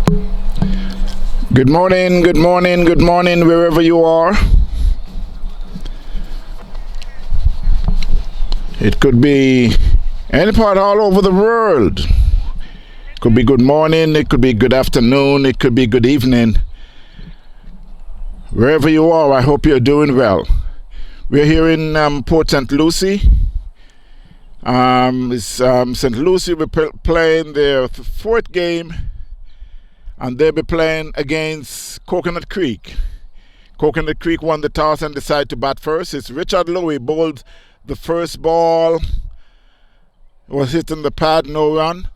Good morning, good morning, good morning, wherever you are. It could be any part all over the world. It could be good morning, it could be good afternoon, it could be good evening. Wherever you are, I hope you're doing well. We're here in Port St. Lucie. St. Lucie will be playing their fourth game, and they'll be playing against Coconut Creek. Coconut Creek won the toss and decided to bat first. It's Richard Louie bowled the first ball, was hitting the pad, no run.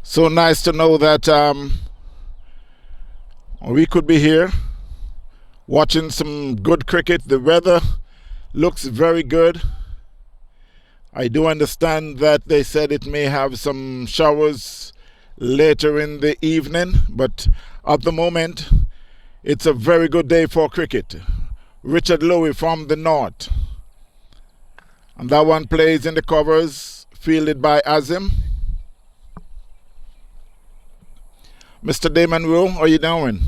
So nice to know that we could be here watching some good cricket. The weather looks very good. I do understand that they said it may have some showers later in the evening, but at the moment, it's a very good day for cricket. Richard Louie from the north. And that one plays in the covers, fielded by Azim. Mr. Damon Rowe, how are you doing?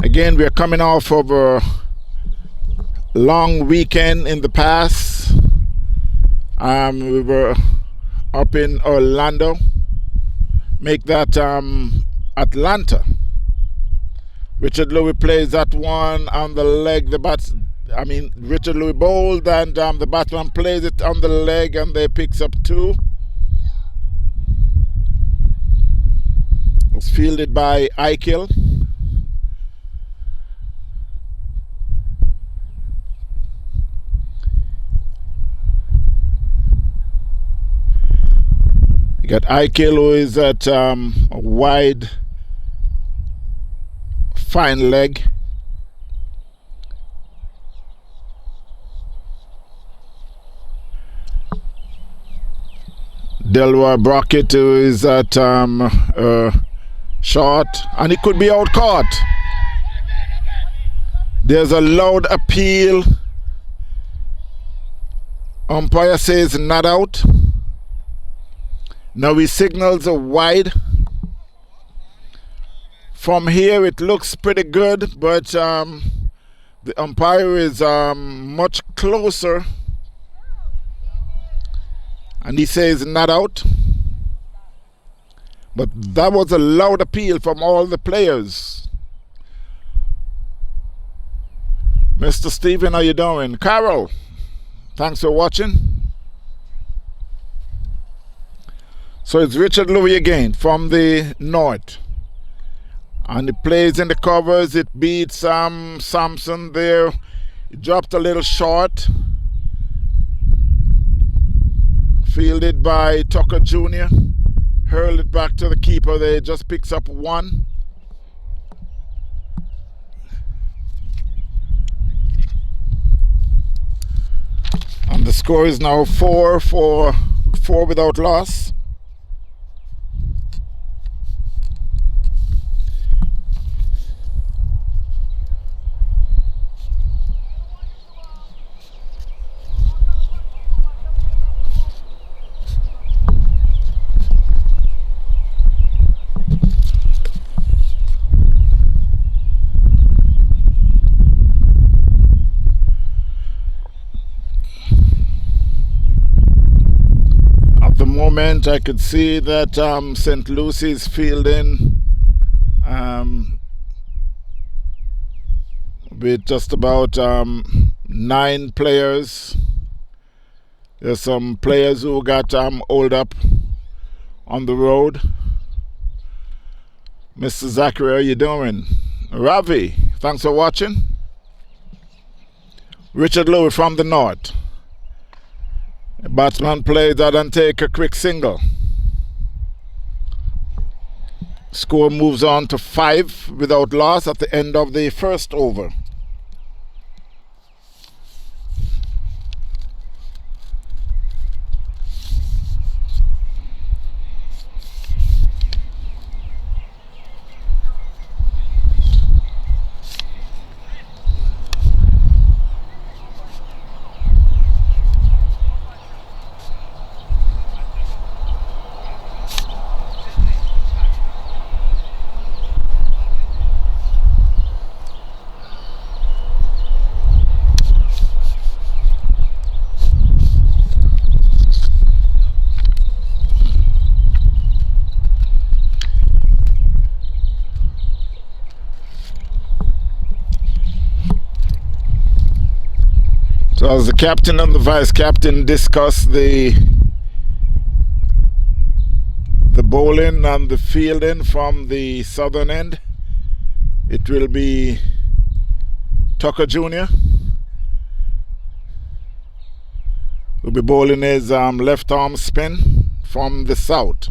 Again, we're coming off of a long weekend in the past. We were up in Orlando. Make that Atlanta. Richard Louie plays that one on the leg. Richard Louie bowled, and the batsman plays it on the leg, and they picks up two. It was fielded by Aikil. You got Aikil, who is at a wide, fine leg. Delroy Brockett, who is at short, and he could be out caught. There's a loud appeal. Umpire says not out. Now he signals a wide. From here it looks pretty good, but the umpire is much closer, and he says not out. But that was a loud appeal from all the players. Mr. Stephen, how you doing? Carol, thanks for watching. So it's Richard Louie again from the north. And he plays in the covers. It beats Sampson there. He dropped a little short. Fielded by Tucker Jr. Hurled it back to the keeper there. Just picks up one. And the score is now 4 without loss. Moment I could see that St. Lucie's fielding with just about 9 players. There's some players who got hold up on the road. Mr. Zachary, how you doing? Ravi, thanks for watching. Richard Louie from the north. The batsman plays that and take a quick single. Score moves on to 5 without loss at the end of the first over. So as the captain and the vice captain discuss the bowling and the fielding from the southern end, it will be Tucker Jr. will be bowling his left arm spin from the south.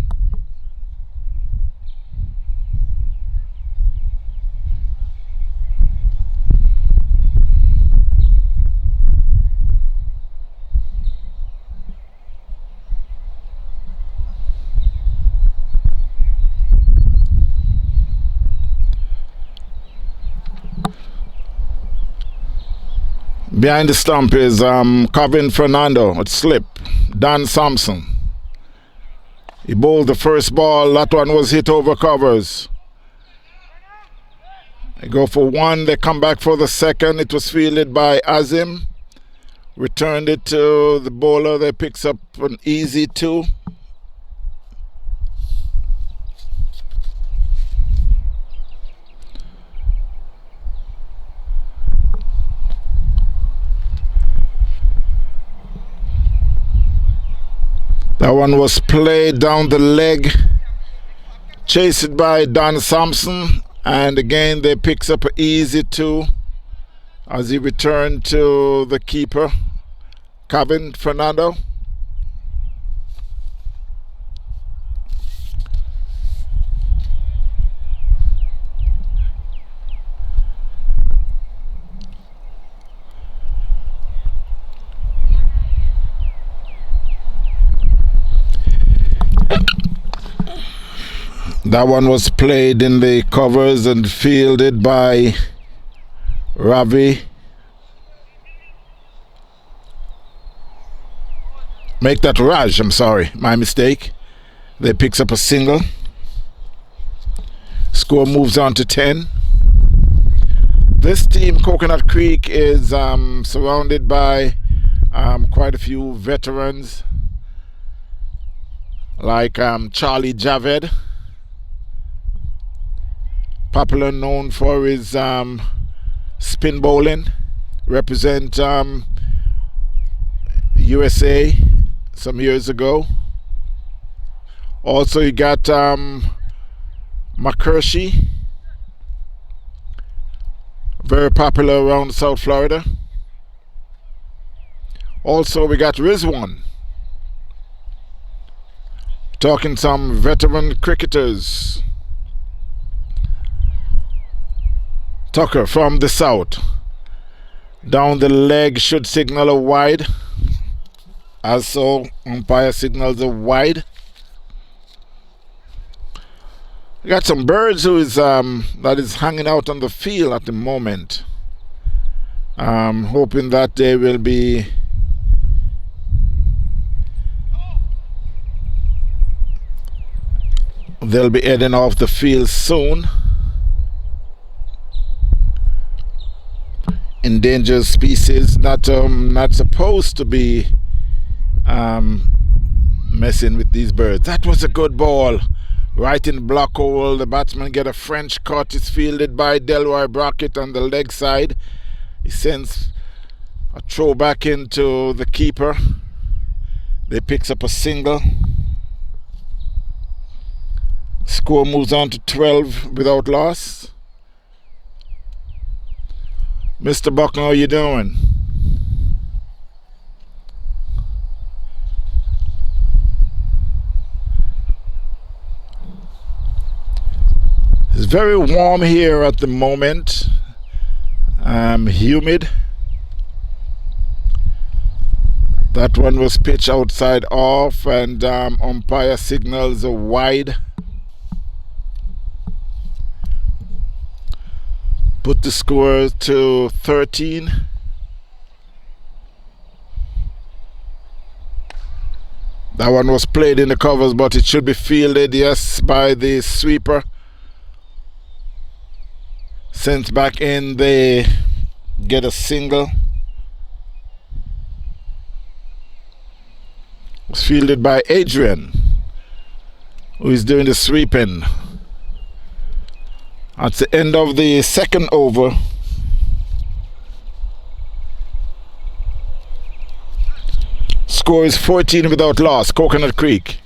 Behind the stump is Kevin Fernando at slip. Dan Sampson. He bowled the first ball. That one was hit over covers. They go for one. They come back for the second. It was fielded by Azim. Returned it to the bowler. They picks up an easy two. That one was played down the leg, chased by Don Sampson, and again they picks up an easy two as he returned to the keeper, Kevin Fernando. That one was played in the covers and fielded by Ravi. Make that Raj, I'm sorry, my mistake. They picks up a single. Score moves on to 10. This team, Coconut Creek, is surrounded by quite a few veterans like Charlie Javed, popular, known for his spin bowling, represent USA some years ago. Also you got McCurshey, very popular around South Florida. Also we got Rizwan, talking some veteran cricketers. Tucker from the south. Down the leg should signal a wide. As so, umpire signals a wide. We got some birds who is that is hanging out on the field at the moment. Hoping that they will be they'll be heading off the field soon. Endangered species, not supposed to be messing with these birds. That was a good ball, right in the block hole. The batsman get a French cut. It's fielded by Delroy Brockett on the leg side. He sends a throw back into the keeper. They picks up a single. Score moves on to 12 without loss. Mr. Buckner, how you doing? It's very warm here at the moment. Humid. That one was pitched outside off, and umpire signals a wide. Put the score to 13. That one was played in the covers, but it should be fielded, yes, by the sweeper. Sent back in, they get a single. It was fielded by Adrian, who is doing the sweeping. At the end of the second over, Score is 14 without loss, Coconut Creek.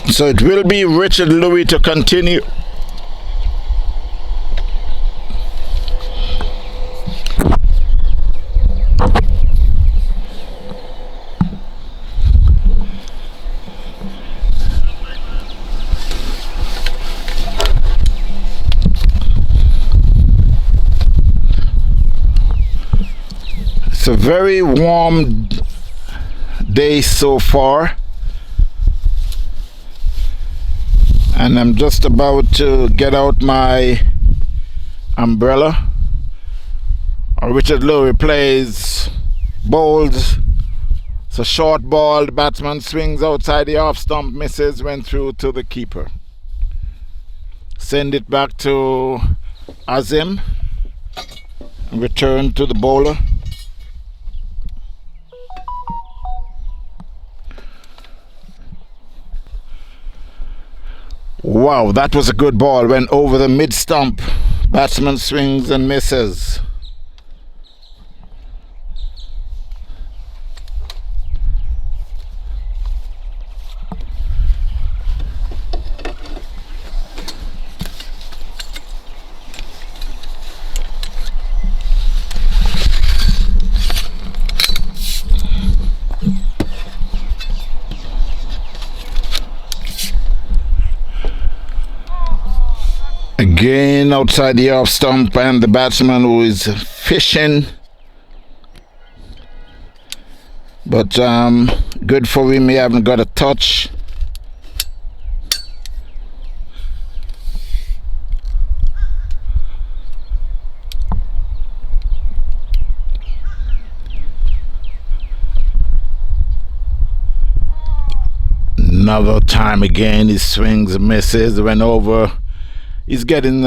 So it will be Richard Louis to continue. It's a very warm day so far. And I'm just about to get out my umbrella. Richard Louis plays, bowls. It's a short ball. The batsman swings outside the off stump, misses, went through to the keeper. Send it back to Azim. And return to the bowler. Wow, that was a good ball. Went over the mid stump. Batsman swings and misses. Again outside the off stump, and the batsman who is fishing, but good for him, he haven't got a touch. Another time again, he swings and misses, went over. He's getting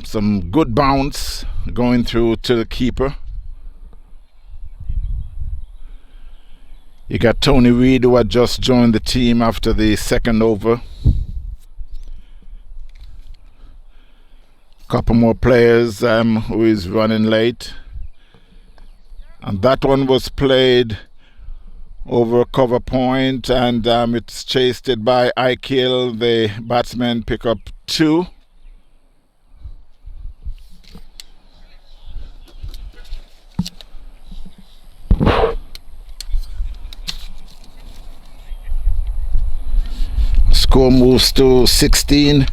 some good bounce going through to the keeper. You got Tony Reid, who had just joined the team after the second over. Couple more players who is running late. And that one was played over a cover point, and it's chased it by Aikil. The batsmen pick up 2. Score moves to 16.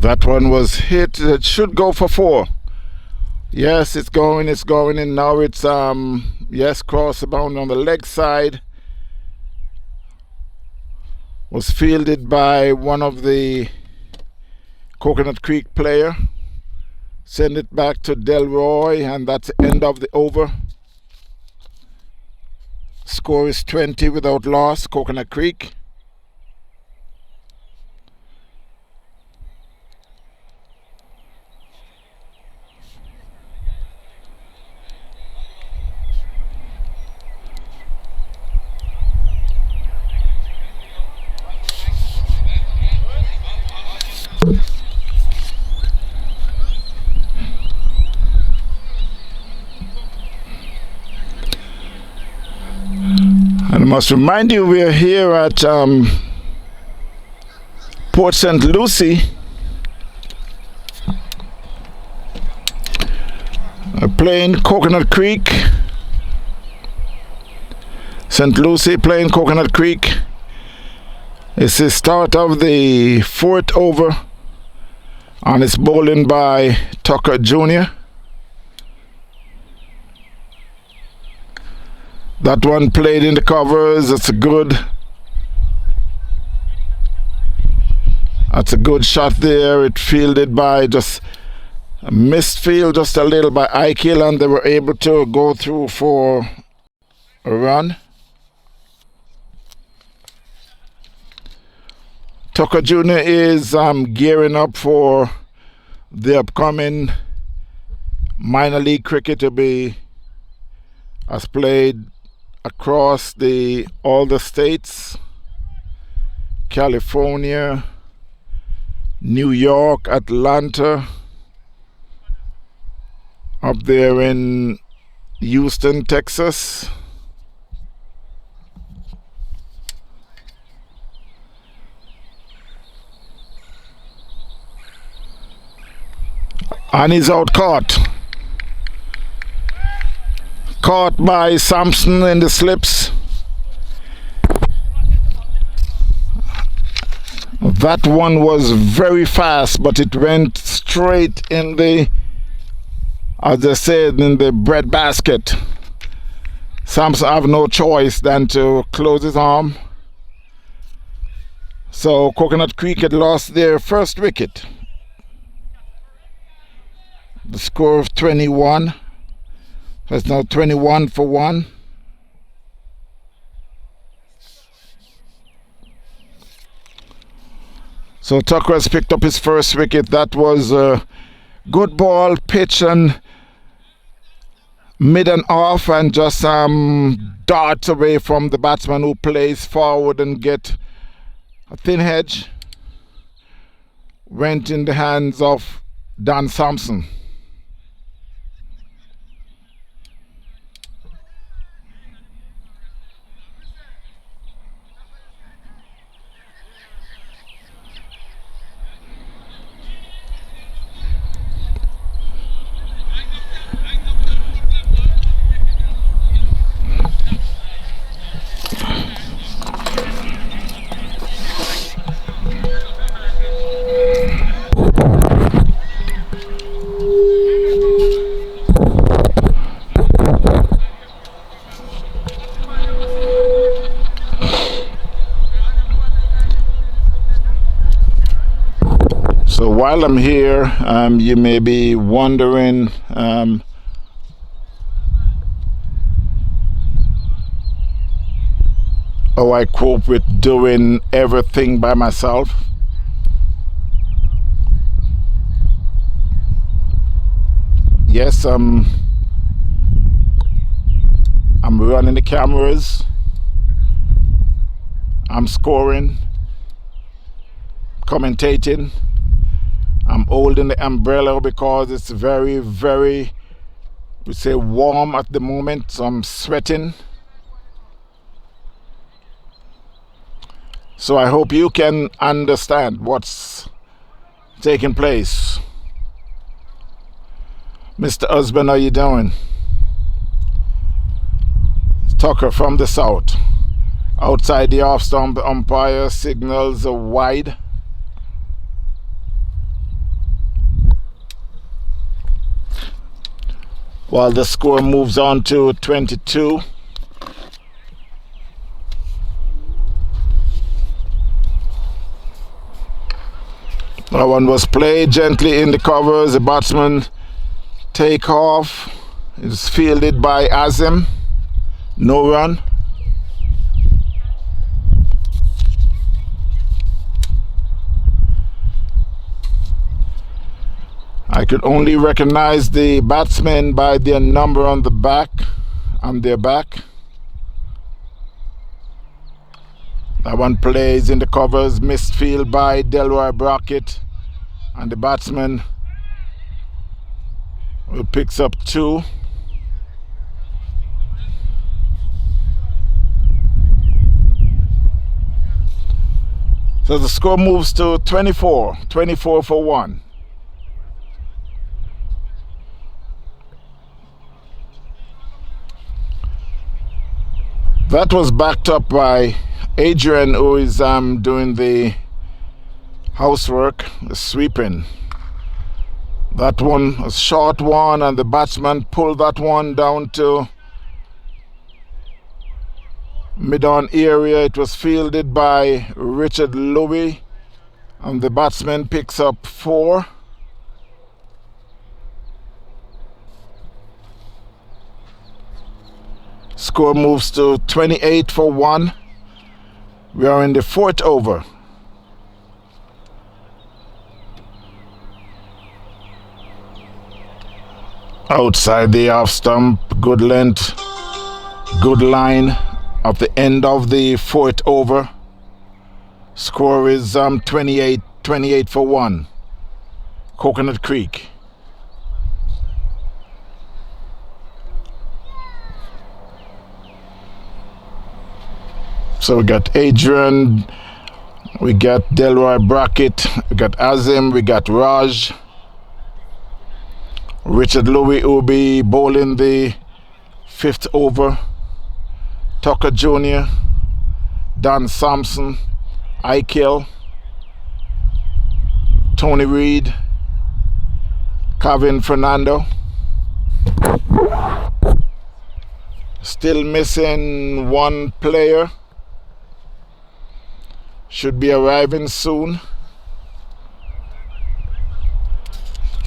That one was hit. It should go for 4. Yes, it's going, and now it's yes, cross the boundary on the leg side. Was fielded by one of the Coconut Creek player. Send it back to Delroy, and that's the end of the over. Score is 20 without loss, Coconut Creek. I must remind you, we're here at Port St. Lucie. Playing Coconut Creek. St. Lucie playing Coconut Creek. It's the start of the 4th over, and it's bowling by Tucker Jr. That one played in the covers. That's a good shot there. It fielded by just a missed field just a little by Eichel, and they were able to go through for a run. Tucker Jr. is gearing up for the upcoming minor league cricket to be as played across all the states, California, New York, Atlanta, up there in Houston, Texas. And he's out caught by Sampson in the slips. That one was very fast, but it went straight in the, as I said, in the bread basket. Sampson have no choice than to close his arm. So Coconut Creek had lost their first wicket. The score of 21. It's now 21 for 1. So Tucker has picked up his first wicket. That was a good ball, pitch and mid and off, and just darts away from the batsman who plays forward and get a thin hedge. Went in the hands of Dan Sampson. So while I'm here, you may be wondering how I cope with doing everything by myself. Yes, I'm running the cameras, I'm scoring, commentating. I'm holding the umbrella because it's very, very, we say, warm at the moment, so I'm sweating. So I hope you can understand what's taking place. Mr. Husband, how you doing? Tucker from the south. Outside the off-stump, umpire signals a wide. While the score moves on to 22. That one was played gently in the covers. The batsman take off. It's fielded by Azim. No run. I could only recognize the batsmen by their number on the back, on their back. That one plays in the covers, missed field by Delroy Brockett, and the batsman who picks up 2. So the score moves to 24 for 1. That was backed up by Adrian, who is doing the housework, the sweeping. That one, a short one, and the batsman pulled that one down to Mid-on area. It was fielded by Richard Lucie, and the batsman picks up 4. Score moves to 28 for 1. We are in the 4th over. Outside the off stump, good length, good line at the end of the 4th over. Score is 28 for 1. Coconut Creek. So we got Adrian, we got Delroy Brackett, we got Azim, we got Raj. Richard Lucie will be bowling the 5th over. Tucker Jr., Don Sampson, Eichel, Tony Reed, Kevin Fernando. Still missing 1 player. Should be arriving soon.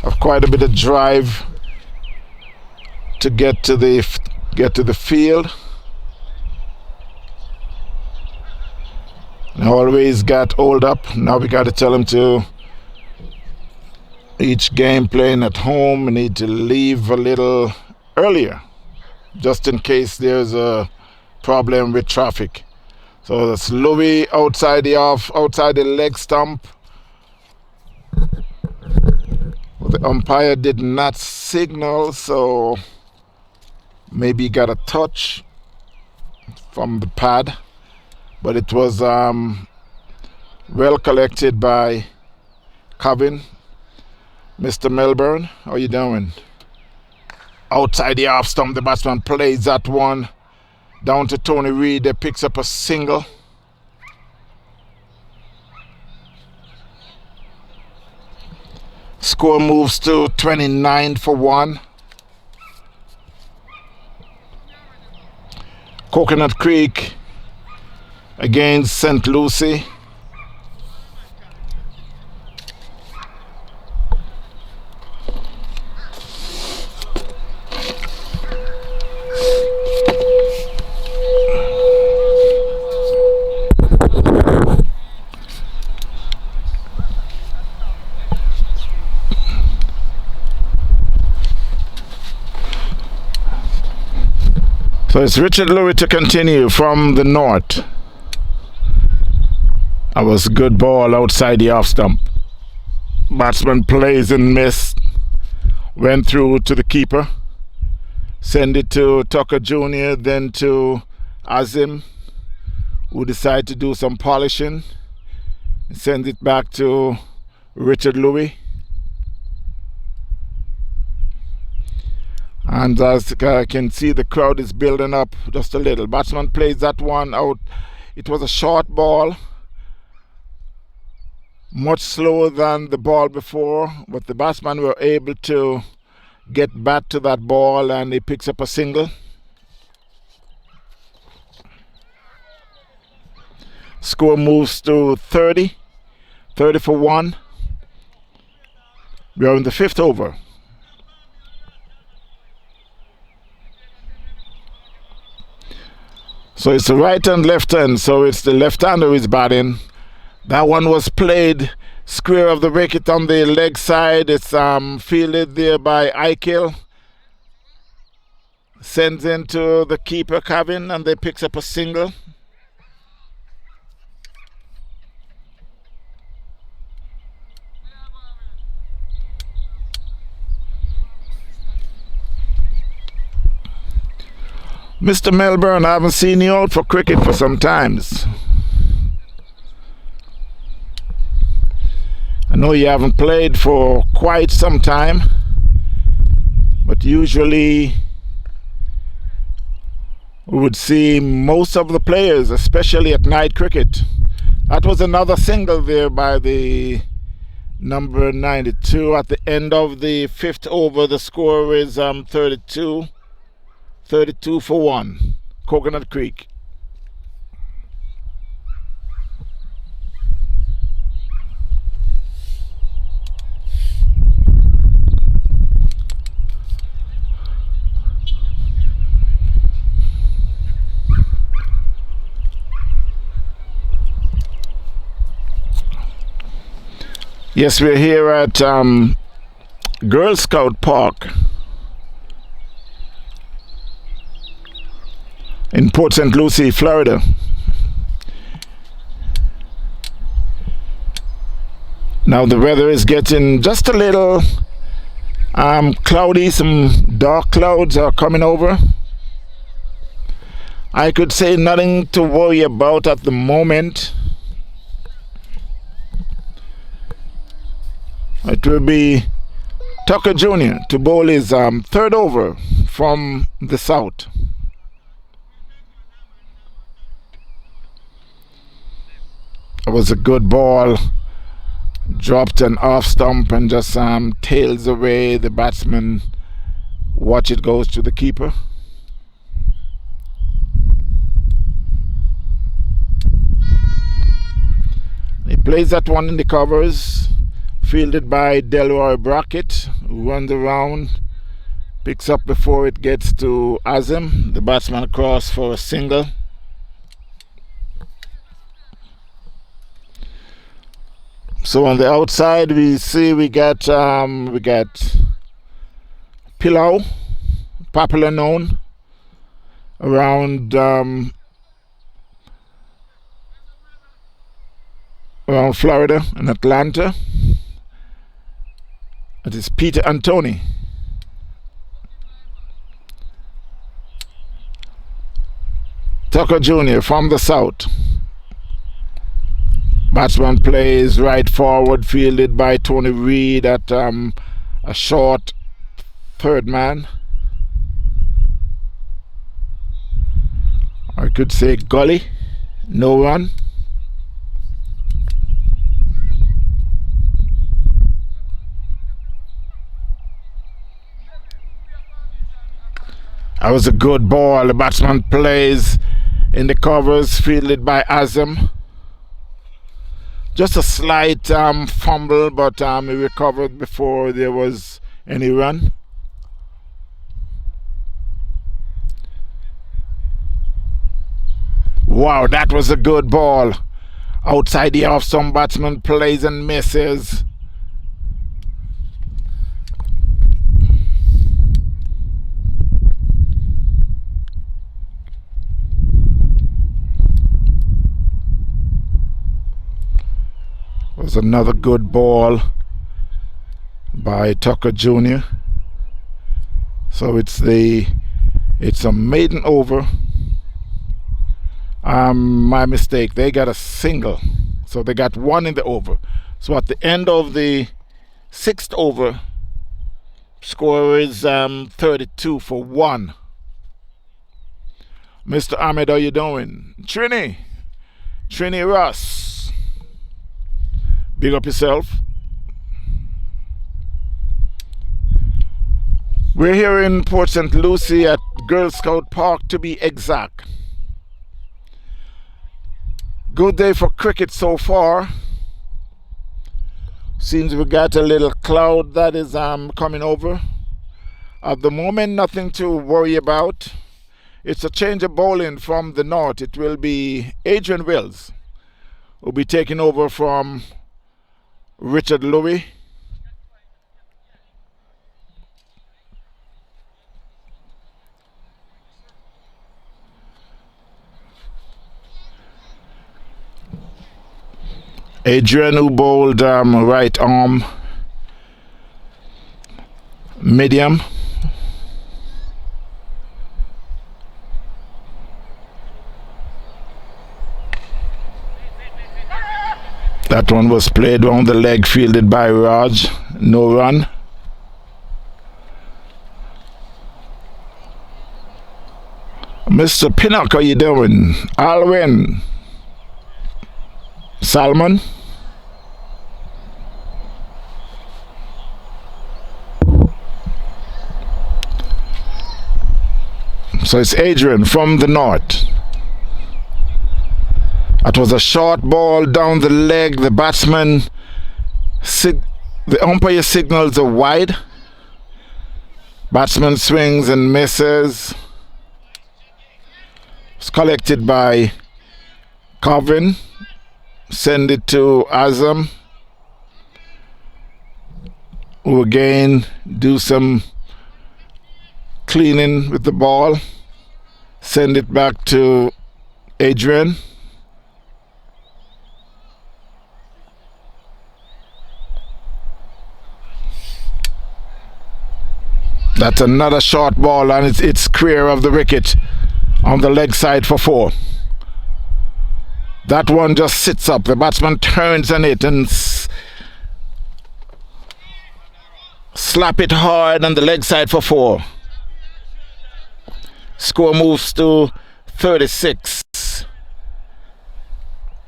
Have quite a bit of drive to get to the field. And always got hold up. Now we got to tell him to each game playing at home. We need to leave a little earlier, just in case there's a problem with traffic. So that's Lucie outside the leg stump. The umpire did not signal, so maybe he got a touch from the pad, but it was well collected by Kevin. Mr. Melbourne, how you doing? Outside the off stump, the batsman plays that one down to Tony Reed. That picks up a single. Score moves to 29 for 1. Coconut Creek against St. Lucie. So it's Richard Lucie to continue from the north. That was a good ball outside the off stump. Batsman plays and missed. Went through to the keeper. Send it to Tucker Jr., then to Azim, who decided to do some polishing. Sends it back to Richard Lucie. And as I can see, the crowd is building up just a little. Batsman plays that one out. It was a short ball, much slower than the ball before, but the batsman were able to get back to that ball, and he picks up a single. Score moves to 30 for 1. We are in the 5th over. So it's the right and left hand, so it's the left-hander who is batting. That one was played square of the wicket on the leg side. It's fielded there by Eichel. Sends into the keeper, Kevin, and they picks up a single. Mr. Melbourne, I haven't seen you out for cricket for some times. I know you haven't played for quite some time, but usually we would see most of the players, especially at night cricket. That was another single there by the number 92 at the end of the 5th over. The score is 32 for 1. Coconut Creek. Yes, we're here at Girl Scout Park in Port St. Lucie, Florida. Now the weather is getting just a little cloudy. Some dark clouds are coming over. I could say nothing to worry about at the moment. It will be Tucker Jr. to bowl his third over from the south. It was a good ball. Dropped an off stump and just tails away. The batsman watch it goes to the keeper. He plays that one in the covers. Fielded by Delroy Brackett, who runs around, picks up before it gets to Azim. The batsman across for a single. So on the outside, we see we got Pillow, popular known around Florida and Atlanta. It is Peter Antoni. Tucker Jr. from the south. Batsman plays right forward, fielded by Tony Reed at a short third man. I could say gully, no run. That was a good ball. The batsman plays in the covers, fielded by Azim. Just a slight fumble, but he recovered before there was any run. Wow, that was a good ball. Outside the off, some batsman plays and misses. Was another good ball by Tucker Jr. So it's a maiden over. My mistake, they got a single, so they got one in the over. So at the end of the sixth over, score is 32 for 1. Mr. Ahmed, how you doing? Trini Ross, big up yourself. We're here in Port St. Lucie at Girl Scout Park, to be exact. Good day for cricket so far. Seems we got a little cloud that is coming over. At the moment, nothing to worry about. It's a change of bowling from the north. It will be Adrian Wills will be taking over from Richard Louis. Adrian, who bowled right arm medium. That one was played on the leg, fielded by Raj. No run. Mr. Pinnock, how you doing? Alwyn. Salmon. So it's Adrian from the north. That was a short ball down the leg. The batsman, the umpire signals a wide. Batsman swings and misses. It's collected by Calvin. Send it to Azam. who again do some cleaning with the ball, send it back to Adrian. That's another short ball, and it's clear of the wicket on the leg side for 4. That one just sits up. The batsman turns on it and slap it hard on the leg side for 4. Score moves to 36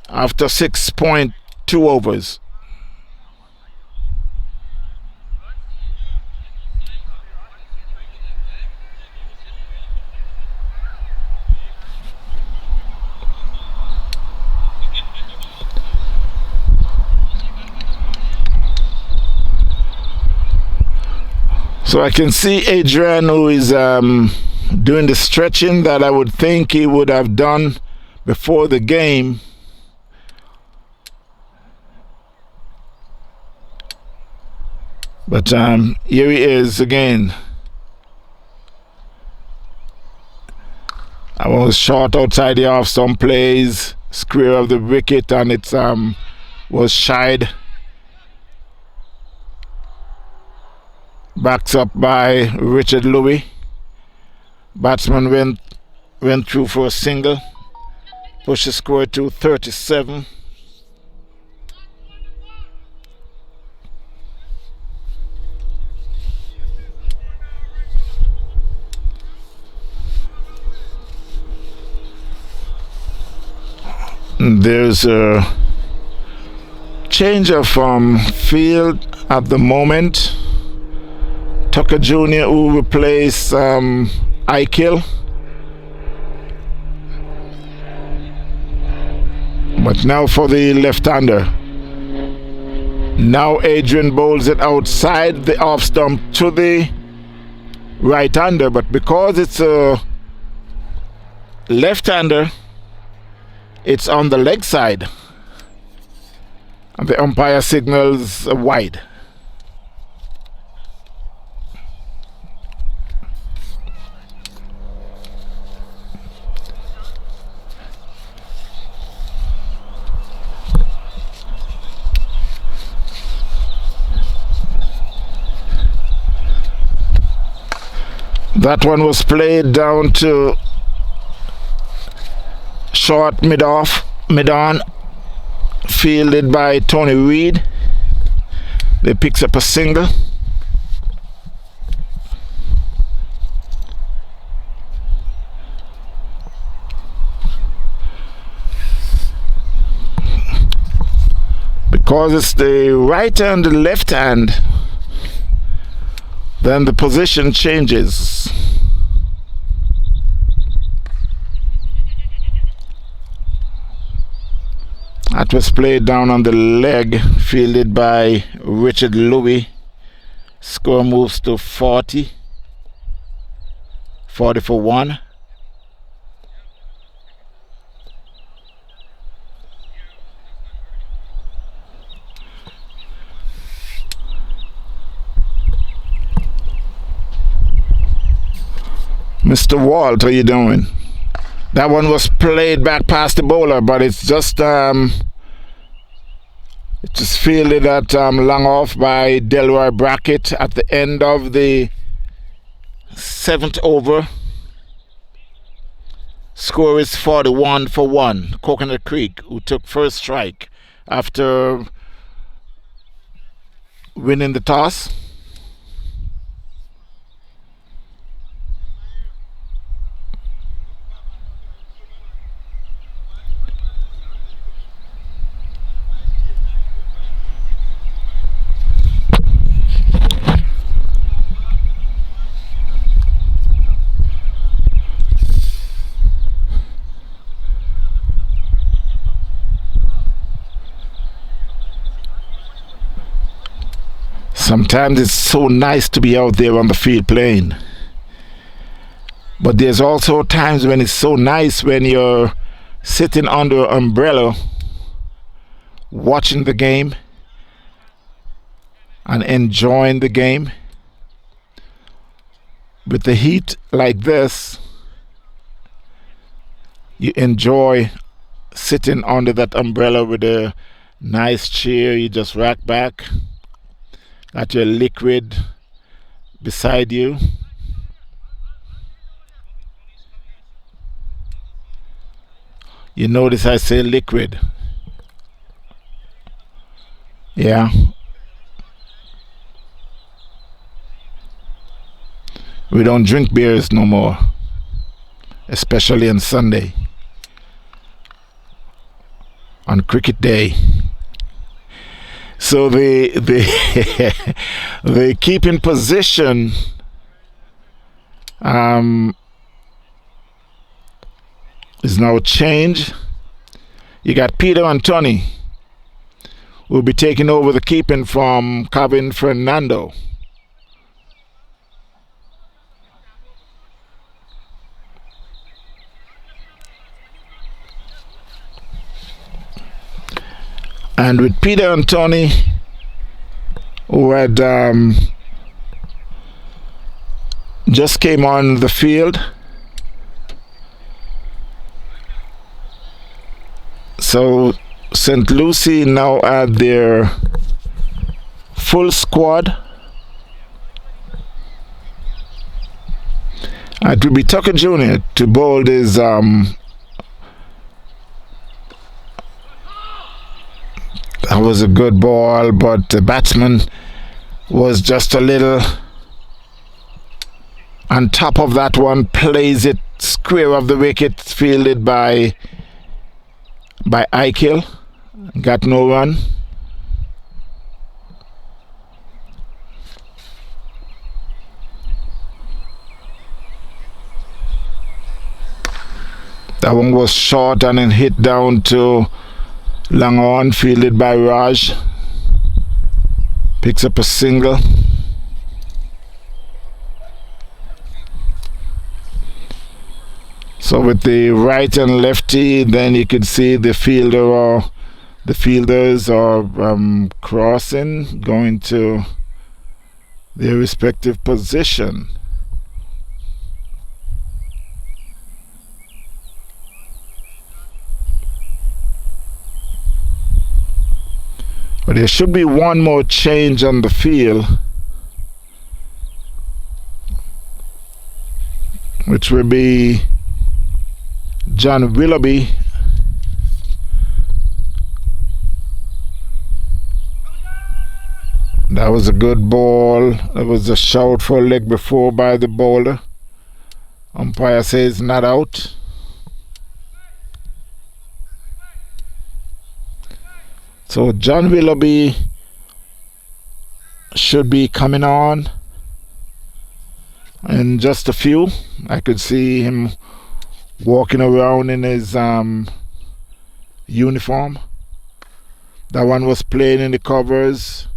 after 6.2 overs. So I can see Adrian, who is doing the stretching that I would think he would have done before the game. But here he is again. I was short outside the off some plays, square of the wicket, and it was shied. Backed up by Richard Louis. Batsman went through for a single. Pushed the score to 37. There's a change of field at the moment. Tucker Jr., who replaced Aikil. But now for the left-hander. Now Adrian bowls it outside the off stump to the right-hander, but because it's a left-hander, it's on the leg side, and the umpire signals wide. That one was played down to short mid-on, fielded by Tony Reid. They picks up a single. Because it's the right and the left hand, then the position changes. That was played down on the leg, fielded by Richard Louis. Score moves to 40 for 1. Mr. Walt, how you doing? That one was played back past the bowler, but it's just fielded at long off by Delroy Brackett at the end of the 7th over. Score is 41 for 1. Coconut Creek, who took first strike after winning the toss. Sometimes it's so nice to be out there on the field playing. But there's also times when it's so nice when you're sitting under an umbrella watching the game and enjoying the game. With the heat like this, you enjoy sitting under that umbrella with a nice chair. You just rack back, got your liquid beside you. You notice I say liquid. Yeah. We don't drink beers no more, especially on Sunday, on cricket day. So they keep in position. Is now changed. You got Peter and Tony will be taking over the keeping from Kevin Fernando. And with Peter and Tony, who had just came on the field. So St. Lucie now had their full squad. It will be Tucker Jr. to bowl his that was a good ball, but the batsman was just a little on top of that one, plays it square of the wicket, fielded by Aikil. Got no run. That one was short and then hit down to long on, fielded by Raj. Picks up a single. So with the right and lefty, then you can see the fielders are crossing, going to their respective position. But there should be one more change on the field, which will be John Willoughby. That was a good ball. That was a shout for a leg before by the bowler. Umpire says not out. So John Willoughby should be coming on in just a few. I could see him walking around in his uniform. That one was playing in the covers,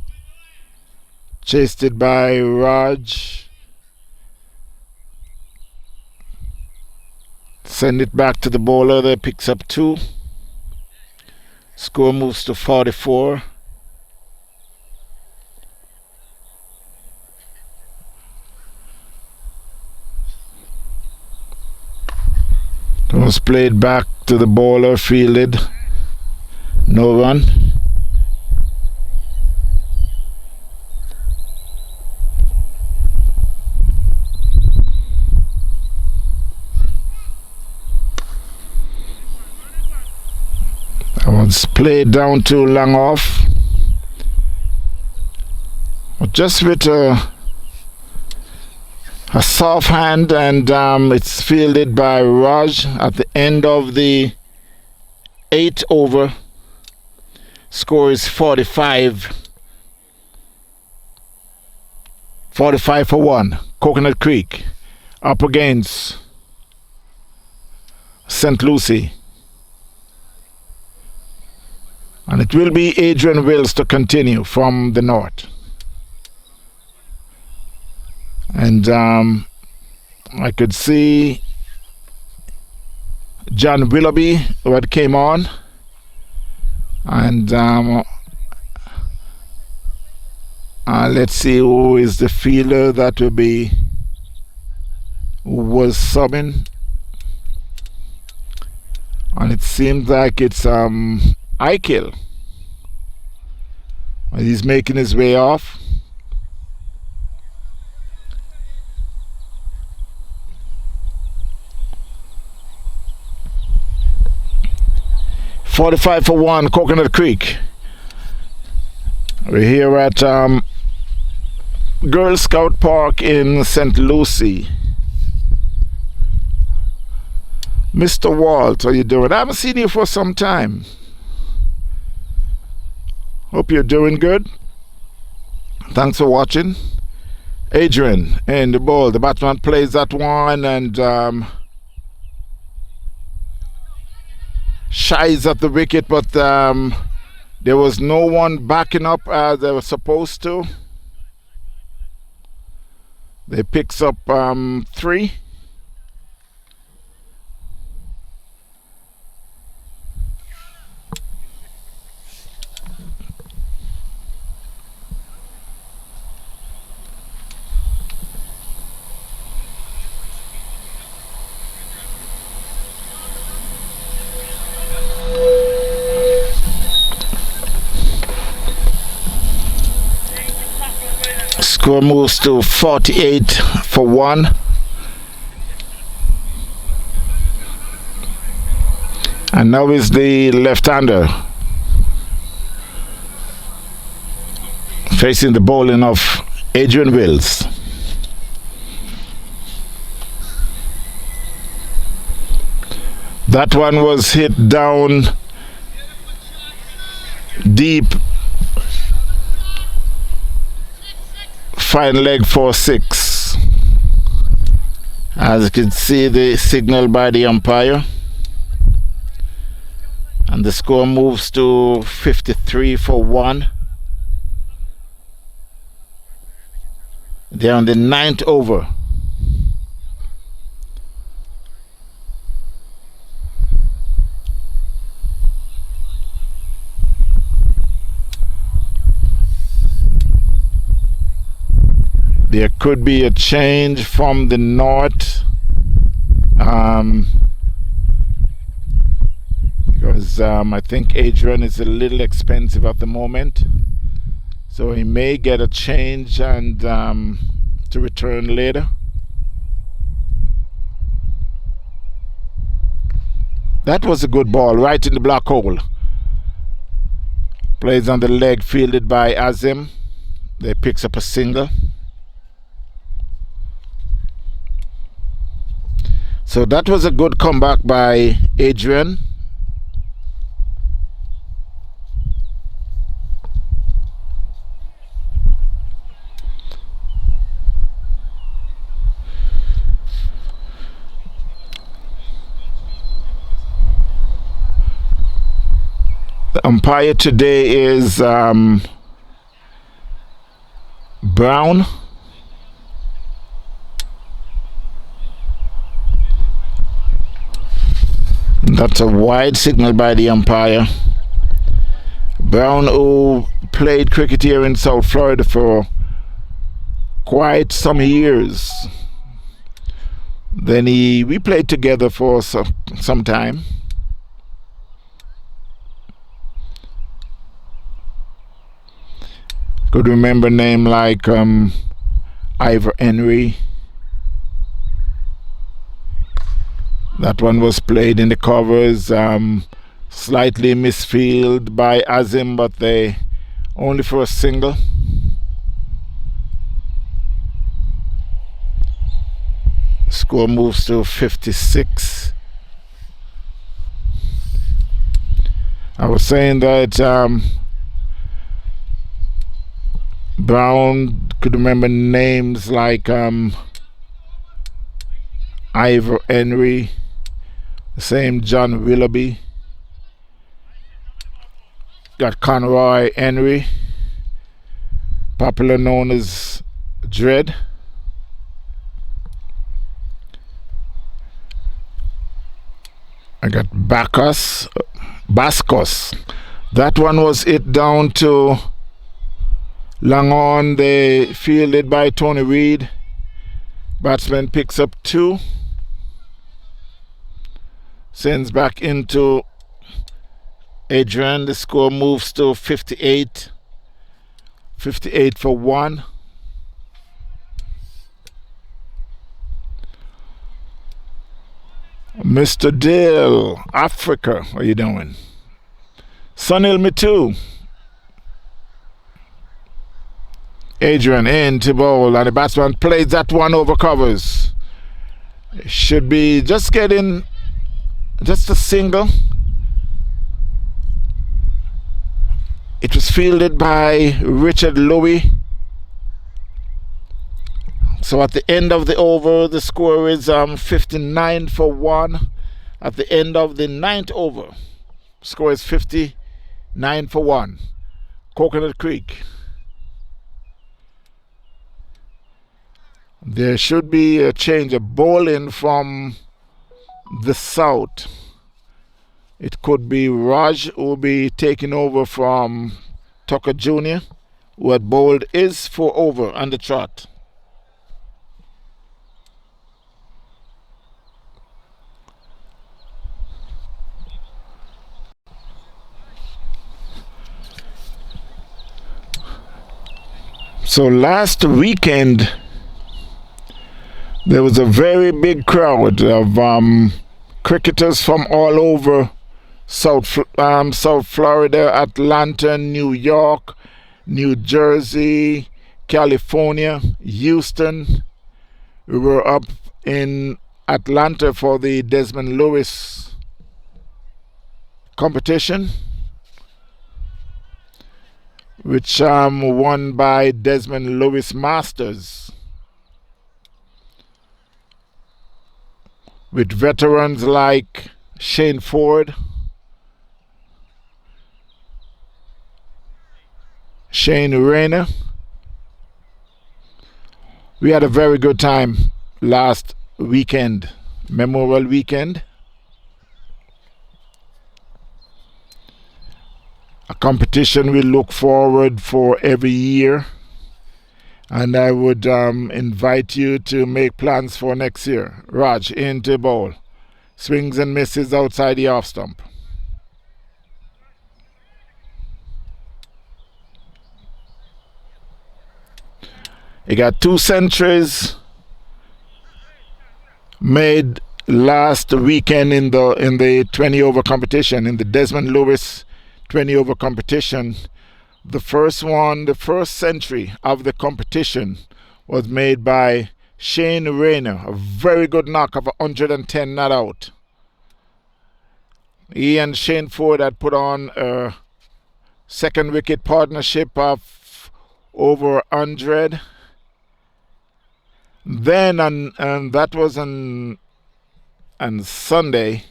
chased it by Raj. Send it back to the bowler. That picks up 2. Score moves to 44. It was played back to the bowler, fielded. No run. That was played down to long off. But just with a soft hand, and it's fielded by Raj at the end of the 8th over. Score is 45. 45 for 1. Coconut Creek up against St. Lucie. And it will be Adrian Wills to continue from the north. And I could see John Willoughby, who had came on, Let's see who is the fielder that will be, who was subbing. And it seems like it's Eichel. He's making his way off. $45-1, Coconut Creek. We're here at Girl Scout Park in St. Lucie. Mr. Walt, how you doing? I haven't seen you for some time. Hope you're doing good. Thanks for watching. Adrian in the ball. The batsman plays that one and shies at the wicket, but there was no one backing up as they were supposed to. They picks up 3. Score moves to 48-1. And now is the left-hander facing the bowling of Adrian Wills. That one was hit down deep. Fine leg for 6. As you can see, the signal by the umpire. And the score moves to 53-1. They're on the 9th over. There could be a change from the north because I think Adrian is a little expensive at the moment, so he may get a change and to return later. That was a good ball right in the black hole. Plays on the leg, fielded by Azim. They picks up a single. So that was a good comeback by Adrian. The umpire today is Brown. That's a wide signal by the umpire. Brown, who played cricket here in South Florida for quite some years. Then we played together for some time. Could remember a name like Ivor Henry. That one was played in the covers, slightly misfielded by Azim, but they only for a single. Score moves to 56. I was saying that Brown could remember names like Ivor Henry, the same John Willoughby, got Conroy Henry, popular known as Dread. I got Bascos. That one was hit down to Long on, they fielded by Tony Reed. Batsman picks up 2. Sends back into Adrian. The score moves to 58. 58 for 1. Mr. Dill, Africa, what are you doing? Sunil me too. Adrian into bowl, and the batsman plays that one over covers. Should be just getting just a single. It was fielded by Richard Louis. So at the end of the over, the score is 59 for 1. At the end of the 9th over, score is 59 for 1. Coconut Creek. There should be a change of bowling from the south. It could be Raj who will be taking over from Tucker Jr., who had bowled is 4 over on the trot. So last weekend, there was a very big crowd of cricketers from all over South Florida, Atlanta, New York, New Jersey, California, Houston. We were up in Atlanta for the Desmond Lewis competition, which won by Desmond Lewis Masters, with veterans like Shane Ford, Shane Rayner. We had a very good time last weekend, Memorial Weekend. A competition we look forward for every year, and I would invite you to make plans for next year. Raj into bowl, swings and misses outside the off stump. He got 2 centuries made last weekend in the 20 over competition, in the Desmond Lewis 20 over competition. The first century of the competition was made by Shane Rayner, a very good knock of 110 not out. He and Shane Ford had put on a second wicket partnership of over 100. Then and that was on Sunday.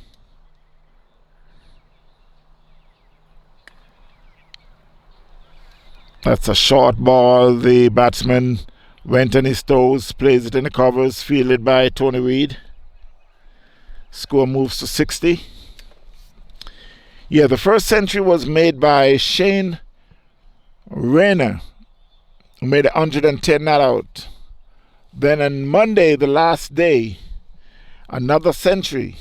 That's a short ball. The batsman went on his toes, plays it in the covers, fielded by Tony Reed. Score moves to 60. Yeah, the first century was made by Shane Rayner, who made 110 not out. Then on Monday, the last day, another century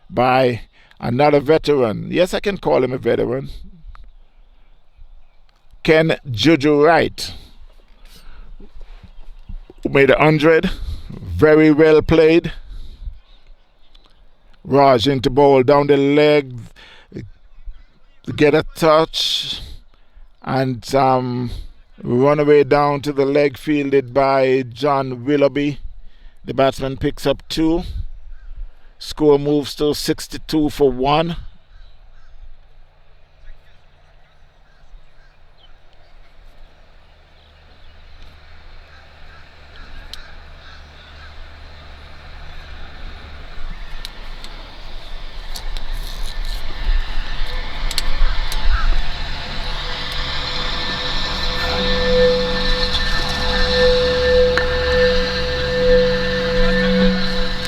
by another veteran. Yes, I can call him a veteran. Ken Juju Wright, who made 100. Very well played. Raj into bowl, down the leg, get a touch, and run away down to the leg, fielded by John Willoughby. The batsman picks up 2. Score moves to 62 for 1.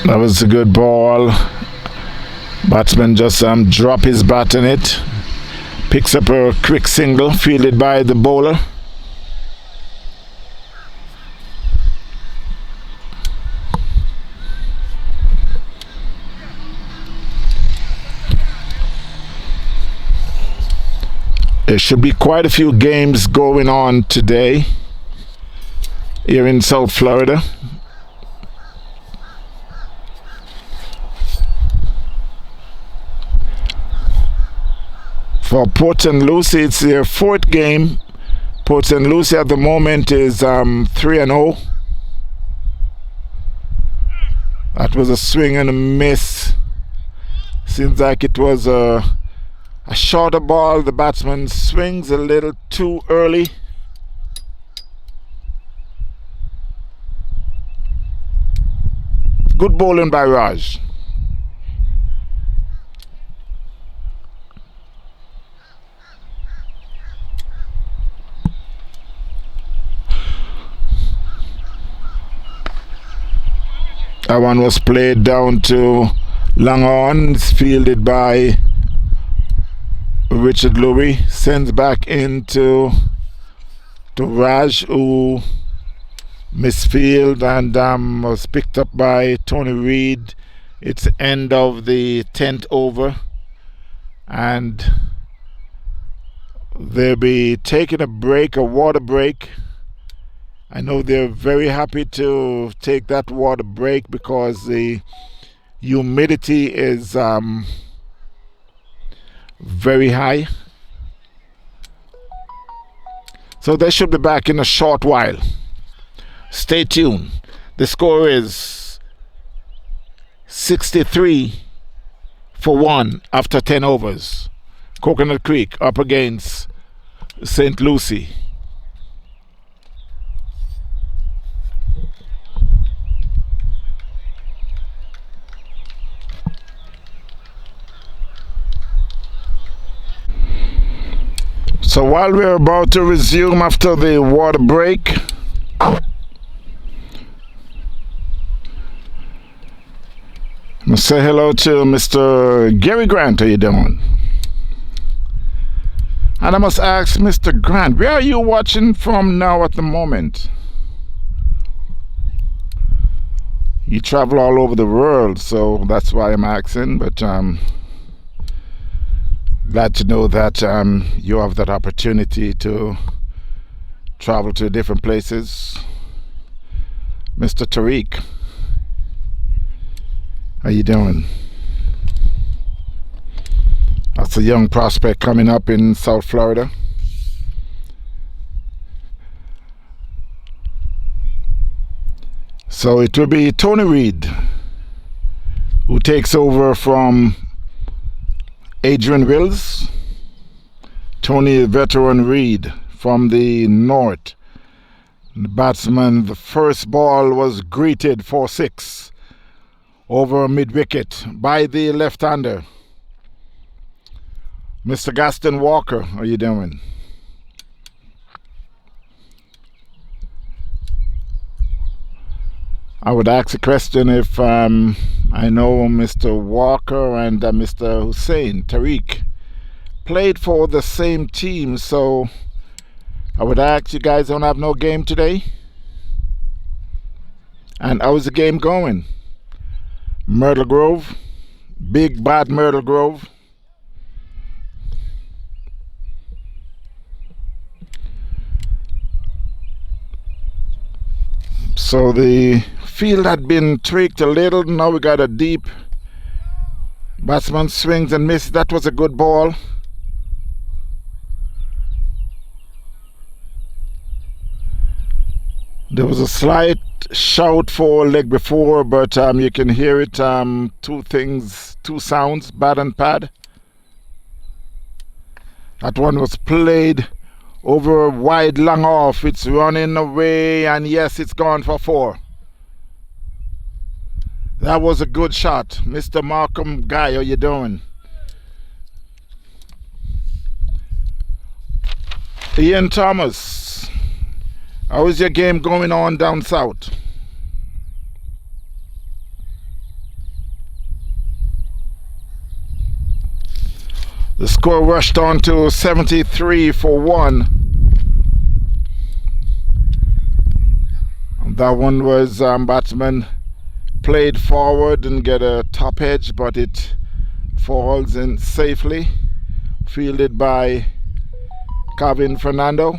That was a good ball. Batsman just drop his bat in it. Picks up a quick single, fielded by the bowler. There should be quite a few games going on today here in South Florida. For Port St. Lucie, it's their fourth game. Port St. Lucie at the moment is 3-0. That was a swing and a miss. Seems like it was a shorter ball. The batsman swings a little too early. Good bowling by Raj. That one was played down to long on. It's fielded by Richard Louis. Sends back into Raj, who misfield and was picked up by Tony Reid. It's end of the 10th over, and they'll be taking a break, a water break. I know they're very happy to take that water break because the humidity is very high. So they should be back in a short while. Stay tuned. The score is 63-1 after 10 overs. Coconut Creek up against St. Lucie. So while we're about to resume after the water break, I'm going to say hello to Mr. Gary Grant. How you doing? And I must ask Mr. Grant, where are you watching from now at the moment? You travel all over the world, so that's why I'm asking, but glad to know that you have that opportunity to travel to different places. Mr. Tariq, how you doing? That's a young prospect coming up in South Florida. So it will be Tony Reid who takes over from Adrian Wills. Tony veteran Reid from the north. The batsman, the first ball was greeted for 6 over mid-wicket by the left-hander. Mr. Gaston Walker, how you doing? I would ask a question if I know Mr. Walker and Mr. Hussein Tariq played for the same team, so I would ask, you guys don't have no game today? And how's the game going? Myrtle Grove, big bad Myrtle Grove. So the field had been tweaked a little. Now we got a deep batsman swings and misses. That was a good ball. There was a slight shout for leg before, but you can hear it. Two sounds, bad and pad. That one was played over wide, long off. It's running away, and yes, it's gone for 4. That was a good shot. Mr. Malcolm Guy, how you doing? Ian Thomas, how is your game going on down south? The score rushed on to 73-1. That one was batsman played forward and get a top edge, but it falls in safely. Fielded by Calvin Fernando.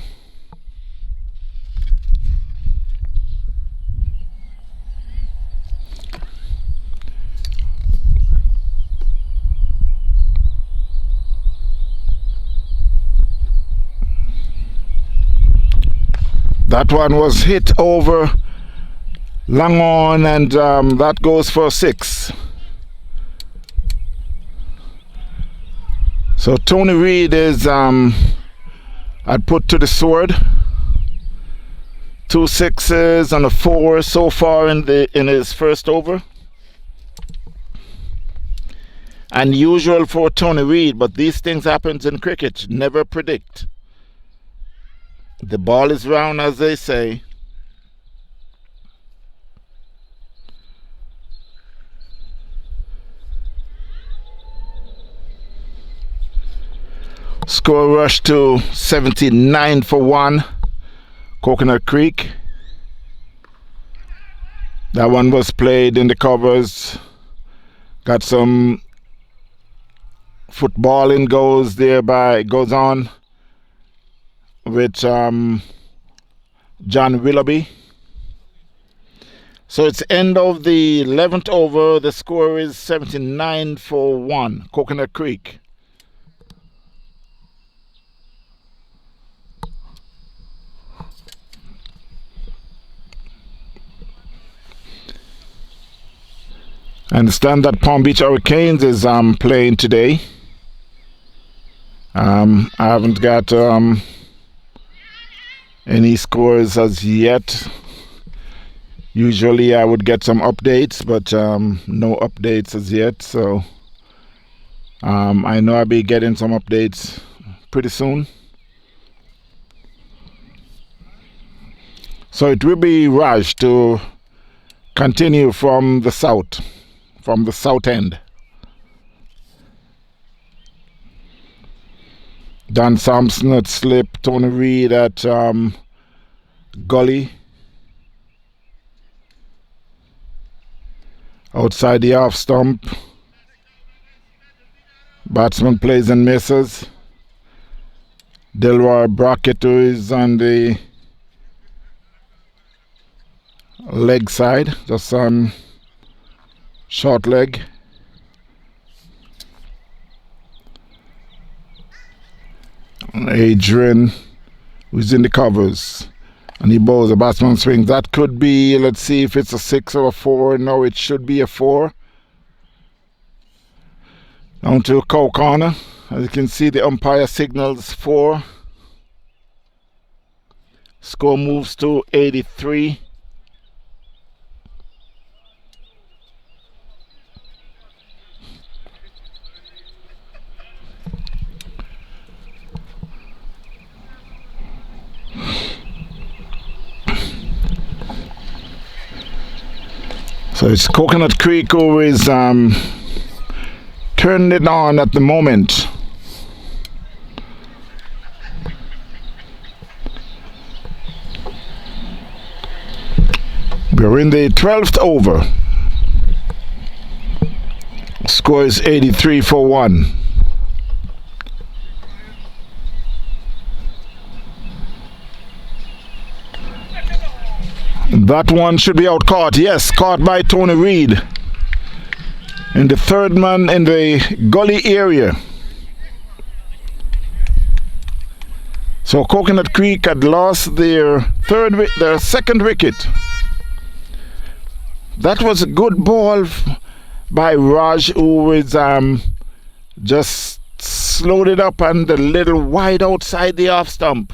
That one was hit over long on, and that goes for 6. So Tony Reed is I'd put to the sword. 2 6s and a 4 so far in his first over. Unusual for Tony Reed, but these things happen in cricket. Never predict. The ball is round, as they say. Score rush to 79 for 1. Coconut Creek. That one was played in the covers. Got some footballing goes on with John Willoughby. So it's end of the 11th over. The score is 79 for 1. Coconut Creek. I understand that Palm Beach Hurricanes is playing today. I haven't got any scores as yet. Usually I would get some updates, but no updates as yet. So I know I'll be getting some updates pretty soon. So it will be Raj to continue from the south end. Dan Sampson at slip, Tony Reed at gully. Outside the off stump. Batsman plays and misses. Delroy Brackett is on the leg side, just short leg. Adrian, who's in the covers, and he bowls a batsman swing. That could be, let's see if it's a 6 or a 4. No, it should be a 4. Down to cow corner. As you can see, the umpire signals 4. Score moves to 83. So it's Coconut Creek who is turning it on at the moment. We're in the 12th over. Score is 83 for 1. That one should be out caught. Yes, caught by Tony Reed. And the third man in the gully area. So Coconut Creek had lost their second wicket. That was a good ball by Raj, who was just slowed it up and a little wide outside the off stump.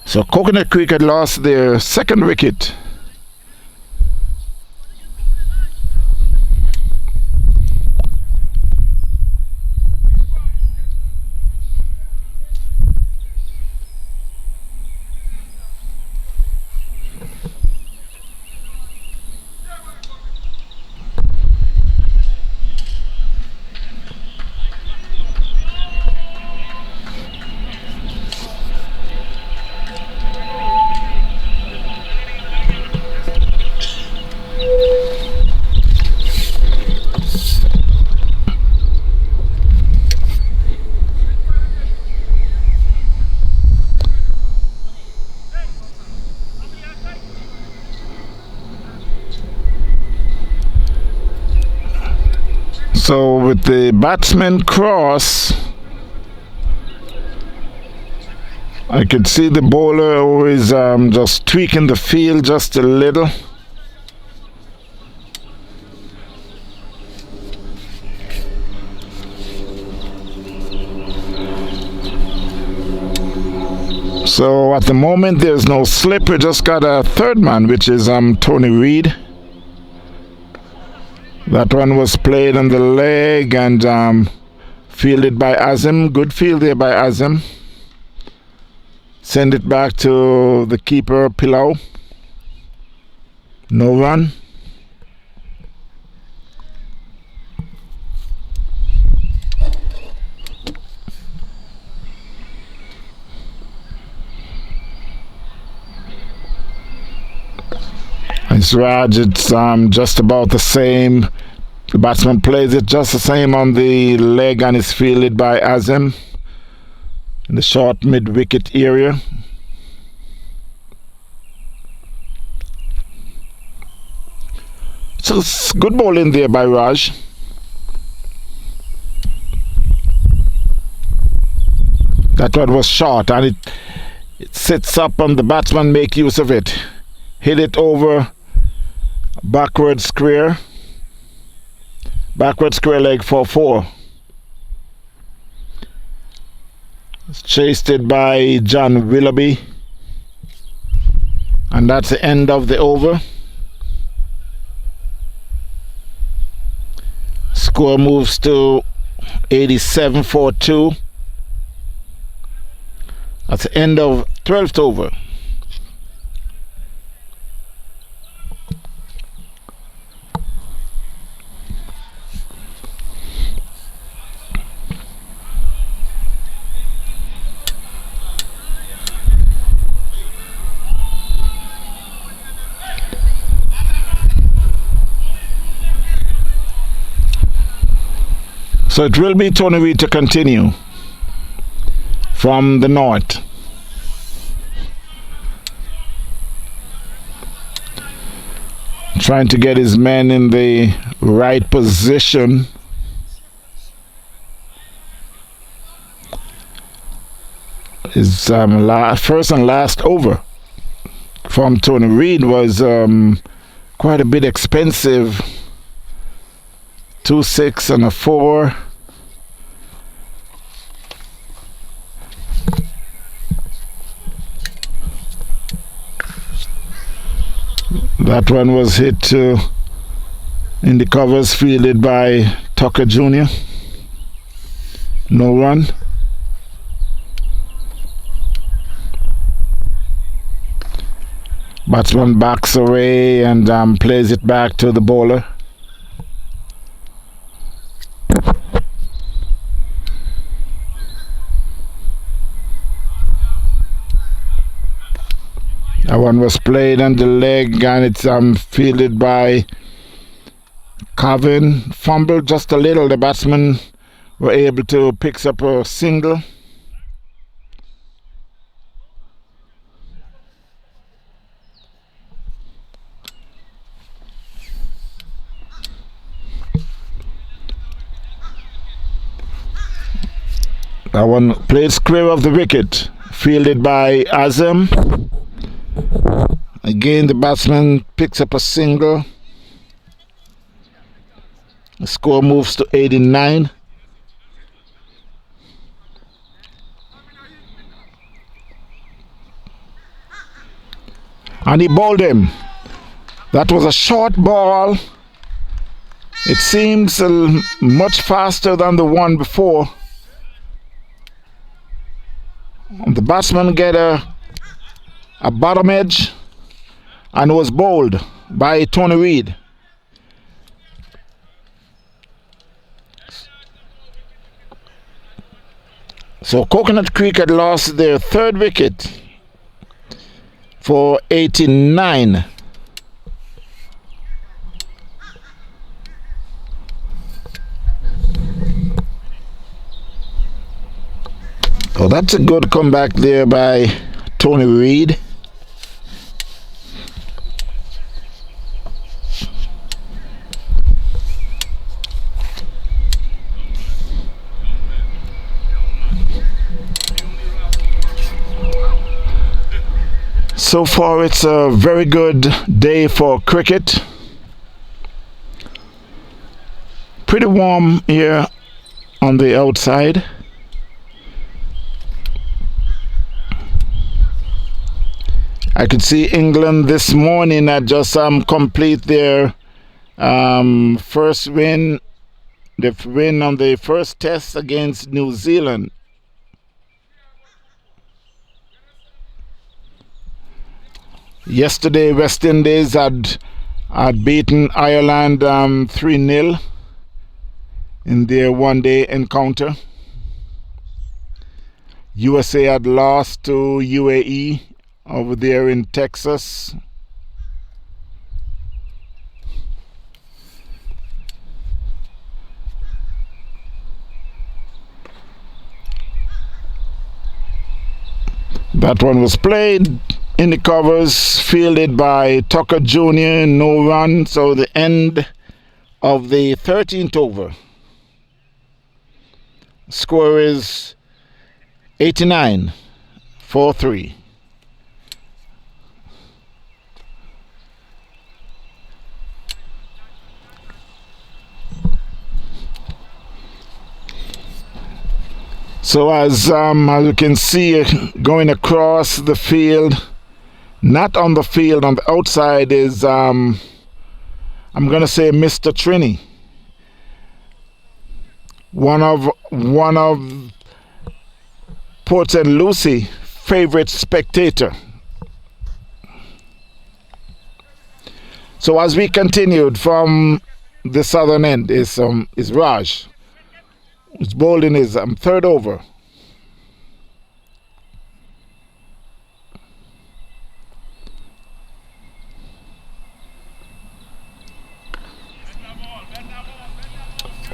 So Coconut Creek had lost their second wicket. So with the batsman cross, I could see the bowler always just tweaking the field just a little. So at the moment there's no slip. We just got a third man, which is Tony Reid. That one was played on the leg and fielded by Azim. Good field there by Azim. Send it back to the keeper, Pilau. No run. It's Raj, it's just about the same. The batsman plays it just the same on the leg and is fielded by Azim in the short mid-wicket area. So it's good bowling there by Raj. That one was short and it sits up and the batsman make use of it. Hit it over backward square leg for 4. It's chased it by John Willoughby, and that's the end of the over. Score moves to 87 for 2. That's the end of 12th over. So it will be Tony Reid to continue from the north. Trying to get his men in the right position. His first and last over from Tony Reid was quite a bit expensive. 2 6 and a 4. That one was hit in the covers, fielded by Tucker Jr. No run. Batsman backs away and plays it back to the bowler. That one was played on the leg and it's fielded by Calvin. Fumbled just a little. The batsmen were able to pick up a single. That one played square of the wicket, fielded by Azim. Again, the batsman picks up a single. The score moves to 89. And he bowled him. That was a short ball. It seems much faster than the one before. The batsman get a bottom edge and was bowled by Tony Reid. So Coconut Creek had lost their third wicket for 89. Oh, that's a good comeback there by Tony Reid. So far, it's a very good day for cricket. Pretty warm here on the outside. I could see England this morning had just complete their first win, the win on the first test against New Zealand. Yesterday, West Indies had beaten Ireland 3-0 in their one-day encounter. USA had lost to UAE over there in Texas. That one was played in the covers, fielded by Tucker Jr., no run, so the end of the 13th over. Score is 89, 4-3. So as you can see, going across the field, not on the field, on the outside is, I'm going to say Mr. Trini. One of Port St. Lucie favorite spectator. So as we continued from the southern end is Raj. It's bowled in his third over.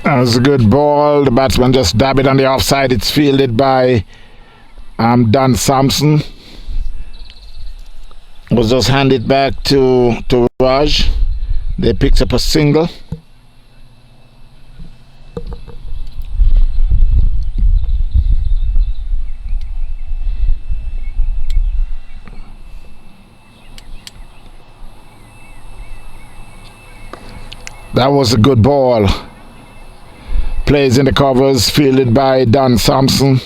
That was a good ball. The batsman just dabbed it on the offside. It's fielded by Don Sampson. Was just handed back to Raj. They picked up a single. That was a good ball. Plays in the covers, fielded by Don Sampson.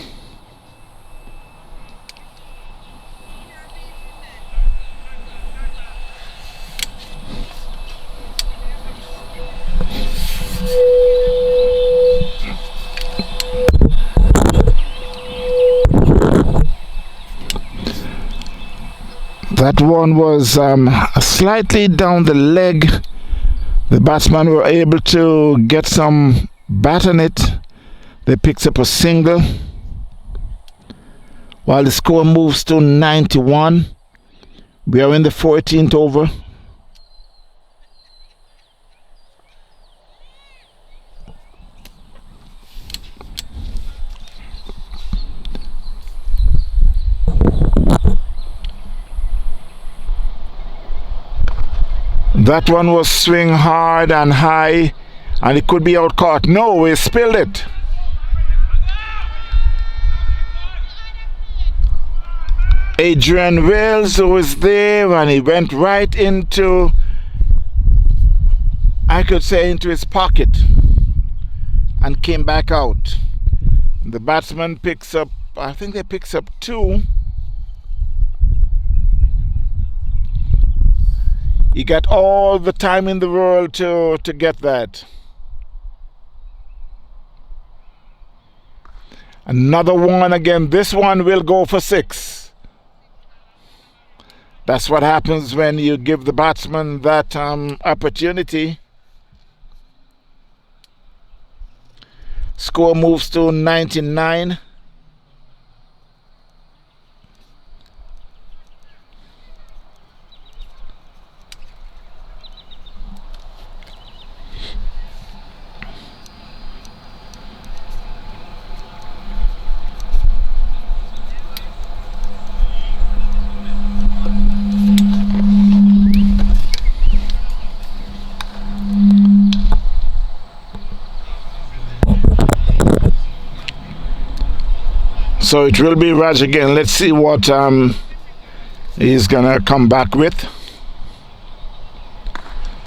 That one was slightly down the leg. The batsmen were able to get some bat on it. They picked up a single. While the score moves to 91. We are in the 14th over. That one was swing hard and high, and it could be out caught. No, we spilled it. Adrian Wells was there, and he went right into, I could say, into his pocket and came back out. The batsman picks up, I think they picks up 2. He got all the time in the world to get that. Another one again. This one will go for 6. That's what happens when you give the batsman that opportunity. Score moves to 99. So it will be Raj again. Let's see what he's gonna come back with.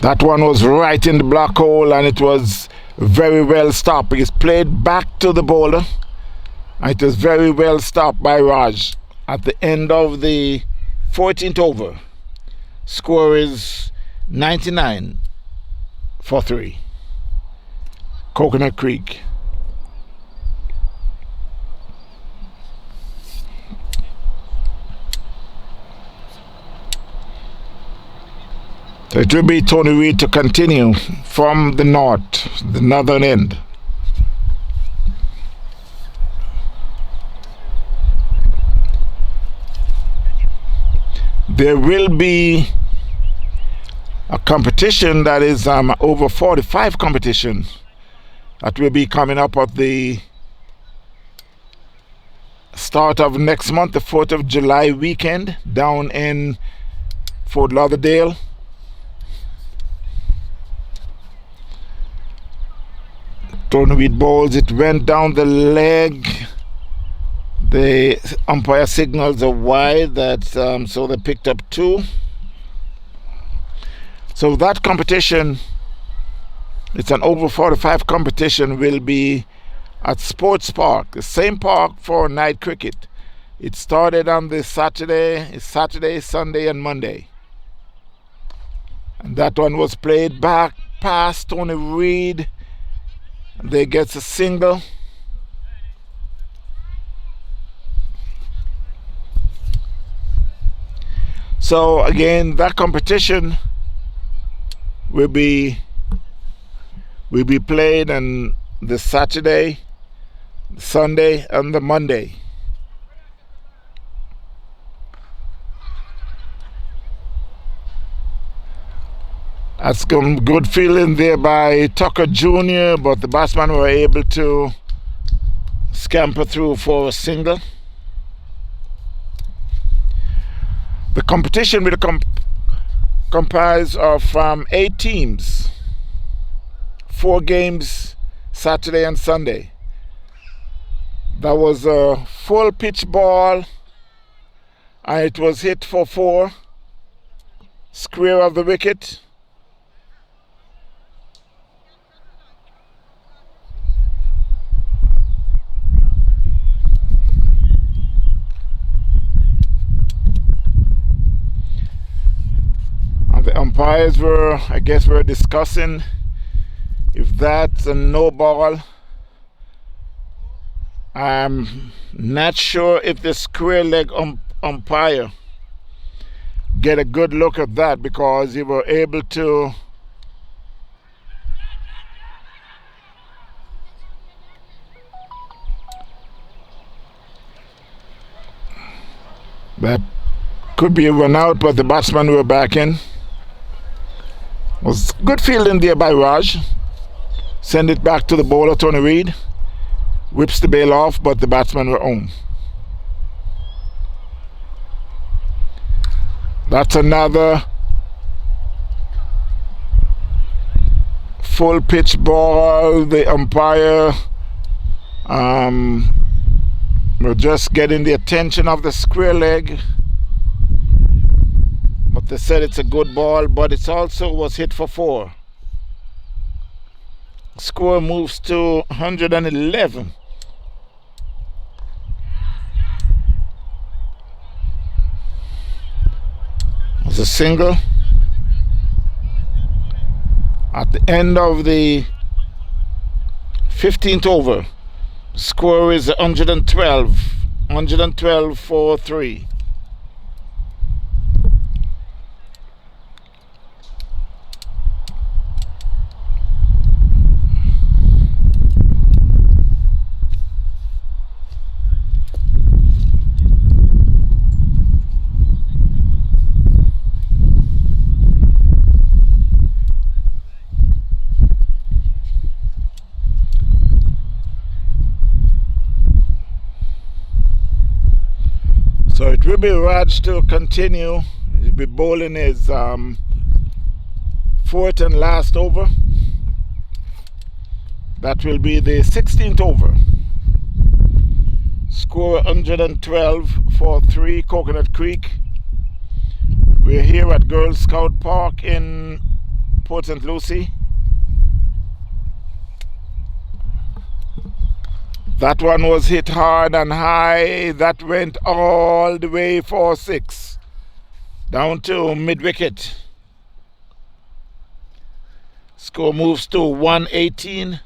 That one was right in the black hole and it was very well stopped. He's played back to the bowler and it was very well stopped by Raj at the end of the 14th over. Score is 99 for 3. Coconut Creek. So it will be Tony Reid to continue from the north, the northern end. There will be a competition that is over 45 competition that will be coming up at the start of next month, the 4th of July weekend down in Fort Lauderdale. Tony Reid balls, it went down the leg. The umpire signals a wide, so they picked up 2. So that competition, it's an over 45 competition, will be at Sports Park, the same park for night cricket. It started on this Saturday, Sunday and Monday. And that one was played back past Tony Reid. They gets a single. So again, that competition will be played on the Saturday, Sunday, and the Monday. That's some good feeling there by Tucker Jr., but the batsman were able to scamper through for a single. The competition will comprise of 8 teams, 4 games Saturday and Sunday. That was a full pitch ball and it was hit for 4, square of the wicket. The umpires were discussing if that's a no ball. I'm not sure if the square leg umpire get a good look at that, because he were able to that could be a run out, but the batsmen were back in. Was good fielding there by Raj. Send it back to the bowler, Tony Reid. Whips the bail off, but the batsmen were on. That's another full pitch ball. The umpire were just getting the attention of the square leg. But they said it's a good ball, but it also was hit for 4. Score moves to 111. It was a single. At the end of the 15th over, score is 112 for 3. So it will be Raj to continue. He'll be bowling his 4th and last over. That will be the 16th over. Score 112 for 3, Coconut Creek. We're here at Girl Scout Park in Port St. Lucie. That one was hit hard and high. That went all the way for 6. Down to mid-wicket. Score moves to 118.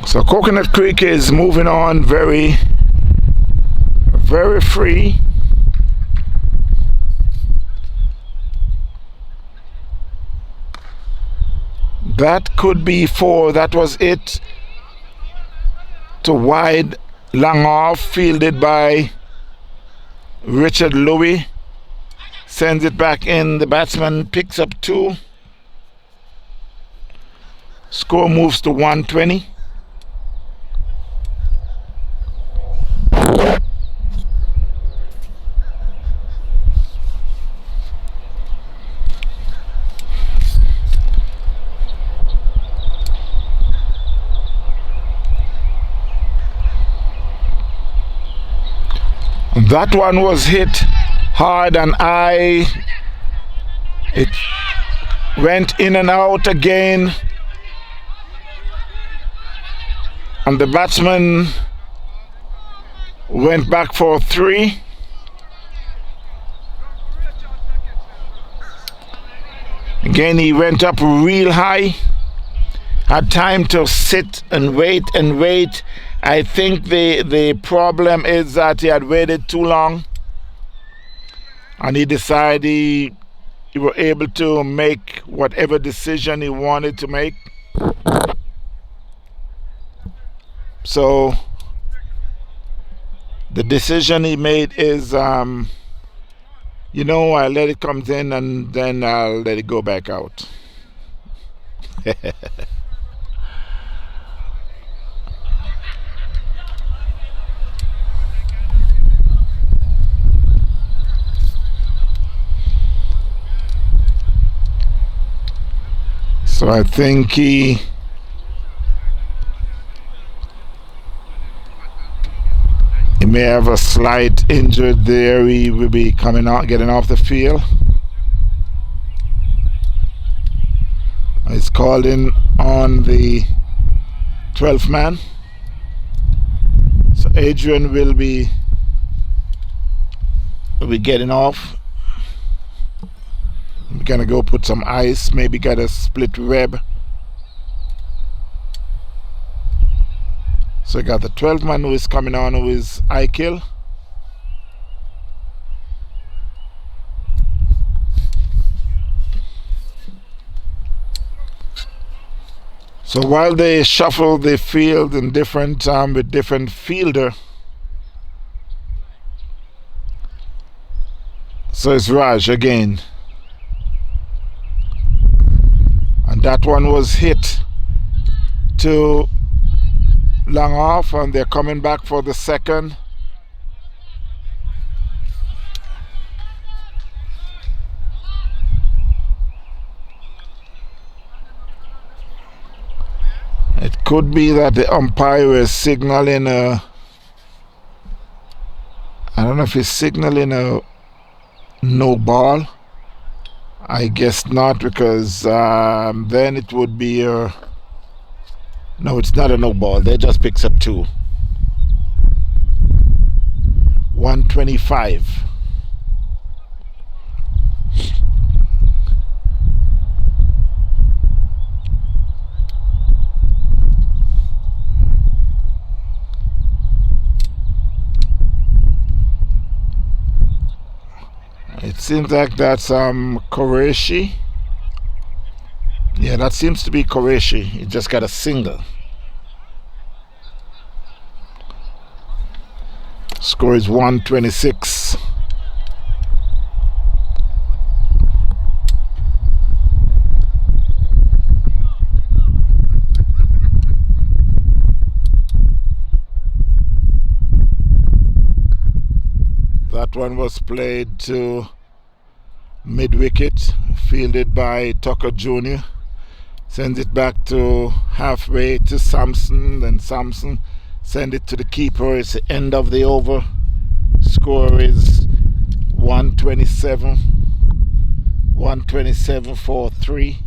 So Coconut Creek is moving on very, very free. That could be 4. That was it. To wide, long off, fielded by Richard Louis. Sends it back in. The batsman picks up 2. Score moves to 120. That one was hit hard and high. It went in and out again. And the batsman went back for 3. Again, he went up real high. Had time to sit and wait and wait. I think the problem is that he had waited too long, and he decided he was able to make whatever decision he wanted to make. So the decision he made is, I'll let it come in and then I'll let it go back out. So I think he may have a slight injury there. He will be coming out, getting off the field. He's called in on the 12th man. So Adrian will be getting off. We're gonna go put some ice, maybe get a split rib. So we got the 12th man who is coming on, who is Aikil. So while they shuffle the field in different with different fielder, so it's Raj again. And that one was hit to long off, and they're coming back for the second. It could be that the umpire is signaling I don't know if he's signaling a no ball. I guess not, because then it would be no, it's not a no ball. They just picks up 2. 125. It seems like that's Qureshi. Yeah, that seems to be Qureshi. He just got a single. Score is 126. That one was played to mid-wicket, fielded by Tucker Jr. Sends it back to halfway to Sampson, then Sampson send it to the keeper. It's the end of the over. Score is 127 for 3.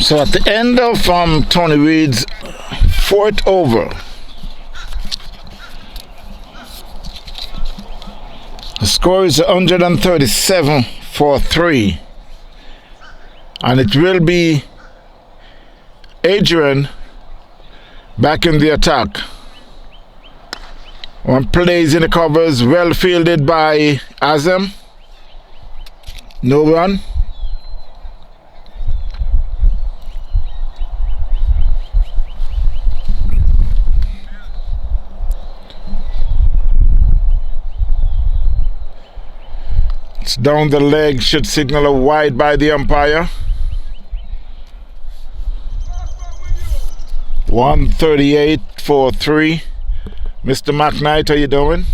So at the end of Tony Reid's fourth over, the score is 137 for 3, and it will be Adrian back in the attack. One plays in the covers, well fielded by Azem. No run. It's down the leg, should signal a wide by the umpire. 138 for 3. Mr. McKnight, how you doing?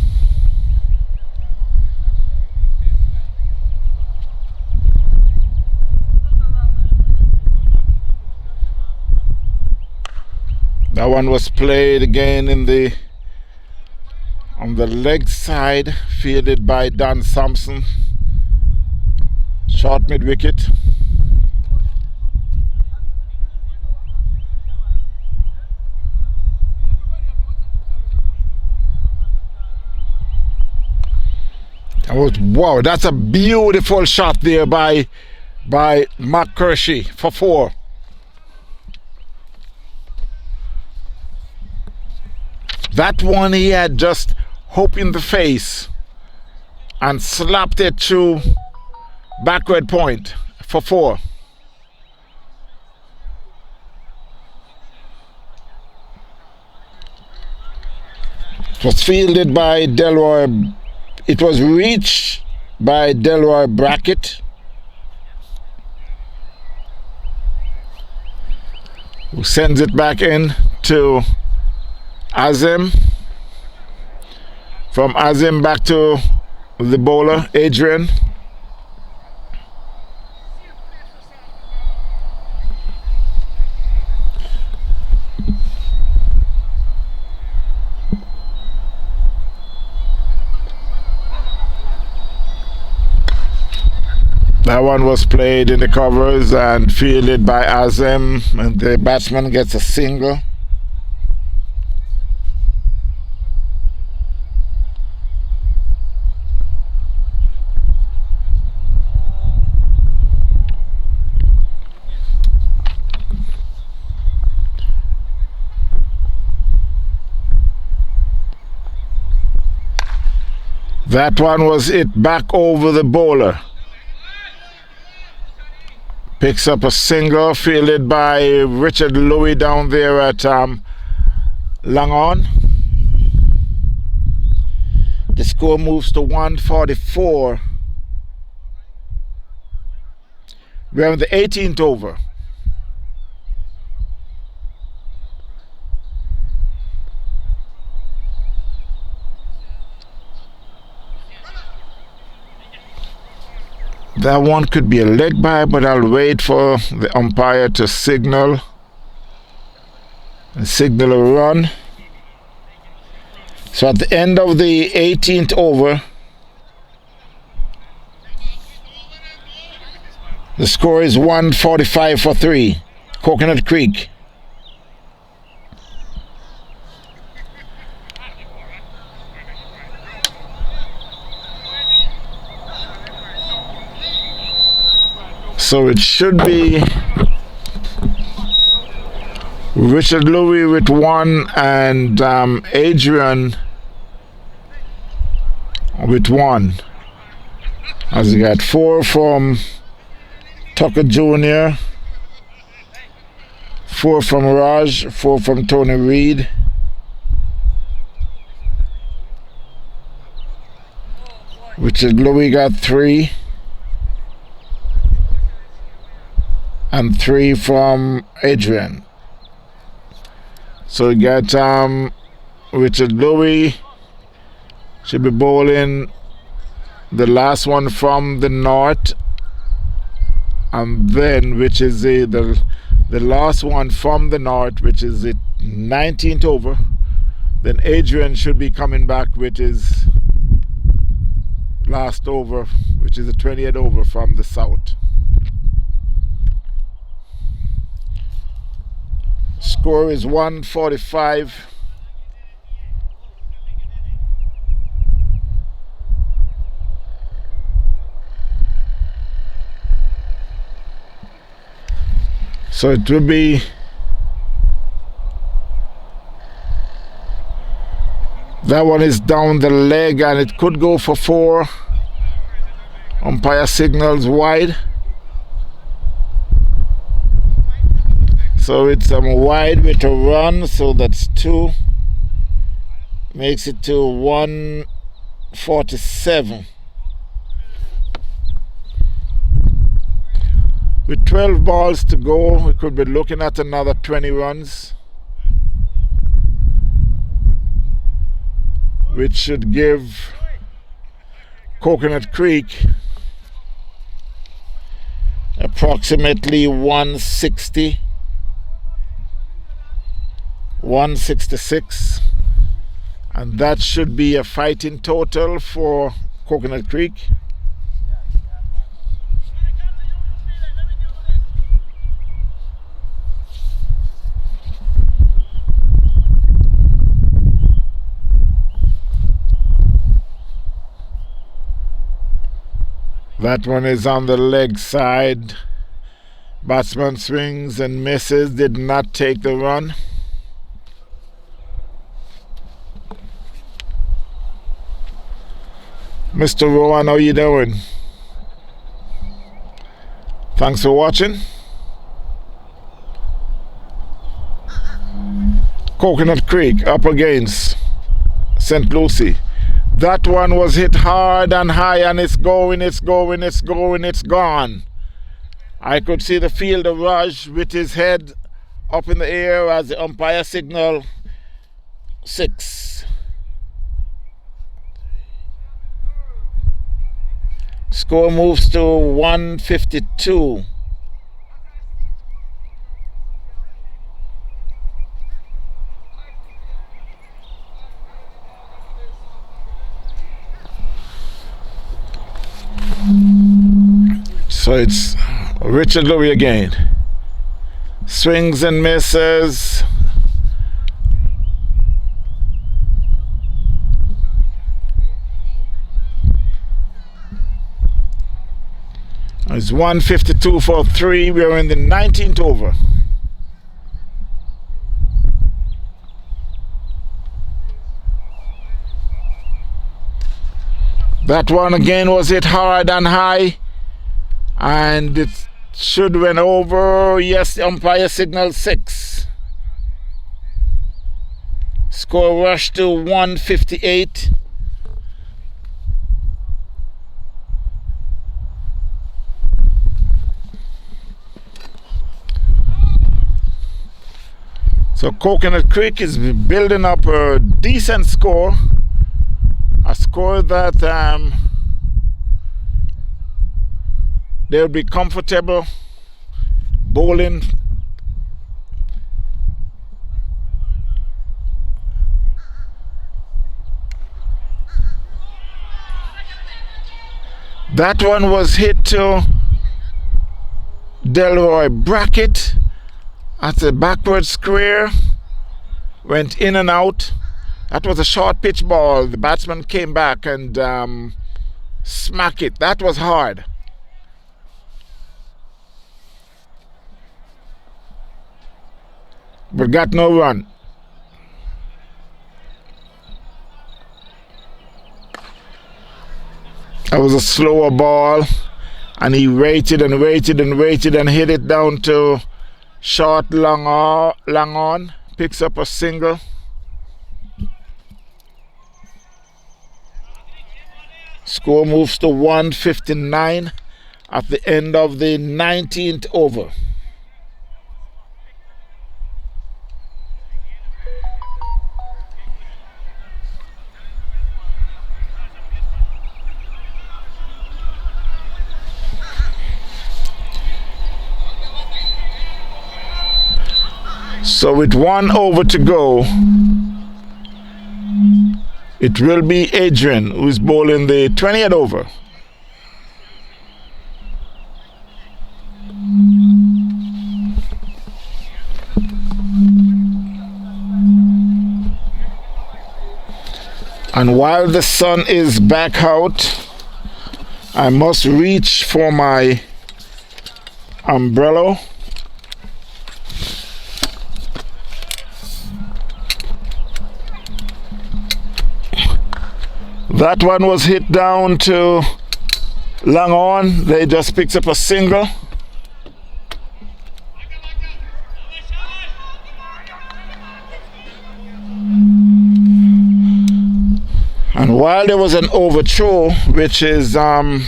That one was played again on the leg side, fielded by Dan Sampson. Short mid wicket. Wow, that's a beautiful shot there by Mark Kershey for 4. That one he had just hope in the face and slapped it through backward point for 4. It was fielded by Delroy. It was reached by Delroy Brackett, who sends it back in to Azem. From Azem back to the bowler, Adrian. That one was played in the covers and fielded by Azem, and the batsman gets a single. That one was it back over the bowler. Picks up a single, fielded by Richard Louis down there at Long On. The score moves to 144. We're in the 18th over. That one could be a leg by, but I'll wait for the umpire to signal a run. So at the end of the 18th over, the score is 145 for 3. Coconut Creek. So it should be Richard Louis with 1 and Adrian with 1. As you got 4 from Tucker Jr., 4 from Raj, 4 from Tony Reid. Richard Louis got 3. And 3 from Adrian. So we got Richard Louis should be bowling the last one from the north, and then which is the last one from the north, which is the 19th over. Then Adrian should be coming back with his last over, which is the 20th over from the south. Score is 145. So it will be that one is down the leg and it could go for 4. Umpire signals wide. So it's wide with a run, so that's 2. Makes it to 147. With 12 balls to go, we could be looking at another 20 runs, which should give Coconut Creek approximately 160, 166, and that should be a fighting total for Coconut Creek. That one is on the leg side. Batsman swings and misses, did not take the run. Mr. Rowan, how you doing? Thanks for watching. Coconut Creek up against St. Lucie. That one was hit hard and high, and it's going, it's going, it's going, it's gone. I could see the fielder Raj with his head up in the air as the umpire signal 6. Score moves to 152. So it's Richard Louis again. Swings and misses. It's 152 for 3. We are in the 19th over. That one again was hit hard and high, and it should went over. Yes, the umpire signal 6. Score rushed to 158. So Coconut Creek is building up a decent score, a score that they'll be comfortable bowling. That one was hit to Delroy Brackett at the backward square, went in and out. That was a short pitch ball. The batsman came back and smacked it. That was hard. But got no run. That was a slower ball, and he waited and waited and waited and hit it down to short, long on. Picks up a single. Score moves to 159 at the end of the 19th over. So with 1 over to go, it will be Adrian who's bowling the 20th over. And while the sun is back out, I must reach for my umbrella. That one was hit down to long on. They just picked up a single. And while there was an overthrow, which is you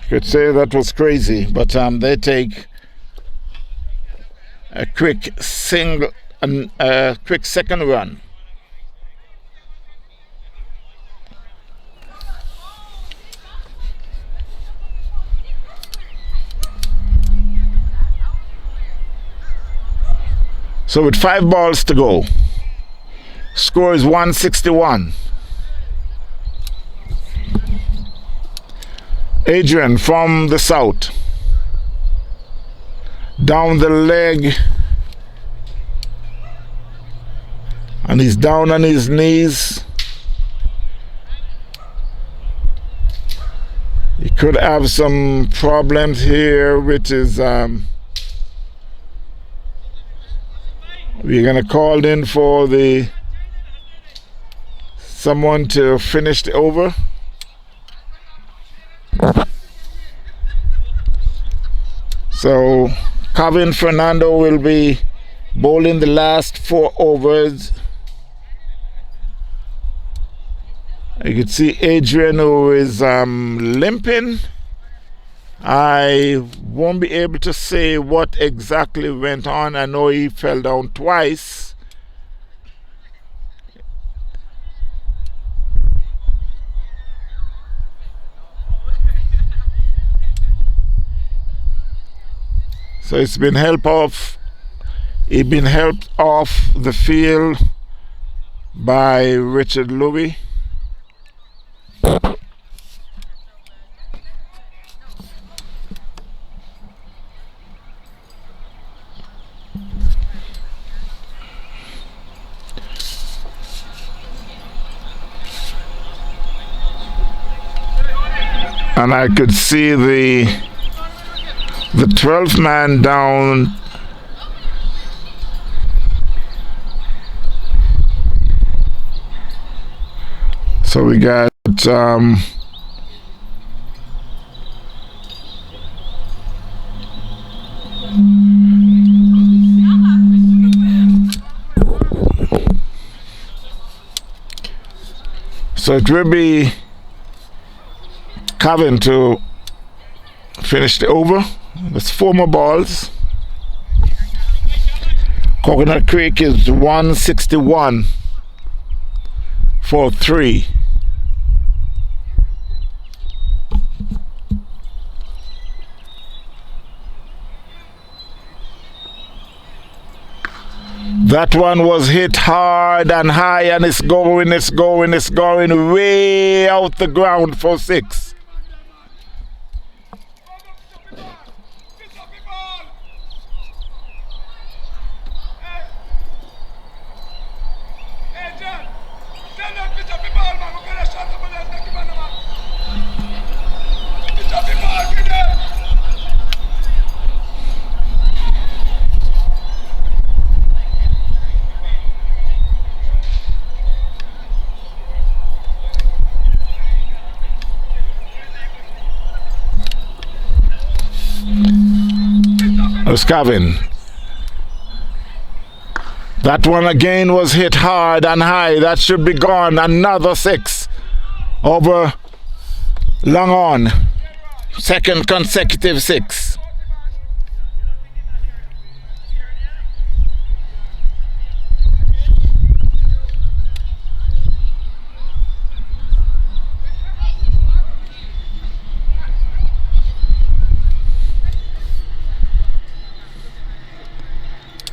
could say that was crazy, but they take a quick single and a quick second run. So with 5 balls to go, score is 161. Adrian from the south, down the leg, and he's down on his knees. He could have some problems here, which is we're gonna call in for someone to finish the over. So Kevin Fernando will be bowling the last 4 overs. You can see Adrian, who is limping. I won't be able to say what exactly went on. I know he fell down twice. So he's been helped off the field by Richard Lucie. And I could see the 12th man down. So we got so it will be Kevin to finish the over. That's 4 more balls. Coconut Creek is 161 for 3. That one was hit hard and high, and it's going way out the ground for 6. Kevin. That one again was hit hard and high. That should be gone. Another 6 over long on. Second consecutive 6.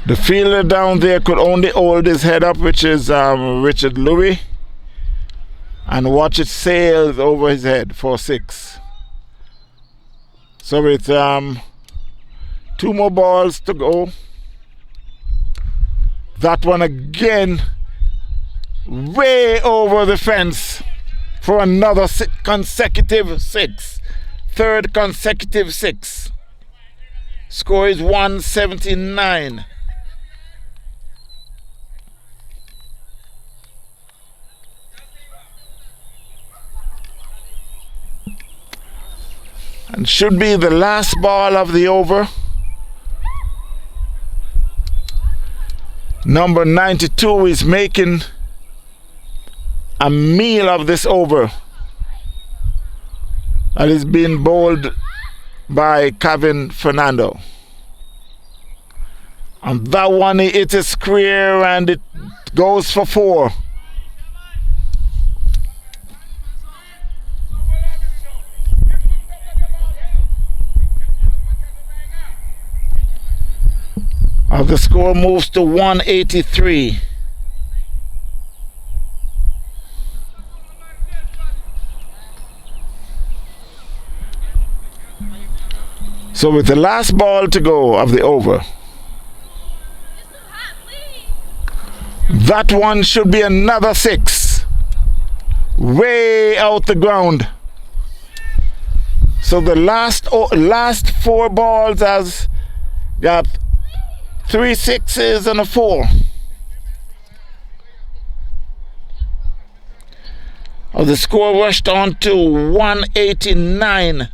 The fielder down there could only hold his head up, which is Richard Lucie, and watch it sail over his head for 6. So with 2 more balls to go, that one again way over the fence for another consecutive 6. Third consecutive 6. Score is 179. And should be the last ball of the over. Number 92 is making a meal of this over. That is being bowled by Kevin Fernando. And that one, it is square and it goes for 4. The score moves to 183. So with the last ball to go of the over, that one should be another 6. Way out the ground. So the last 4 balls has got 3 6s and a 4. The score rushed on to 189,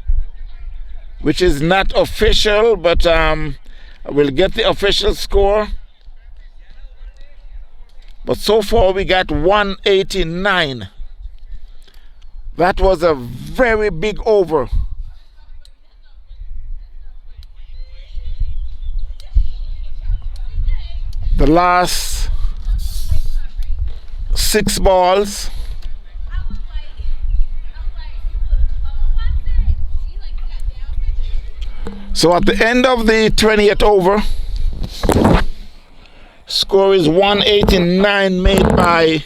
which is not official, but we'll get the official score. But so far we got 189. That was a very big over. The last 6 balls. So at the end of the 20th over, score is 189 made by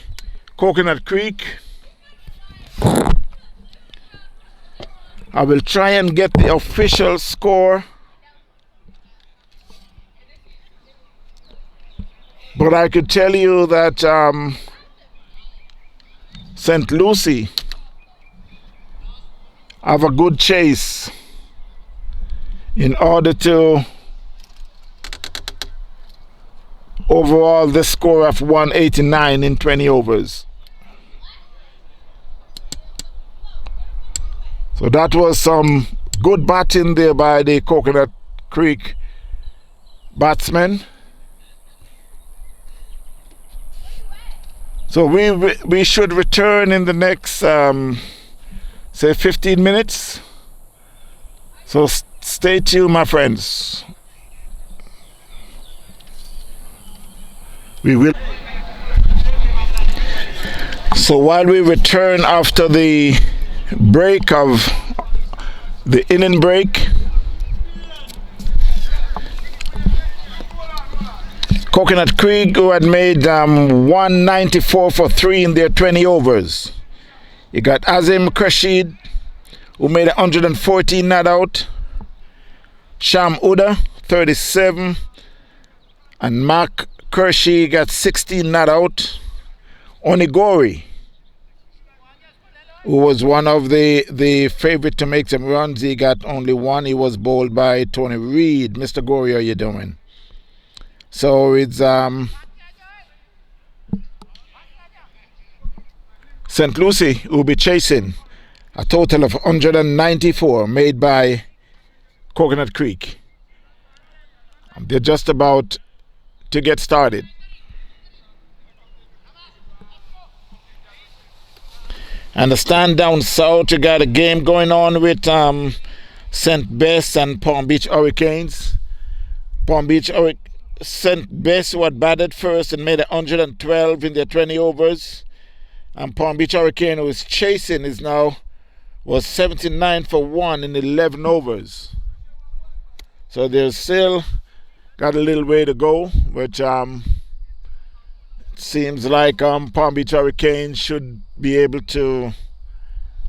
Coconut Creek. I will try and get the official score, but I could tell you that St. Lucie have a good chase in order to overall the score of 189 in 20 overs. So that was some good batting there by the Coconut Creek batsmen. So we should return in the next say 15 minutes. So stay tuned, my friends. We will. So while we return after the break of the inning break, Coconut Creek, who had made 194 for 3 in their 20 overs. You got Azim Krashid, who made 114 not out. Sham Uda, 37. And Mark Kershey got 16 not out. Onigori, who was one of the favorite to make some runs, he got only 1. He was bowled by Tony Reed. Mr. Gori, how you doing? So it's St. Lucie who will be chasing a total of 194 made by Coconut Creek. They're just about to get started. And the stand down south, you got a game going on with St. Bess and Palm Beach Hurricanes. St. Bess, who had batted first and made 112 in their 20 overs. And Palm Beach Hurricane, who is chasing, was 79 for 1 in 11 overs. So they're still got a little way to go, which seems like Palm Beach Hurricane should be able to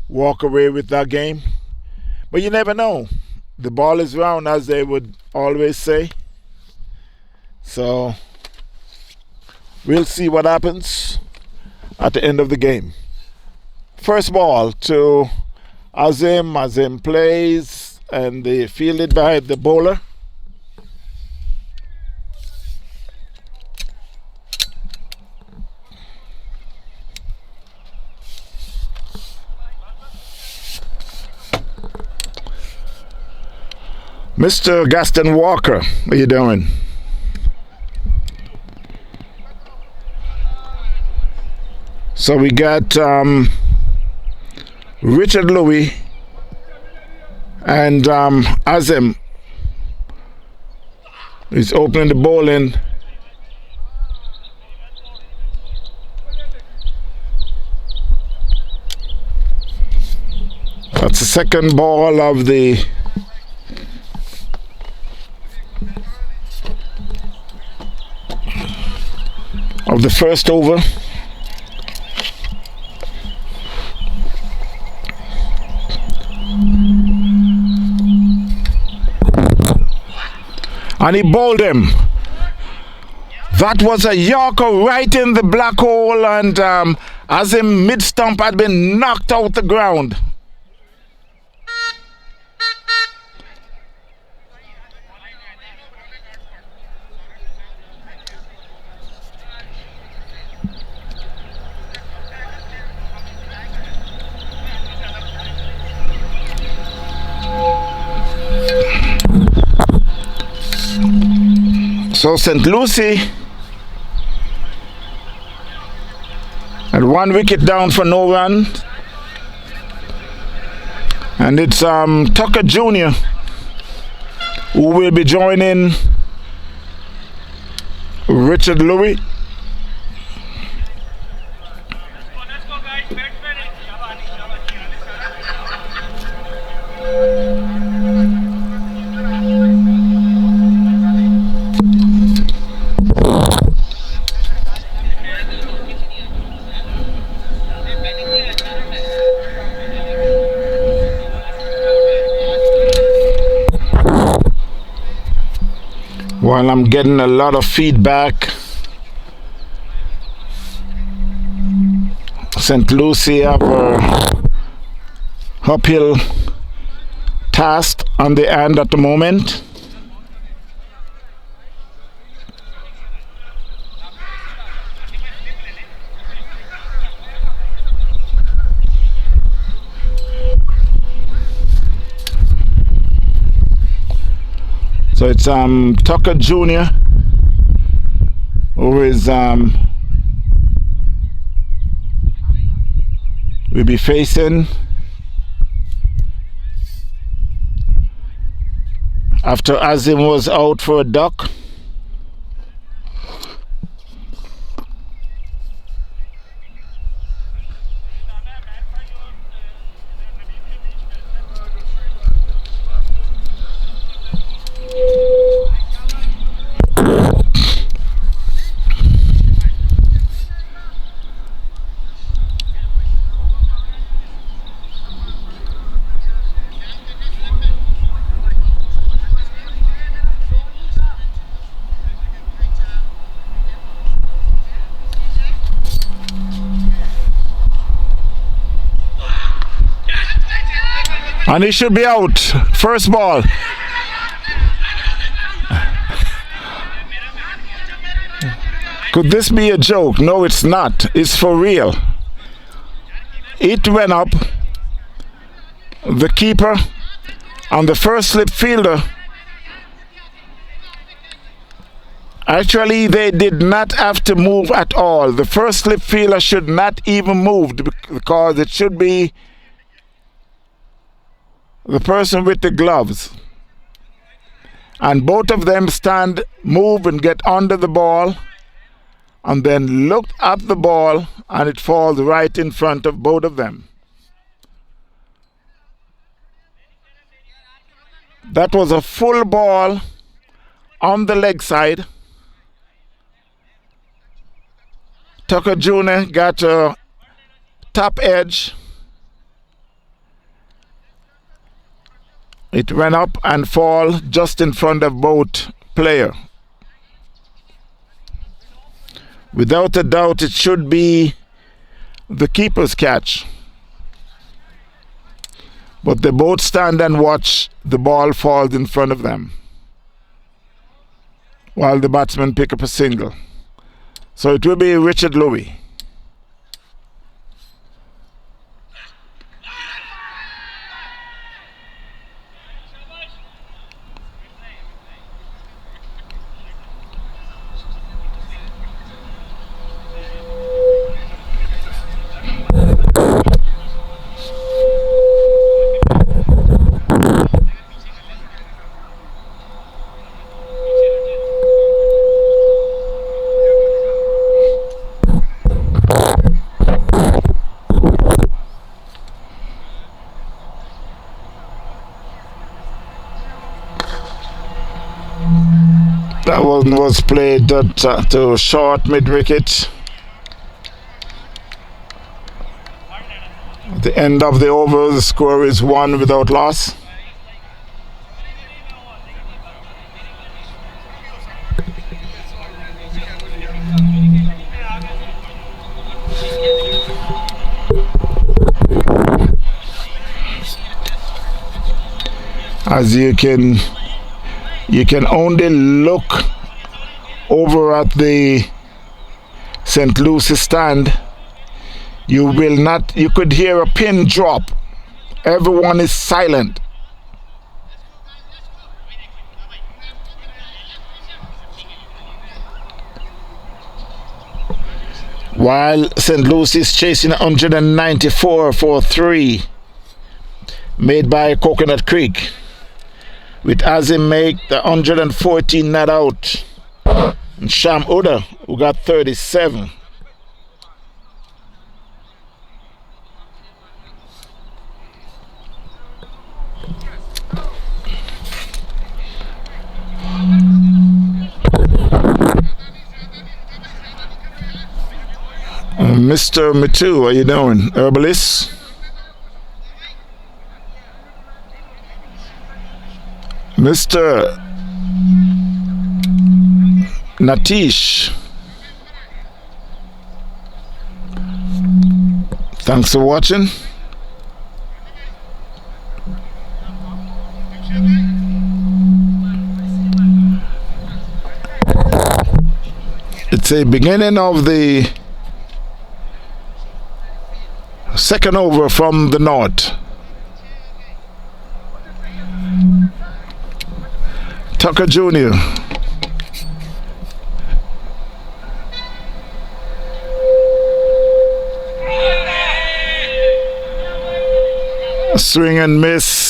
walk away with that game. But you never know. The ball is round, as they would always say. So we'll see what happens. at the end of the game. First ball to Azim. Azim plays and they fielded by the bowler. Mr. Gaston Walker, how you doing? So we got Richard Louis and Azim is opening the bowling. That's the second ball of the first over. And he bowled him. That was a Yorker right in the black hole, and Azim mid-stump had been knocked out the ground. So St. Lucie had 1 wicket down for no run, and it's Tucker Jr. who will be joining Richard Louis. While I'm getting a lot of feedback, St. Lucie have a uphill task on the end at the moment. So it's Tucker Jr. who is will be facing after Azim was out for a duck. And he should be out. First ball. Could this be a joke? No, it's not. It's for real. It went up. The keeper and the first slip fielder. Actually, they did not have to move at all. The first slip fielder should not even move because it should be the person with the gloves. And both of them stand, move and get under the ball and then look at the ball and it falls right in front of both of them. That was a full ball on the leg side. Tucker Jr. got a top edge. It went up and fall just in front of both players. Without a doubt, it should be the keeper's catch. But they both stand and watch the ball fall in front of them while the batsman pick up a single. So it will be Richard Louis. That one was played to short mid-wicket. At the end of the over, the score is 1 without loss. As you can only look over at the St. Lucie stand. You could hear a pin drop. Everyone is silent. While St. Lucie is chasing 194 for 3 made by Coconut Creek, with Azim make the 114 not out, and Sham Uda, who got 37. Mr. Mitu, how you doing? Herbalist? Mr. Natish, thanks for watching. It's a beginning of the second over from the north. Tucker Jr. A swing and miss.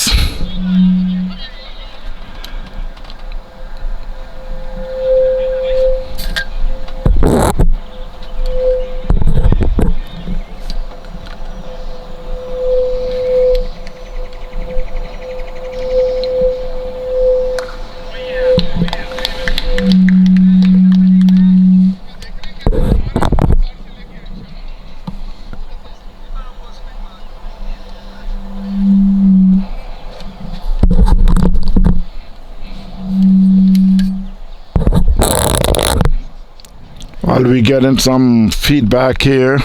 While we getting some feedback here,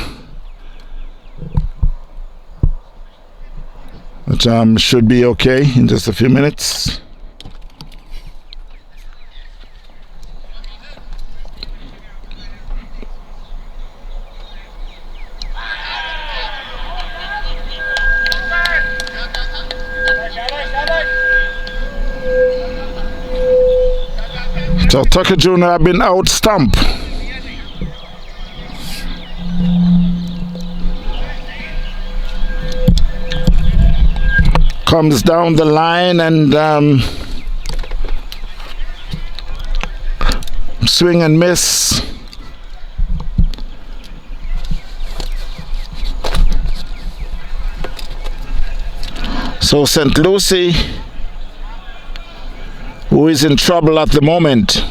which should be okay in just a few minutes. So Tucker Jr. have been out stump. Comes down the line and swing and miss. So St. Lucie, who is in trouble at the moment,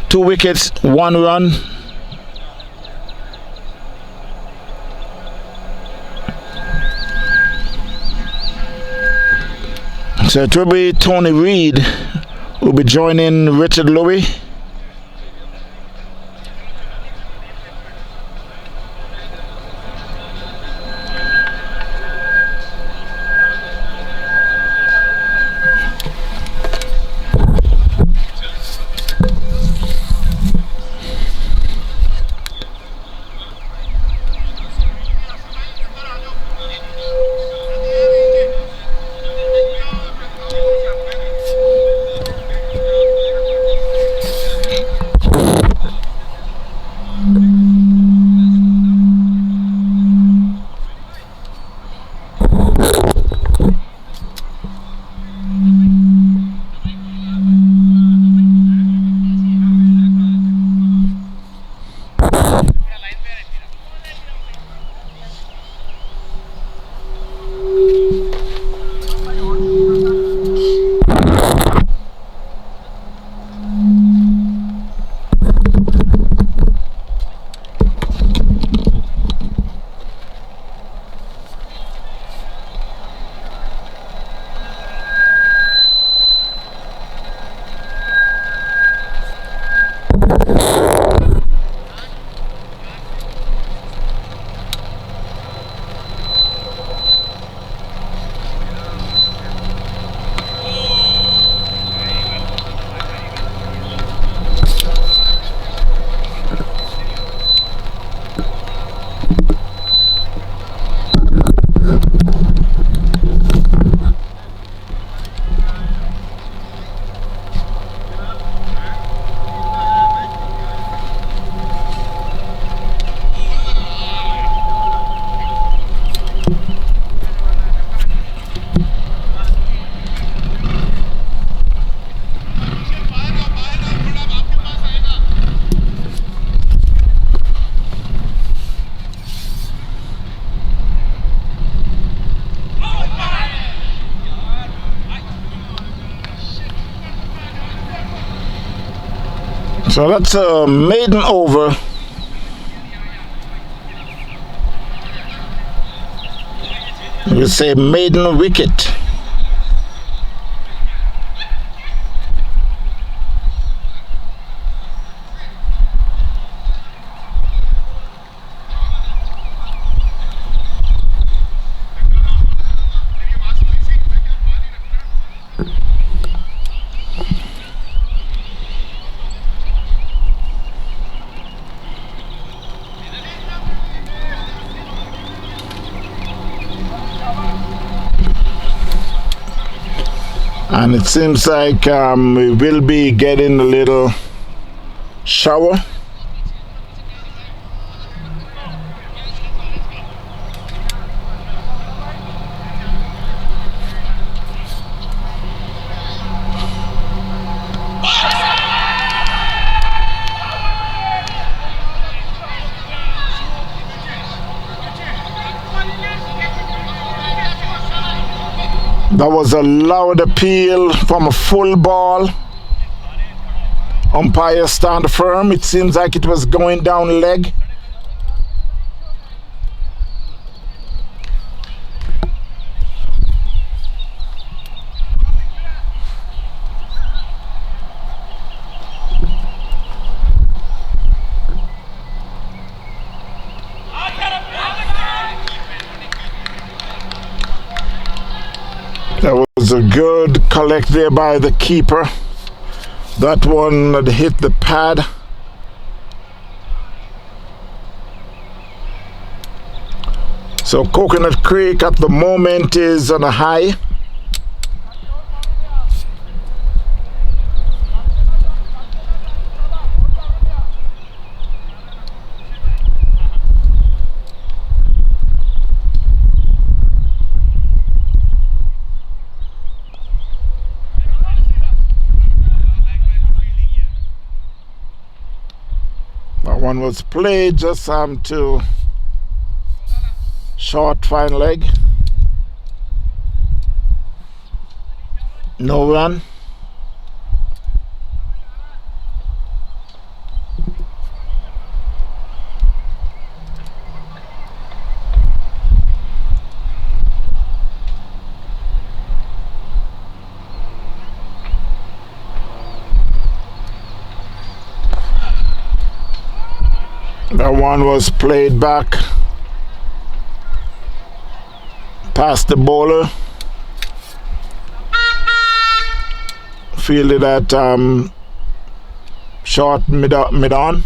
two wickets, 1 run. So it will be Tony Reed who will be joining Richard Louis. So that's a maiden over. We say maiden wicket. And it seems like we will be getting a little shower. That was a loud appeal from a full ball. Umpire stand firm. It seems like it was going down leg. That was a good collect there by the keeper. That one had hit the pad. So Coconut Creek at the moment is on a high. That one was played just to short fine leg. No run. That one was played back past the bowler. Fielded at short mid-on.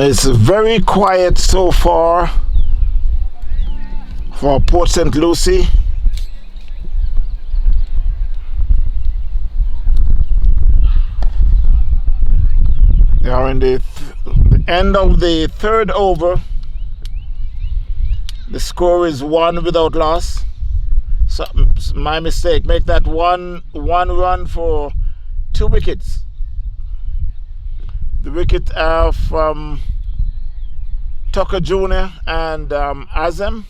It's very quiet so far for Port St. Lucie. They are in the end of the third over. The score is 1 without loss. So, my mistake. Make that one run for 2 wickets. The wicket are from Tucker Jr. and Azam.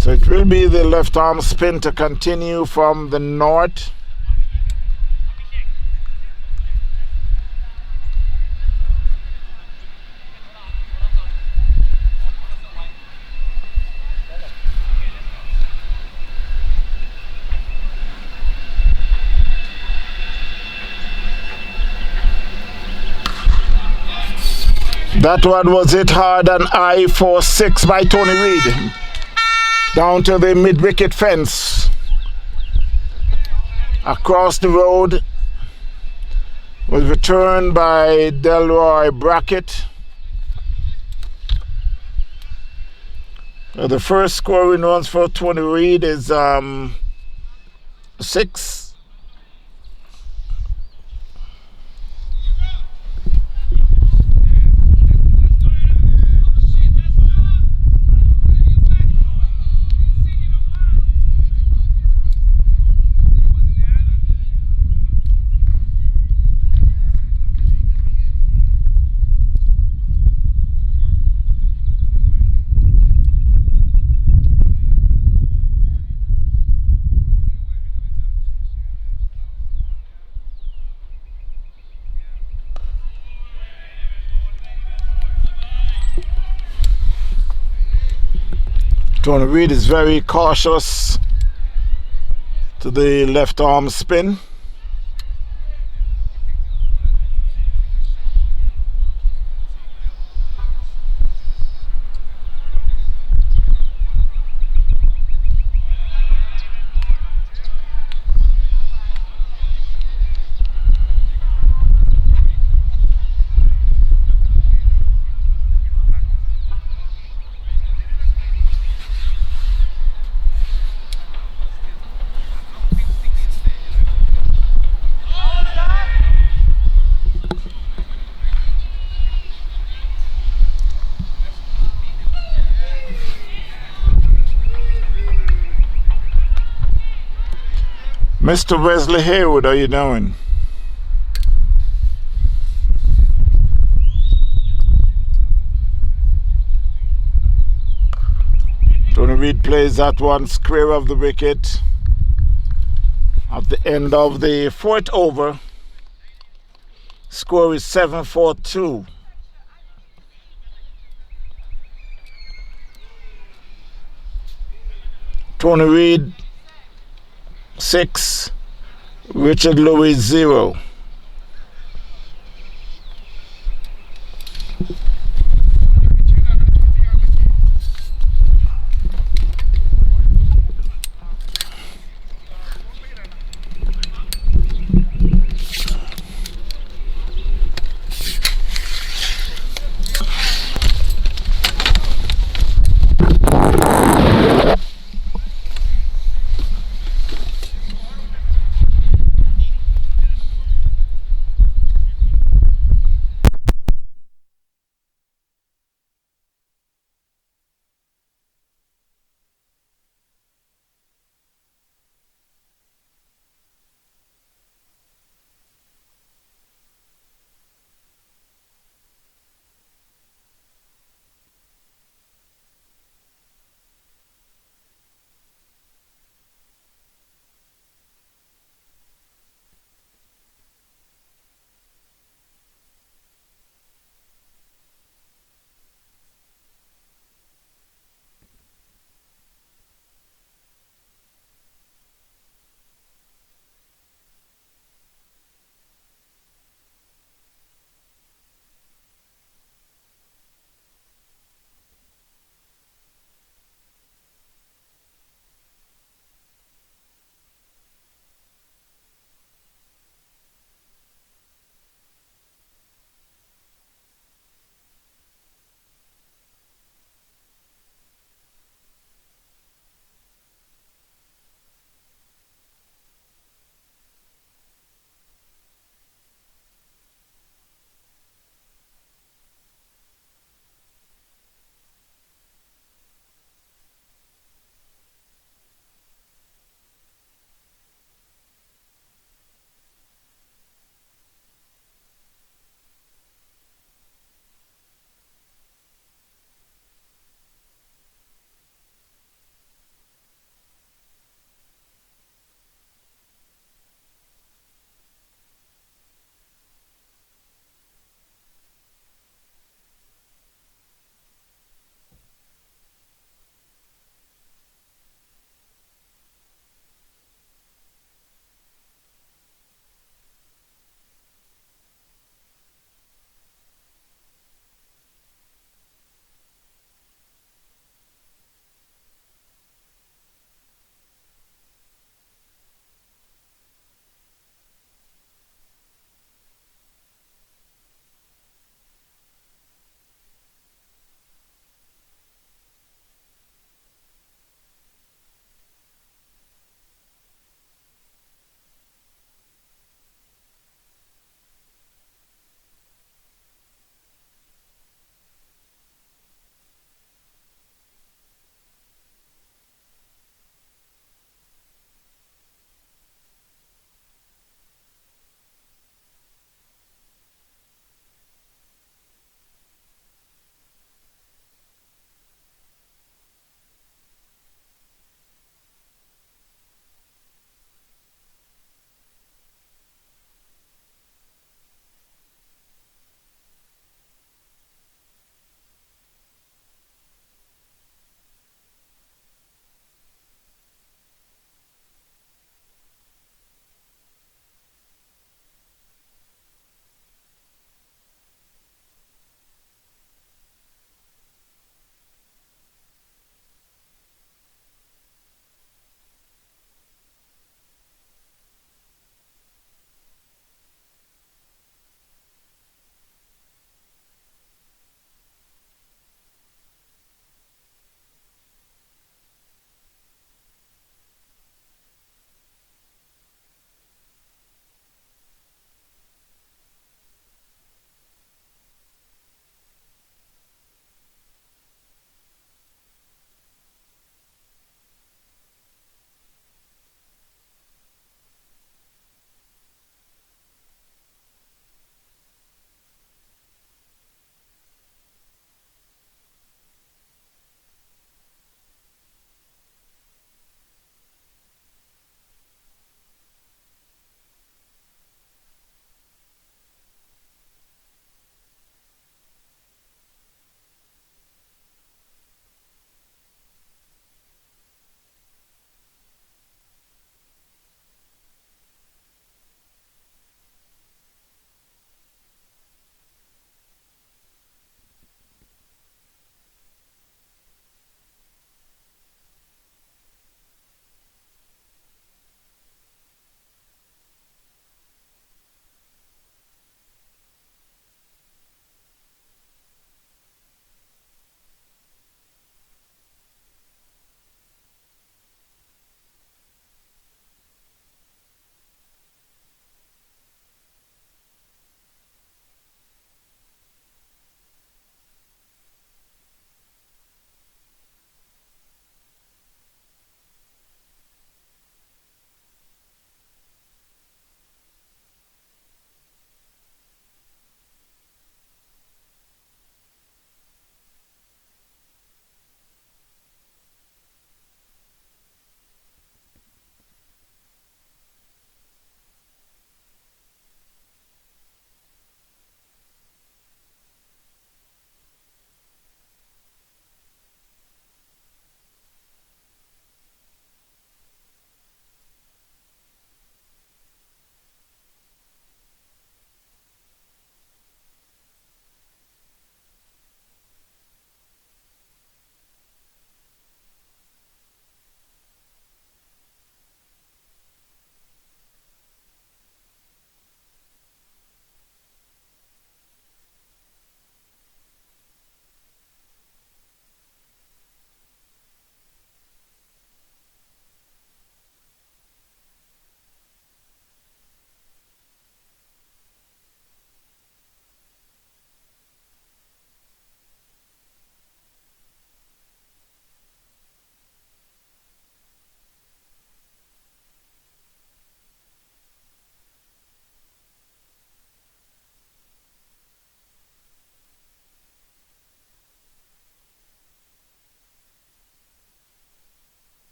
So it will be the left arm spin to continue from the north. That one was hit hard and high for 6 by Tony Reid. Down to the mid-wicket fence. Across the road. Was returned by Delroy Brackett. The first scoring runs for Tony Reid is 6. Tony Reid is very cautious to the left arm spin. Mr. Wesley Haywood, how you doing? Tony Reid plays that one square of the wicket at the end of the 4th over. Score is 7-4-2. Tony Reid 6, Richard Louis 0.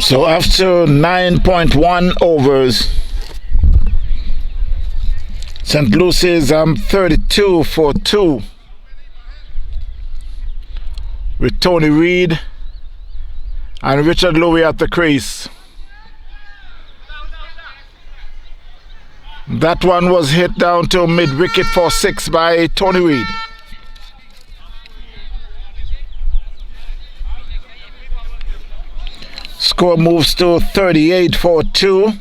So after 9.1 overs, St. Lucie's 32 for 2 with Tony Reed and Richard Louis at the crease. That one was hit down to mid-wicket for 6 by Tony Reed. Score moves to 38 for 2.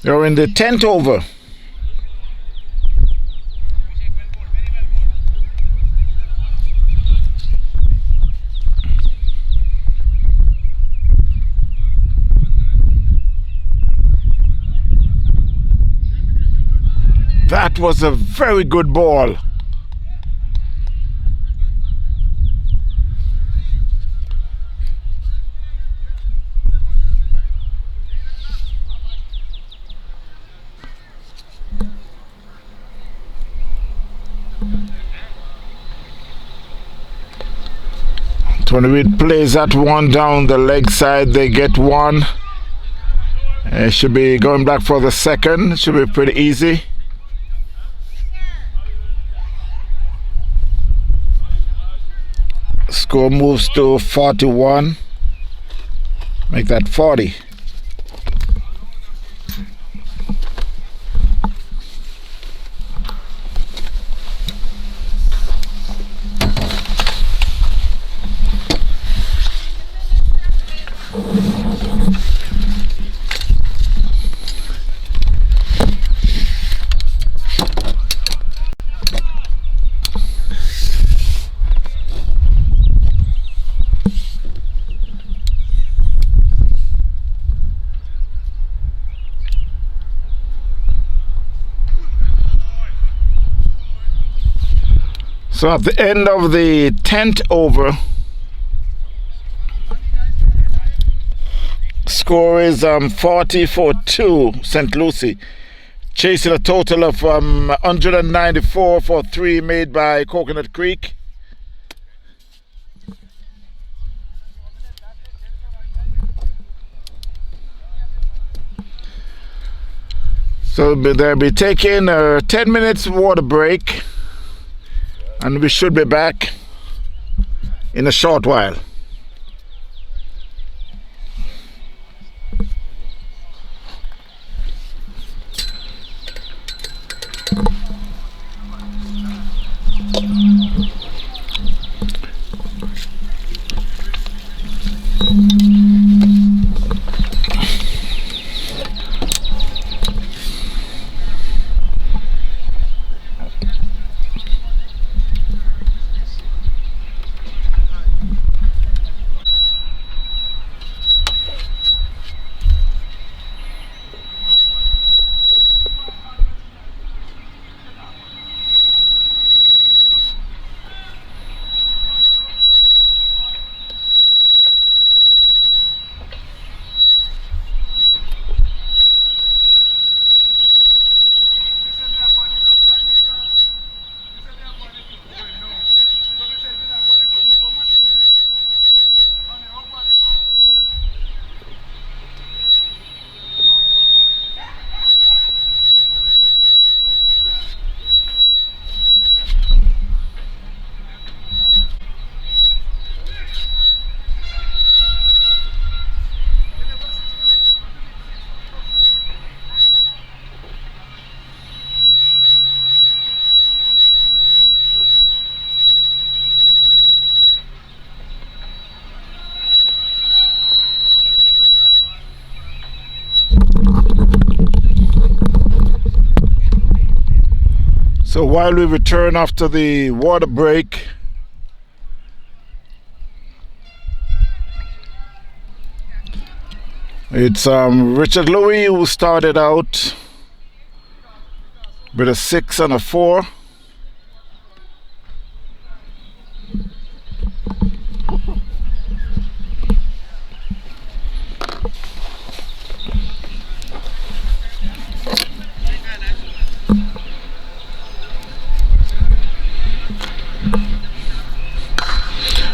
They're in the 10th over. That was a very good ball. Tony Reed plays that one down the leg side. They get one. Should be going back for the second. Should be pretty easy. Score moves to 41. Make that 40. So at the end of the 10th over, score is 40 for 2, St. Lucie, chasing a total of 194 for 3 made by Coconut Creek. So they'll be taking a 10 minutes water break, and we should be back in a short while. So while we return after the water break, it's Richard Louis who started out with a 6 and a 4.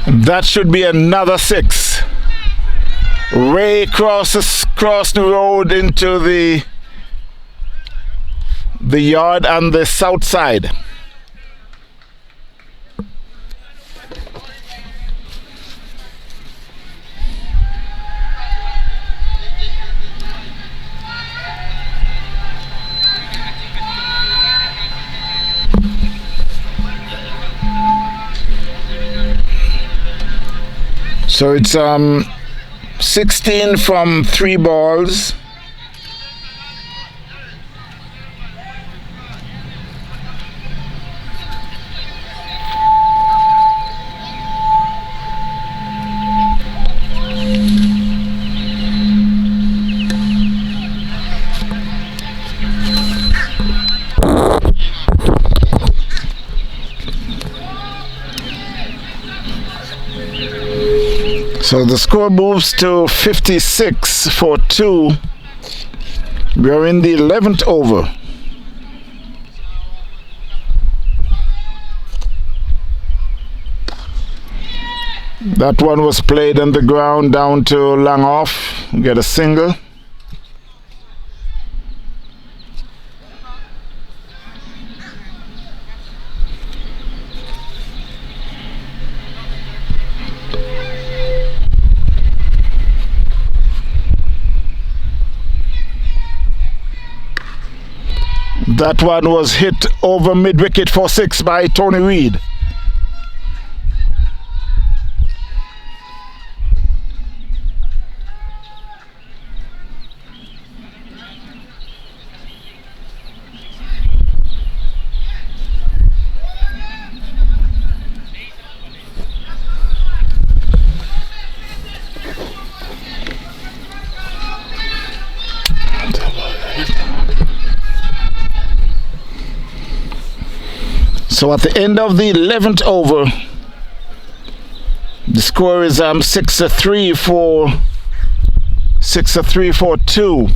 That should be another 6. Ray crosses the road into the yard on the south side. So it's 16 from 3 balls. So the score moves to 56 for 2. We are in the 11th over. That one was played on the ground down to long off. Get a single. That one was hit over mid-wicket for 6 by Tony Reid. So at the end of the 11th over, the score is 6-3 for 2.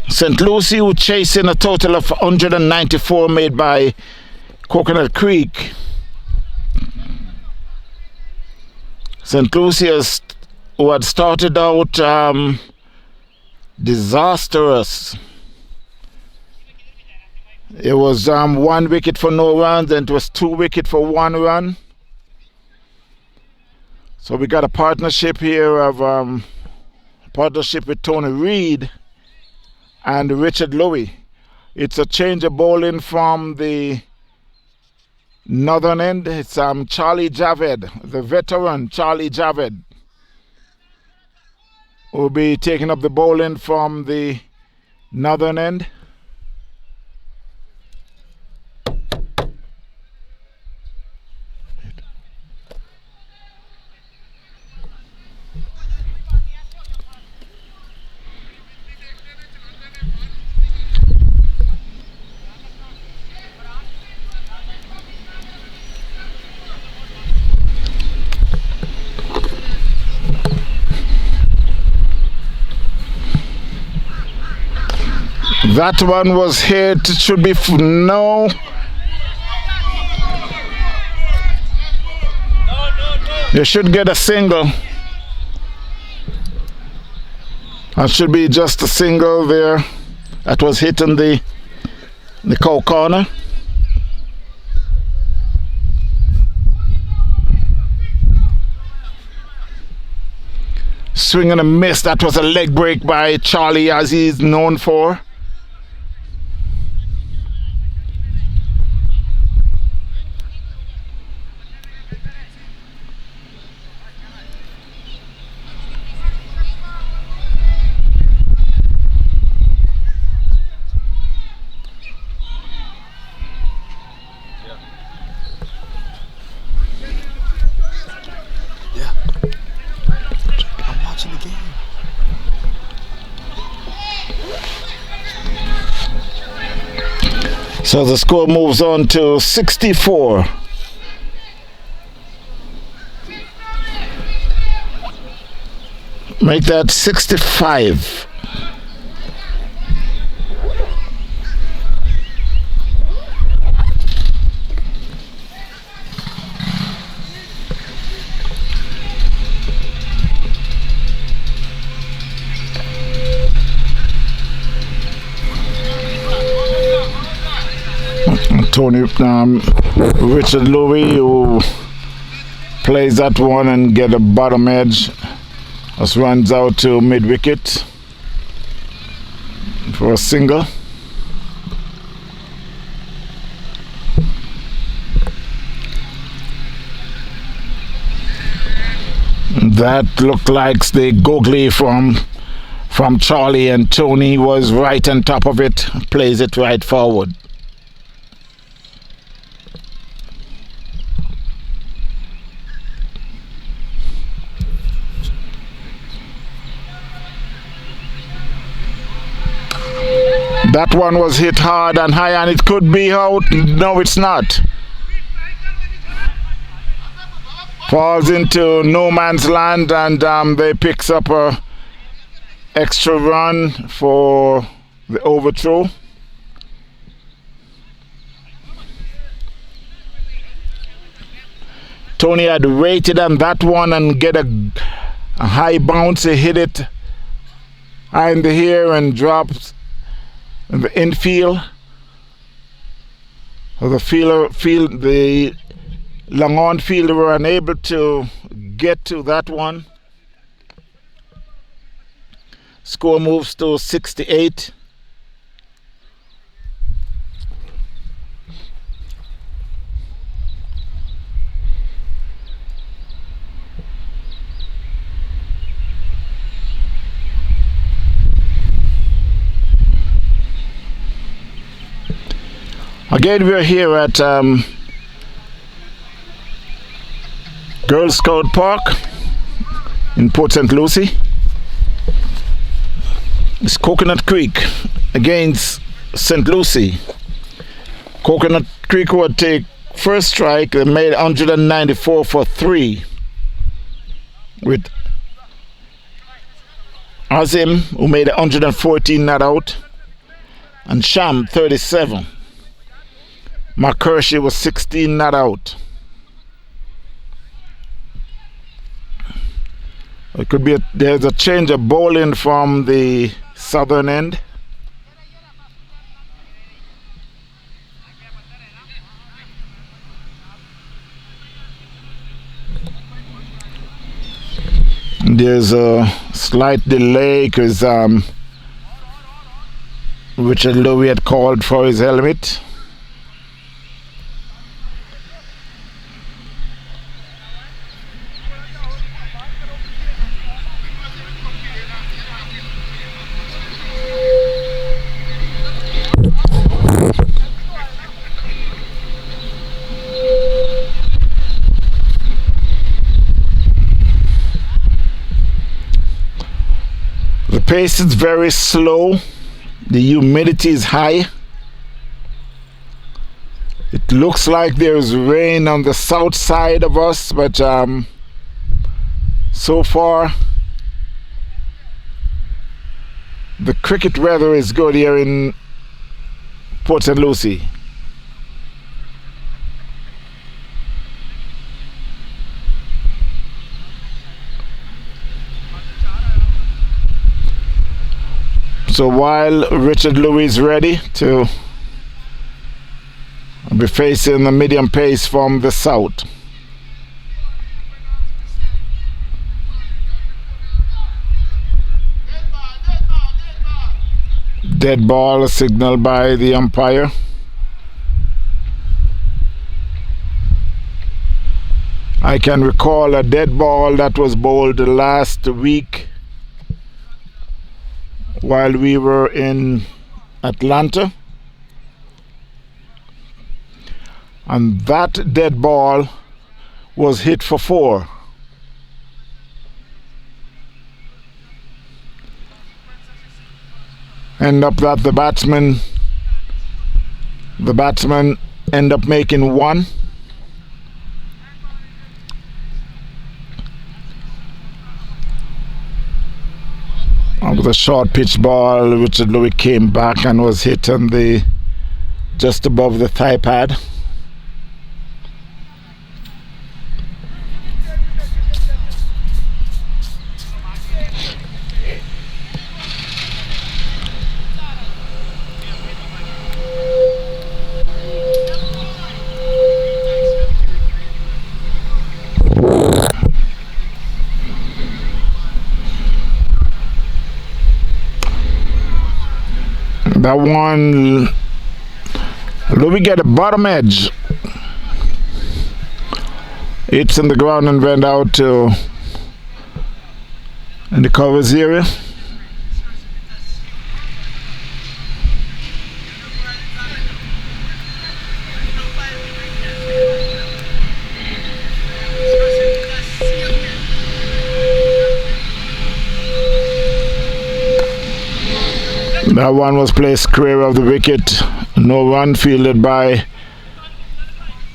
St. Lucie, who chasing a total of 194 made by Coconut Creek. St. Lucie who had started out disastrous. It was 1 wicket for no runs, then it was 2 wickets for 1 run. So we got a partnership here of partnership with Tony Reid and Richard Louis. It's a change of bowling from the northern end. It's Charlie Javed, the veteran Charlie Javed, will be taking up the bowling from the northern end. That one was hit. It should be no. You should get a single. That should be just a single there. That was hitting the cow corner. Swing and a miss. That was a leg break by Charlie, as he's known for. So the score moves on to 64. Make that 65. Richard Louie, who plays that one and get a bottom edge, just runs out to mid wicket for a single. That looked like the googly from Charlie, and Tony was right on top of it, plays it right forward. That one was hit hard and high, and it could be out. No, it's not. Falls into no man's land, and they picks up a extra run for the overthrow. Tony had waited on that one and get a high bounce. He hit it high in the air and drops in the infield. So the long on fielder were unable to get to that one. Score moves to 68. Again, we're here at Girl Scout Park in Port St. Lucie. It's Coconut Creek against St. Lucie. Coconut Creek would take first strike. They made 194 for 3 with Azim, who made 114 not out, and Sham 37. McCurshey was 16 not out. It could be there's a change of bowling from the southern end. There's a slight delay because Richard Louie had called for his helmet. The pace is very slow. The humidity is high. It looks like there's rain on the south side of us, but so far the cricket weather is good here in Port St. Lucie. So while Richard Louie is ready to be facing the medium pace from the south. Dead ball signaled by the umpire. I can recall a dead ball that was bowled last week while we were in Atlanta, and that dead ball was hit for 4. End up that the batsman end up making 1. With a short pitch ball, Richard Louie came back and was hit on the just above the thigh pad. That one, Louis get the bottom edge. It's in the ground and went out to in the covers area. That one was placed square of the wicket. No run, fielded by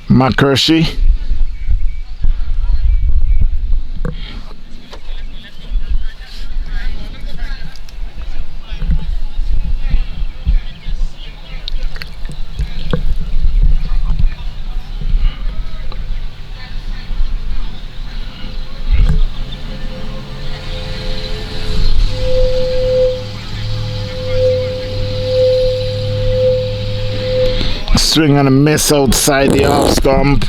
McCurshey. Swing and a miss outside the off stump.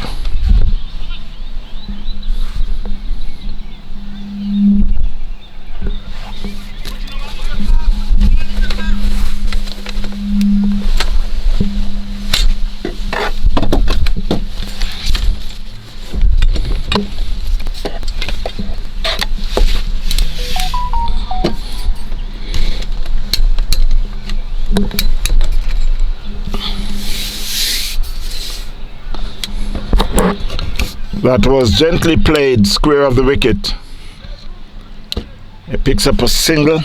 That was gently played square of the wicket. It picks up a single.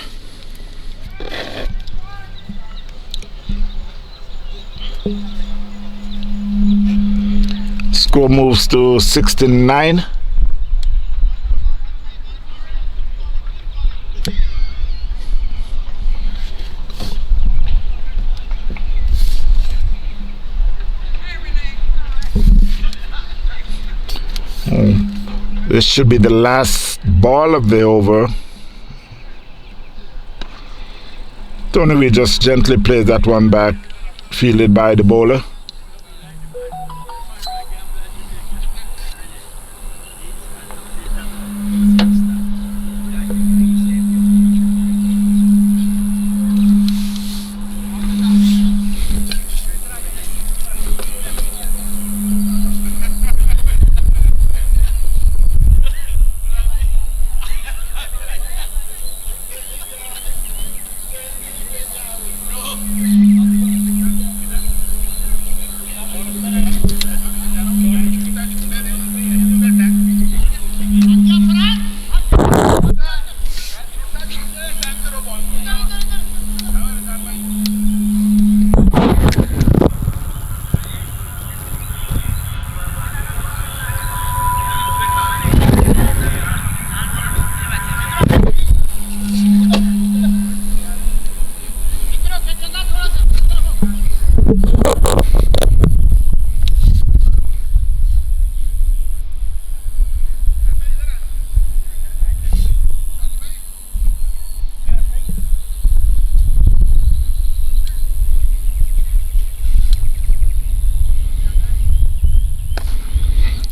Score moves to 69. This should be the last ball of the over. Tony will just gently plays that one back, fielded by the bowler.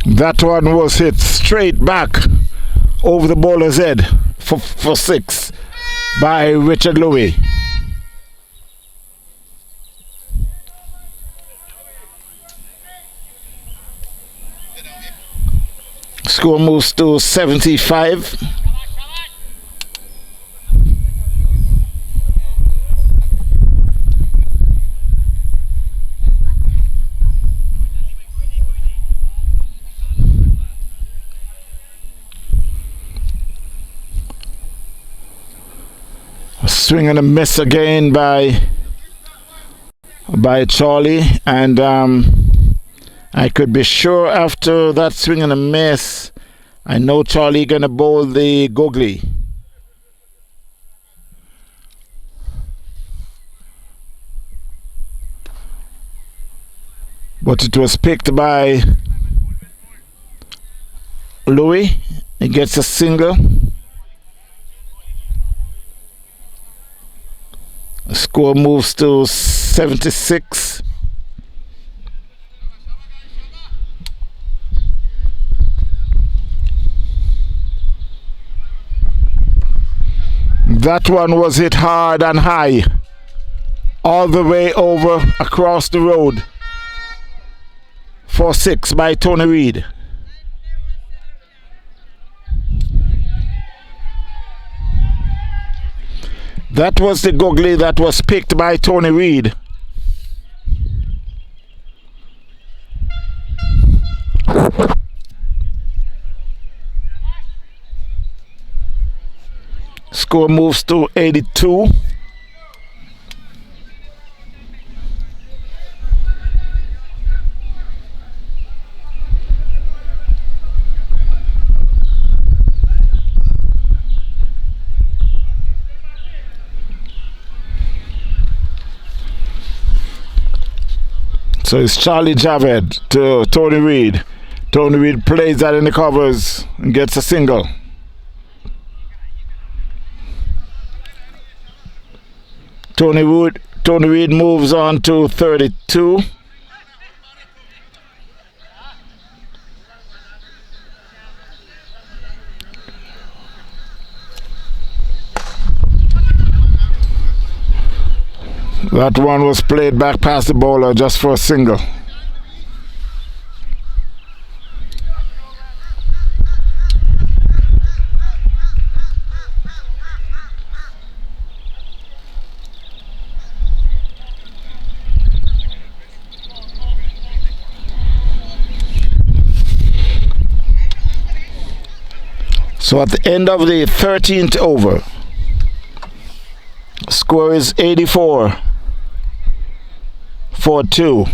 That one was hit straight back over the bowler's head for six by Richard Louis. Score moves to 75. Swing and a miss again by Charlie, and I could be sure after that swing and a miss, I know Charlie gonna bowl the googly. But it was picked by Louis. He gets a single. The score moves to 76. That one was hit hard and high all the way over across the road. 4-6 by Tony Reed. That was the googly that was picked by Tony Reed. Score moves to 82. So it's Charlie Javed to Tony Reed. Tony Reed plays that in the covers and gets a single. Tony Reed moves on to 32. That one was played back past the bowler just for a single. So at the end of the 13th over, score is 84. 4-2.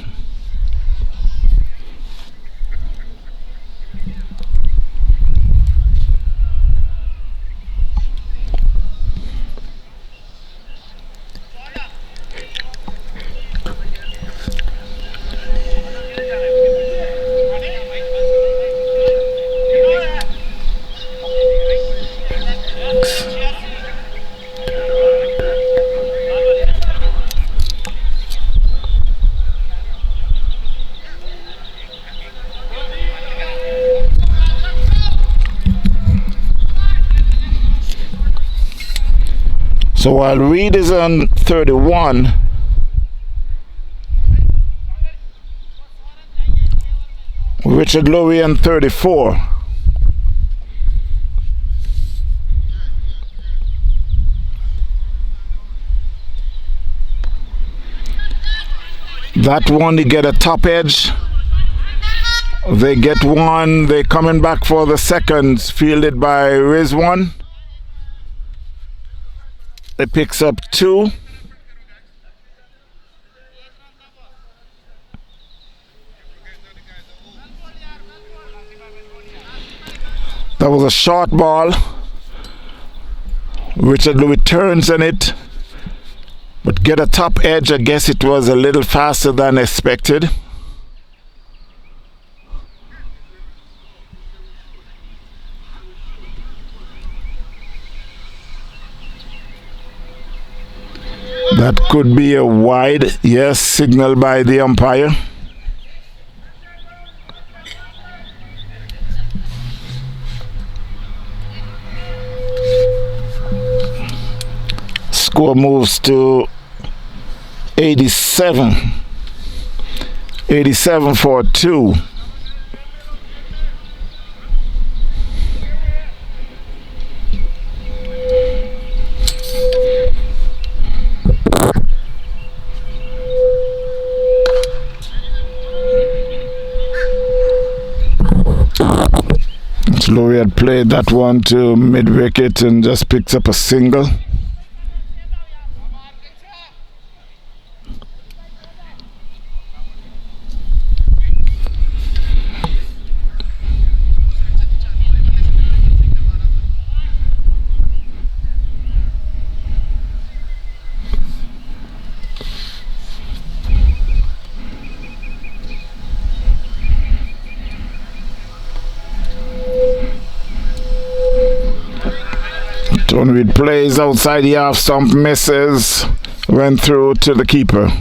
So while Reed is on 31, Richard Lowy on 34. That one, they get a top edge. They get one. They're coming back for the second, fielded by Rizwan. It picks up 2. That was a short ball. Richard Louis turns on it, but get a top edge. I guess it was a little faster than expected. That could be a wide, yes, signal by the umpire. Score moves to 87. 87 for 2. Lurie had played that one to mid-wicket and just picks up a single. Tony Reed plays outside the half stump, misses, went through to the keeper.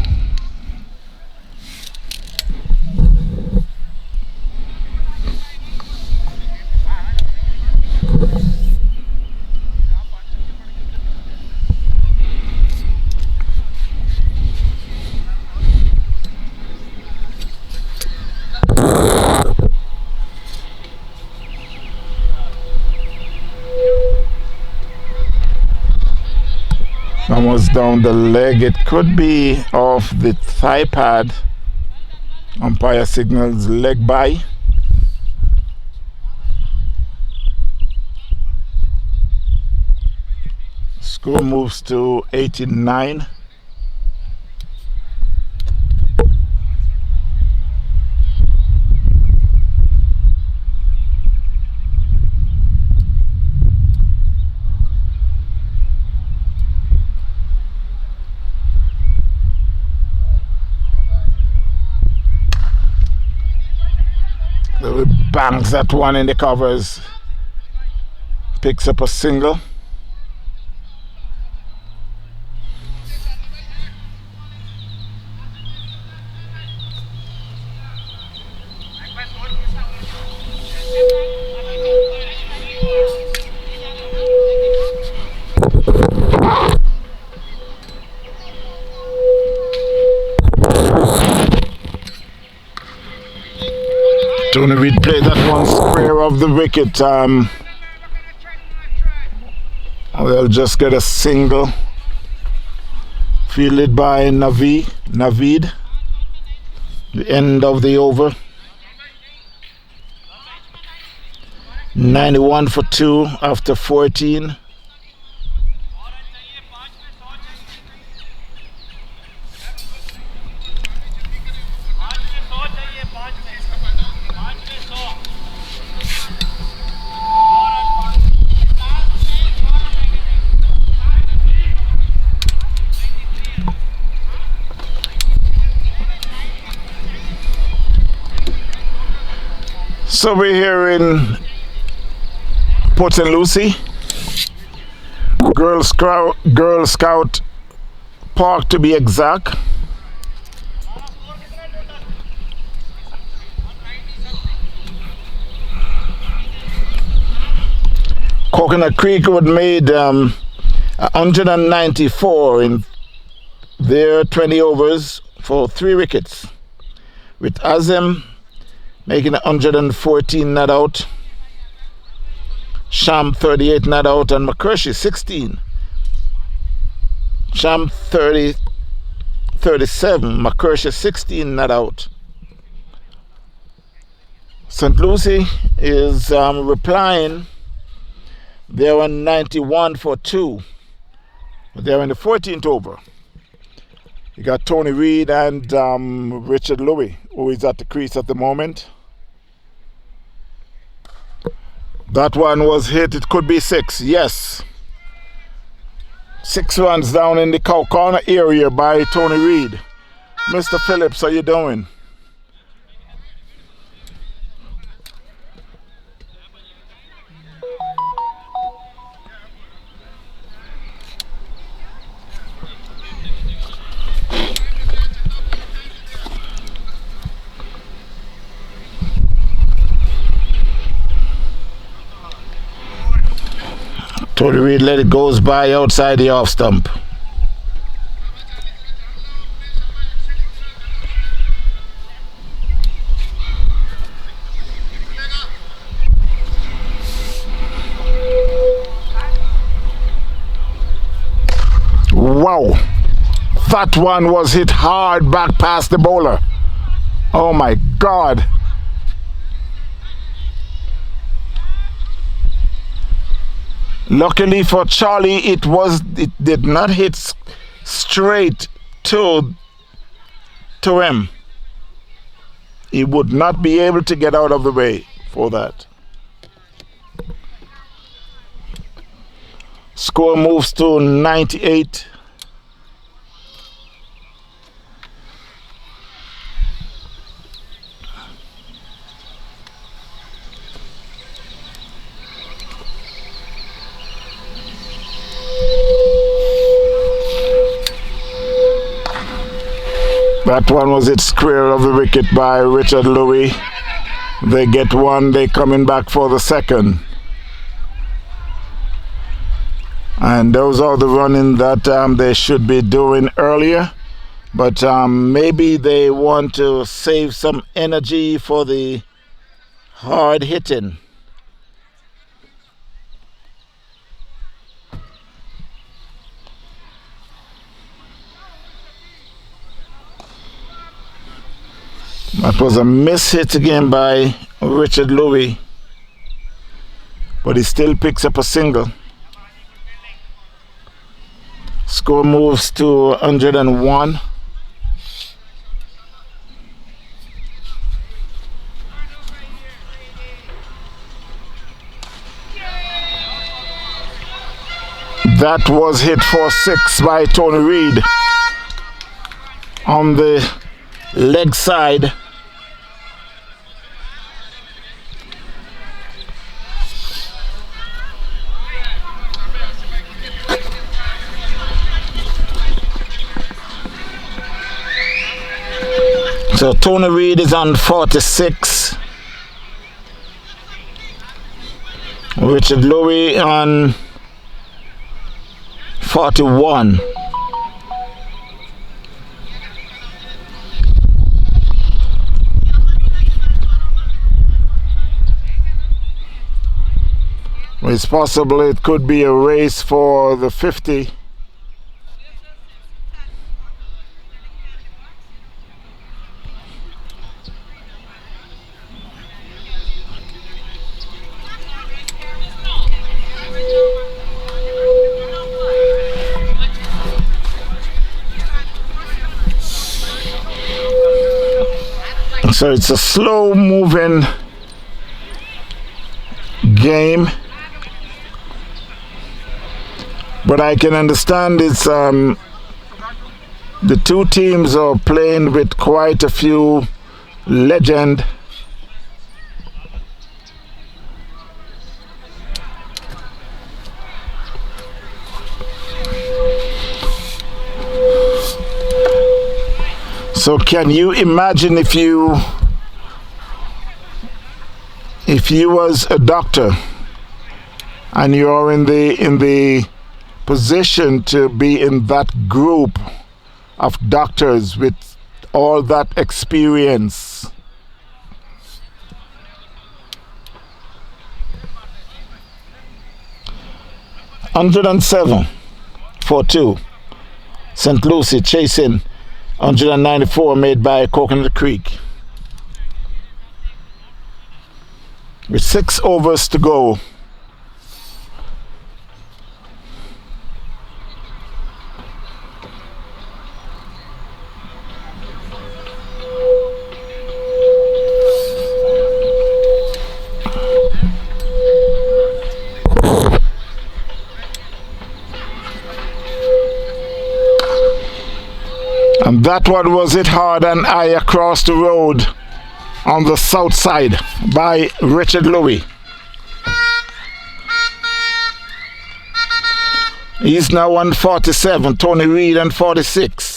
down the leg. It could be off the thigh pad. Umpire signals leg by. Score moves to 89. Bangs that one in the covers. Picks up a single. Tony Reid played that one square of the wicket. We'll just get a single. Fielded by Naveed. The end of the over. 91 for 2 after 14. So we're here in Port St. Lucie, Girl Scout Park to be exact. Coconut Creek would made 194 in their 20 overs for 3 wickets, with Azem making 114 not out, Sham 38 not out, and McCurshey 16. Sham 37, McCurshey 16 not out. St. Lucie is replying. They were 91 for 2. They're in the 14th over. You got Tony Reid and Richard Louis, who is at the crease at the moment. That one was hit. It could be 6. Yes. 6 runs down in the cow corner area by Tony Reid. Mr. Phillips, how you doing? Tony Reid let it goes by outside the off stump. Wow, that one was hit hard back past the bowler. Oh my God. Luckily for Charlie, it did not hit straight to him. He would not be able to get out of the way for that. Score moves to 98. That one was hit square of the wicket by Richard Louis. They get one, they coming back for the second. And those are the running that they should be doing earlier. But maybe they want to save some energy for the hard hitting. That was a miss hit again by Richard Louis, but he still picks up a single. Score moves to 101. That was hit for 6 by Tony Reed on the leg side. So Tony Reed is on 46. Richard Louis on 41. It's possible it could be a race for the 50. So it's a slow moving game, but I can understand it's the two teams are playing with quite a few legends. So can you imagine if you was a doctor and you're in the position to be in that group of doctors with all that experience? $107-2. St. Lucie chasing 194 made by Coconut Creek. With 6 overs to go. And that one was hit hard and high across the road on the south side by Richard Louis. He's now on 47, Tony Reed on 46.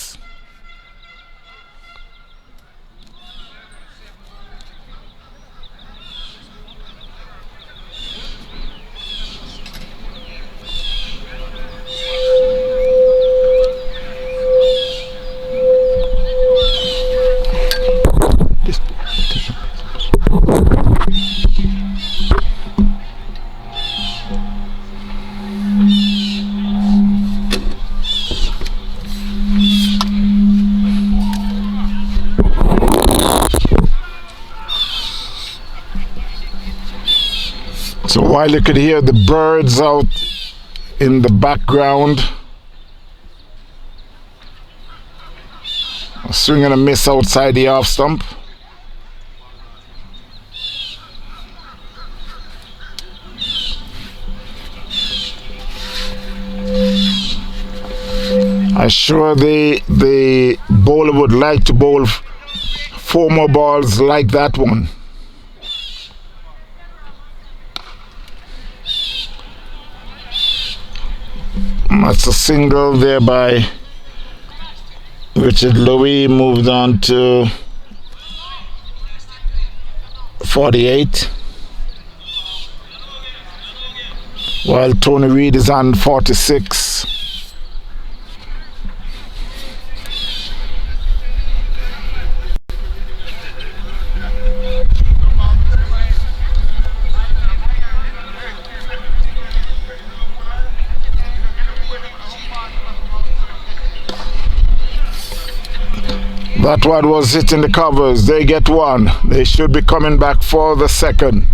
So while you could hear the birds out in the background, a swing and a miss outside the off stump. I'm sure the bowler would like to bowl 4 more balls like that one. That's a single there by Richard Louis. Moved on to 48, while Tony Reed is on 46. That one was hitting the covers. They get one. They should be coming back for the second.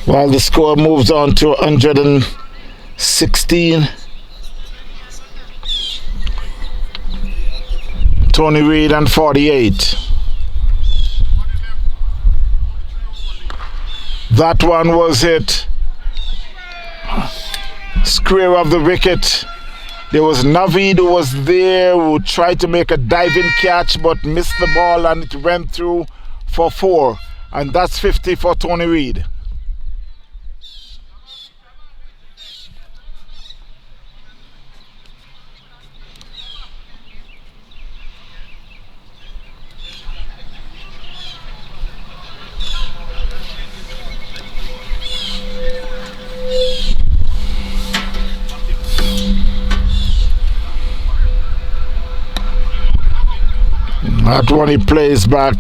While the score moves on to 116. Tony Reed and 48. That one was hit square of the wicket. There was Naveed who was there, who tried to make a diving catch but missed the ball, and it went through for 4. And that's 50 for Tony Reed. That one he plays back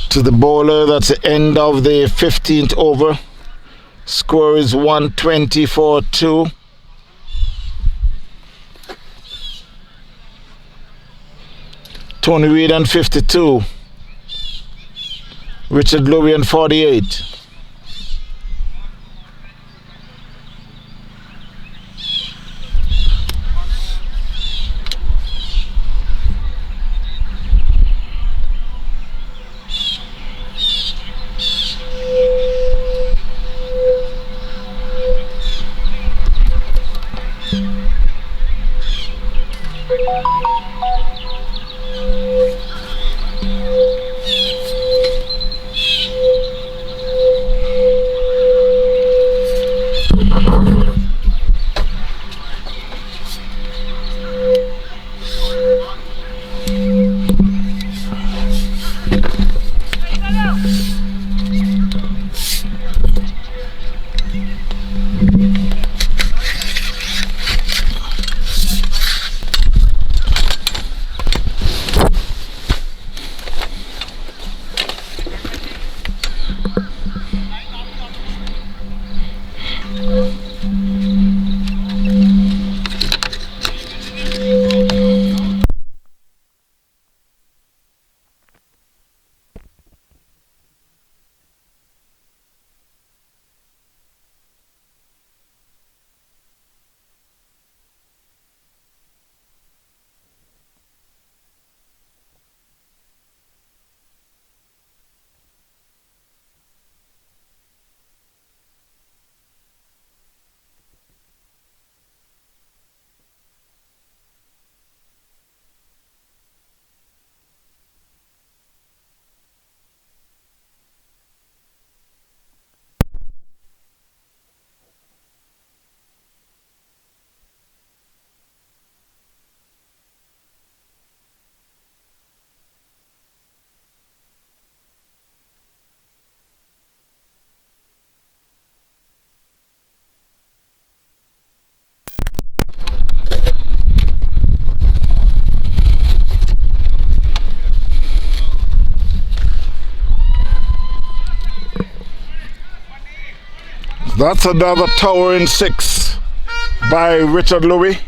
to the bowler. That's the end of the 15th over. Score is 124-2. Tony Reed and 52. Richard Louie and 48. That's another towering 6 by Richard Louie.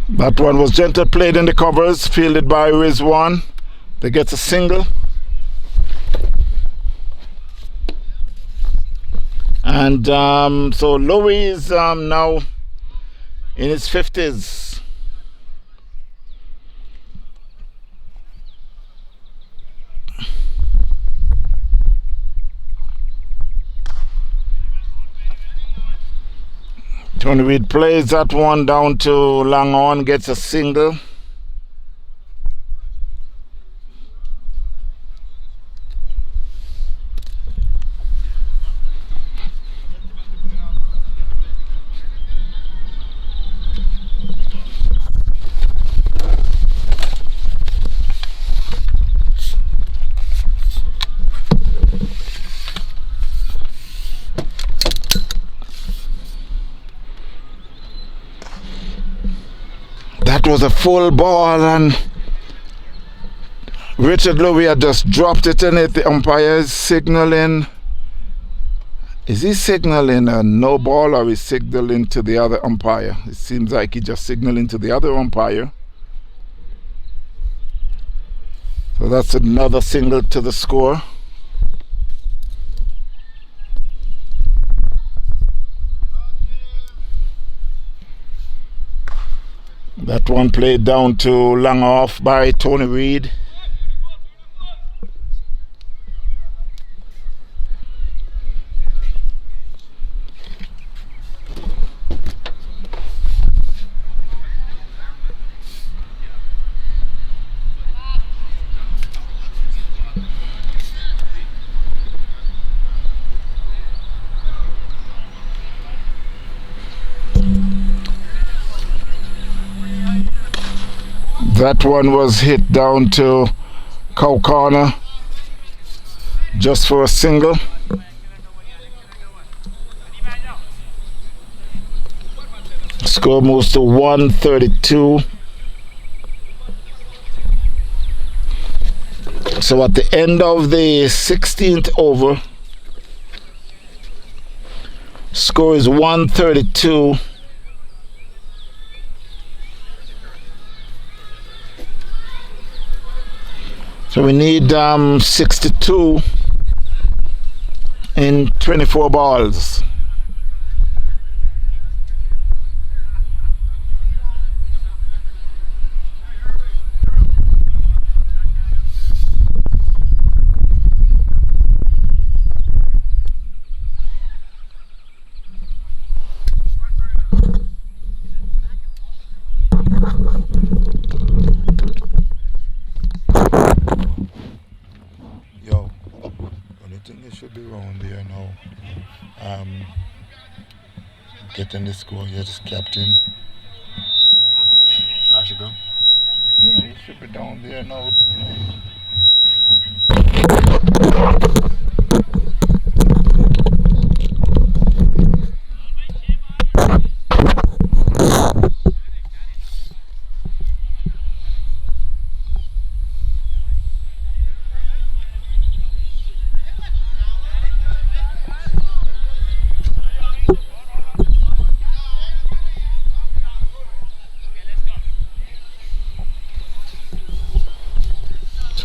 That one was gentle played in the covers, fielded by Rizwan. They get a single. And so Louie is now in his 50s. Tony Reed plays that one down to long on, gets a single. That was a full ball, and Richard Louis had just dropped it in it. The umpire is signaling. Is he signaling a no ball, or is he signaling to the other umpire? It seems like he's just signaling to the other umpire. So that's another single to the score. That one played down to long off by Tony Reed. That one was hit down to cow corner just for a single. Score moves to 132. So at the end of the 16th over, score is 132. So we need 62 in 24 balls. Should be around there now. Getting the score, you're just captain. So I should go? Yeah, you should be down there now.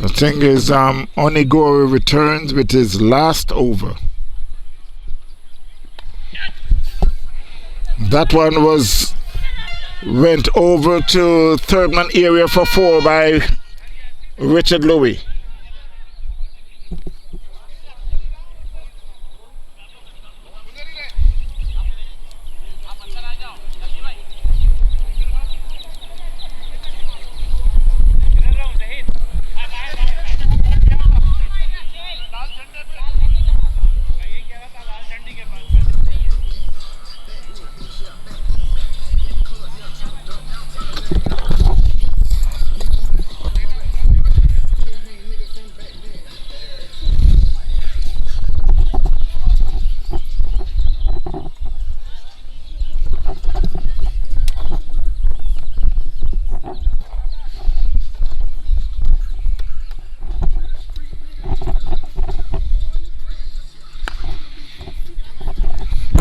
The thing is, Onigoro returns with his last over. That one went over to third man area for 4 by Richard Louis.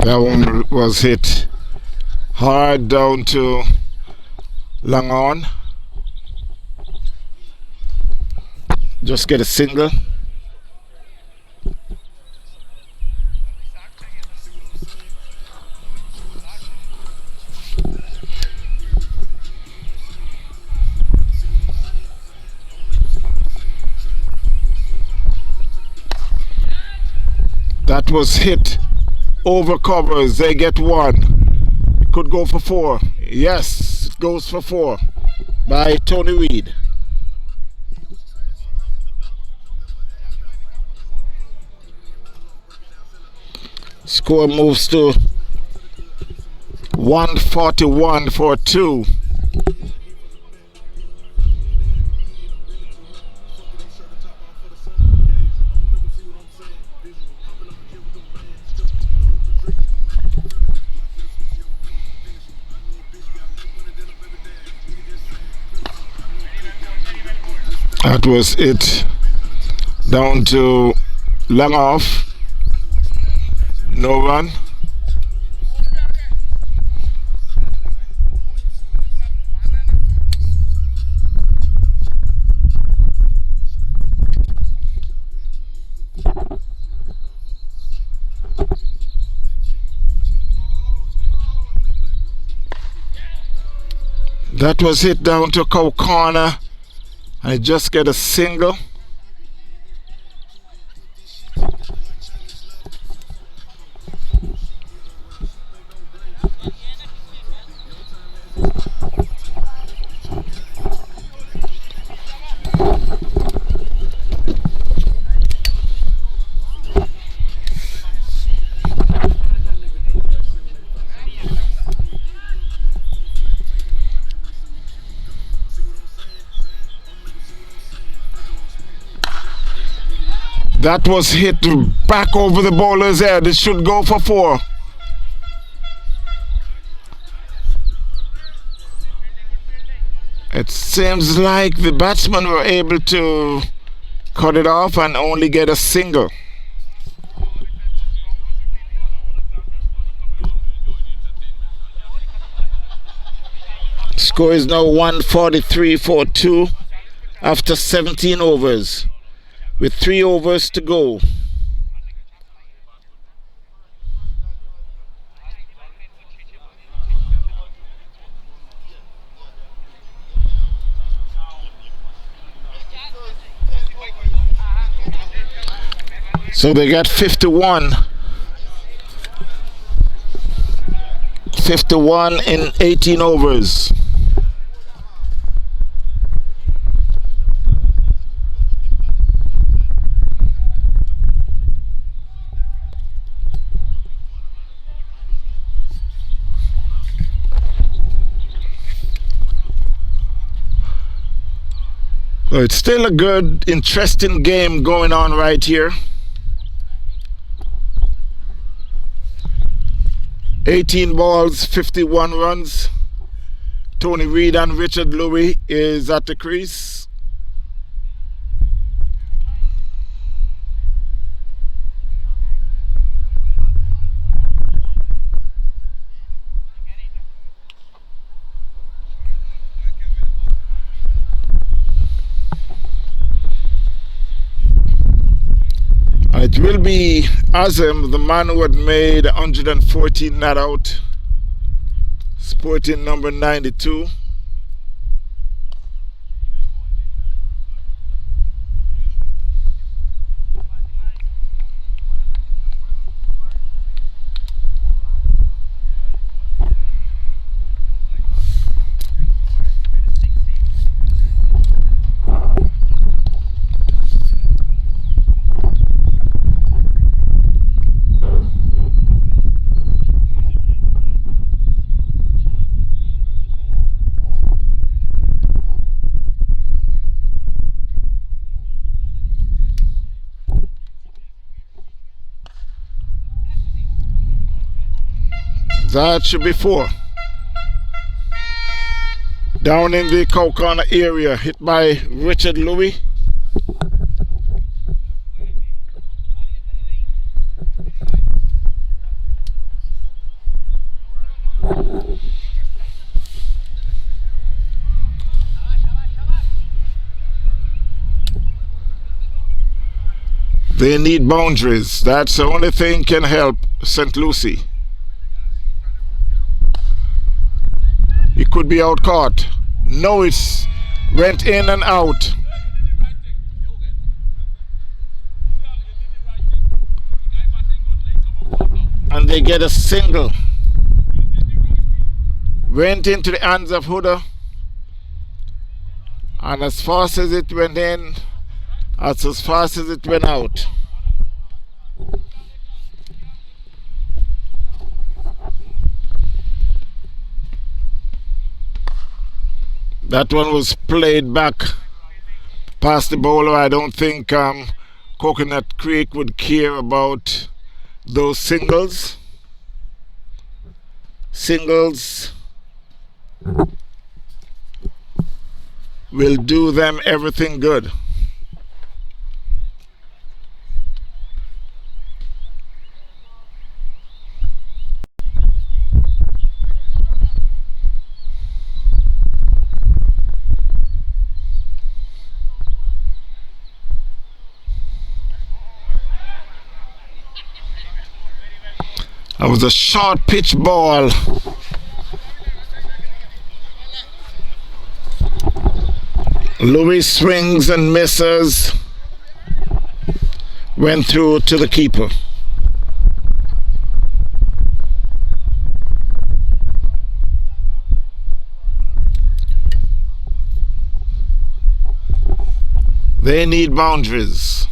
That one was hit hard down to long on. Just get a single. That was hit over covers. They get 1. It could go for 4. Yes, it goes for 4 by Tony Reed. Score moves to 141 for 2. That was it. Down to long off. No run. That was hit down to cow corner. I just get a single. That was hit back over the bowler's head. It should go for 4. It seems like the batsmen were able to cut it off and only get a single. Score is now 143-42 after 17 overs, with 3 overs to go. So they got 51 in 18 overs. So it's still a good, interesting game going on right here. 18 balls, 51 runs. Tony Reid and Richard Lucie is at the crease. It will be Azim, the man who had made 114 not out, sporting number 92. That should be 4. Down in the cow corner area, hit by Richard Lucie. They need boundaries. That's the only thing can help St. Lucie. It could be out caught. No, it's went in and out. And they get a single. Went into the hands of Huda. And as fast as it went in, that's as fast as it went out. That one was played back past the bowler. I don't think Coconut Creek would care about those singles. will do them everything good. That was a short pitch ball. Lucie swings and misses. Went through to the keeper. They need boundaries.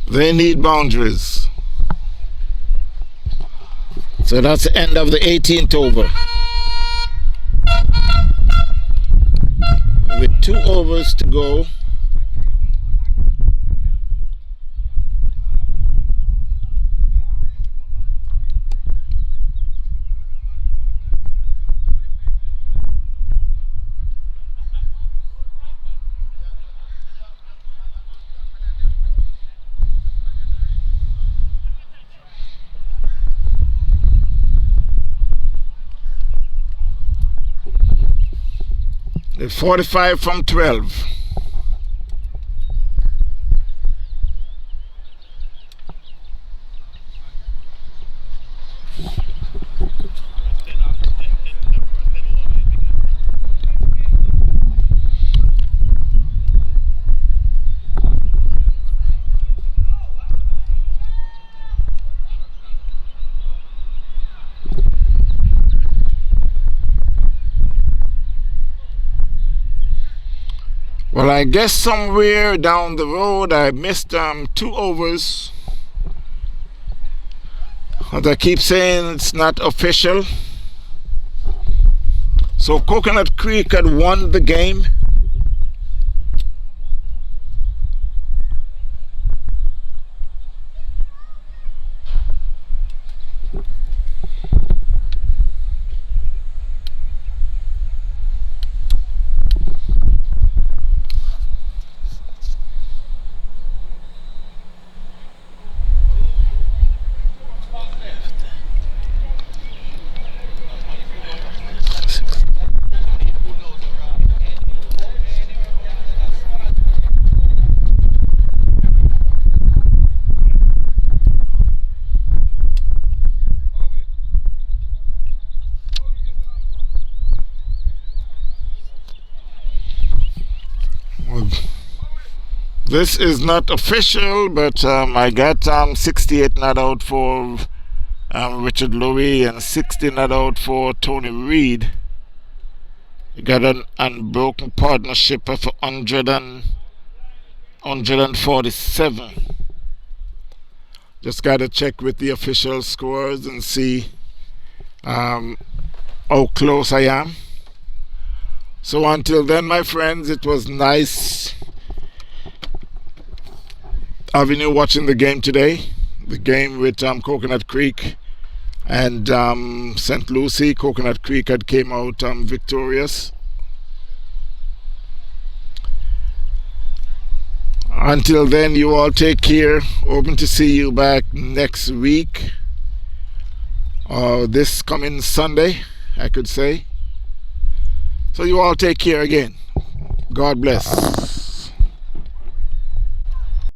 They need boundaries. So that's the end of the 18th over. With 2 overs to go. The 45 from 12. Well, I guess somewhere down the road I missed 2 overs. As I keep saying, it's not official. So Coconut Creek had won the game. This is not official, but I got 68 not out for Richard Lucie and 60 not out for Tony Reed. You got an unbroken partnership of 147. Just got to check with the official scores and see how close I am. So until then, my friends, it was nice having you watching the game today. The game with Coconut Creek and St. Lucie. Coconut Creek had came out victorious. Until then, you all take care. Hoping to see you back next week. This coming Sunday, I could say. So you all take care again. God bless.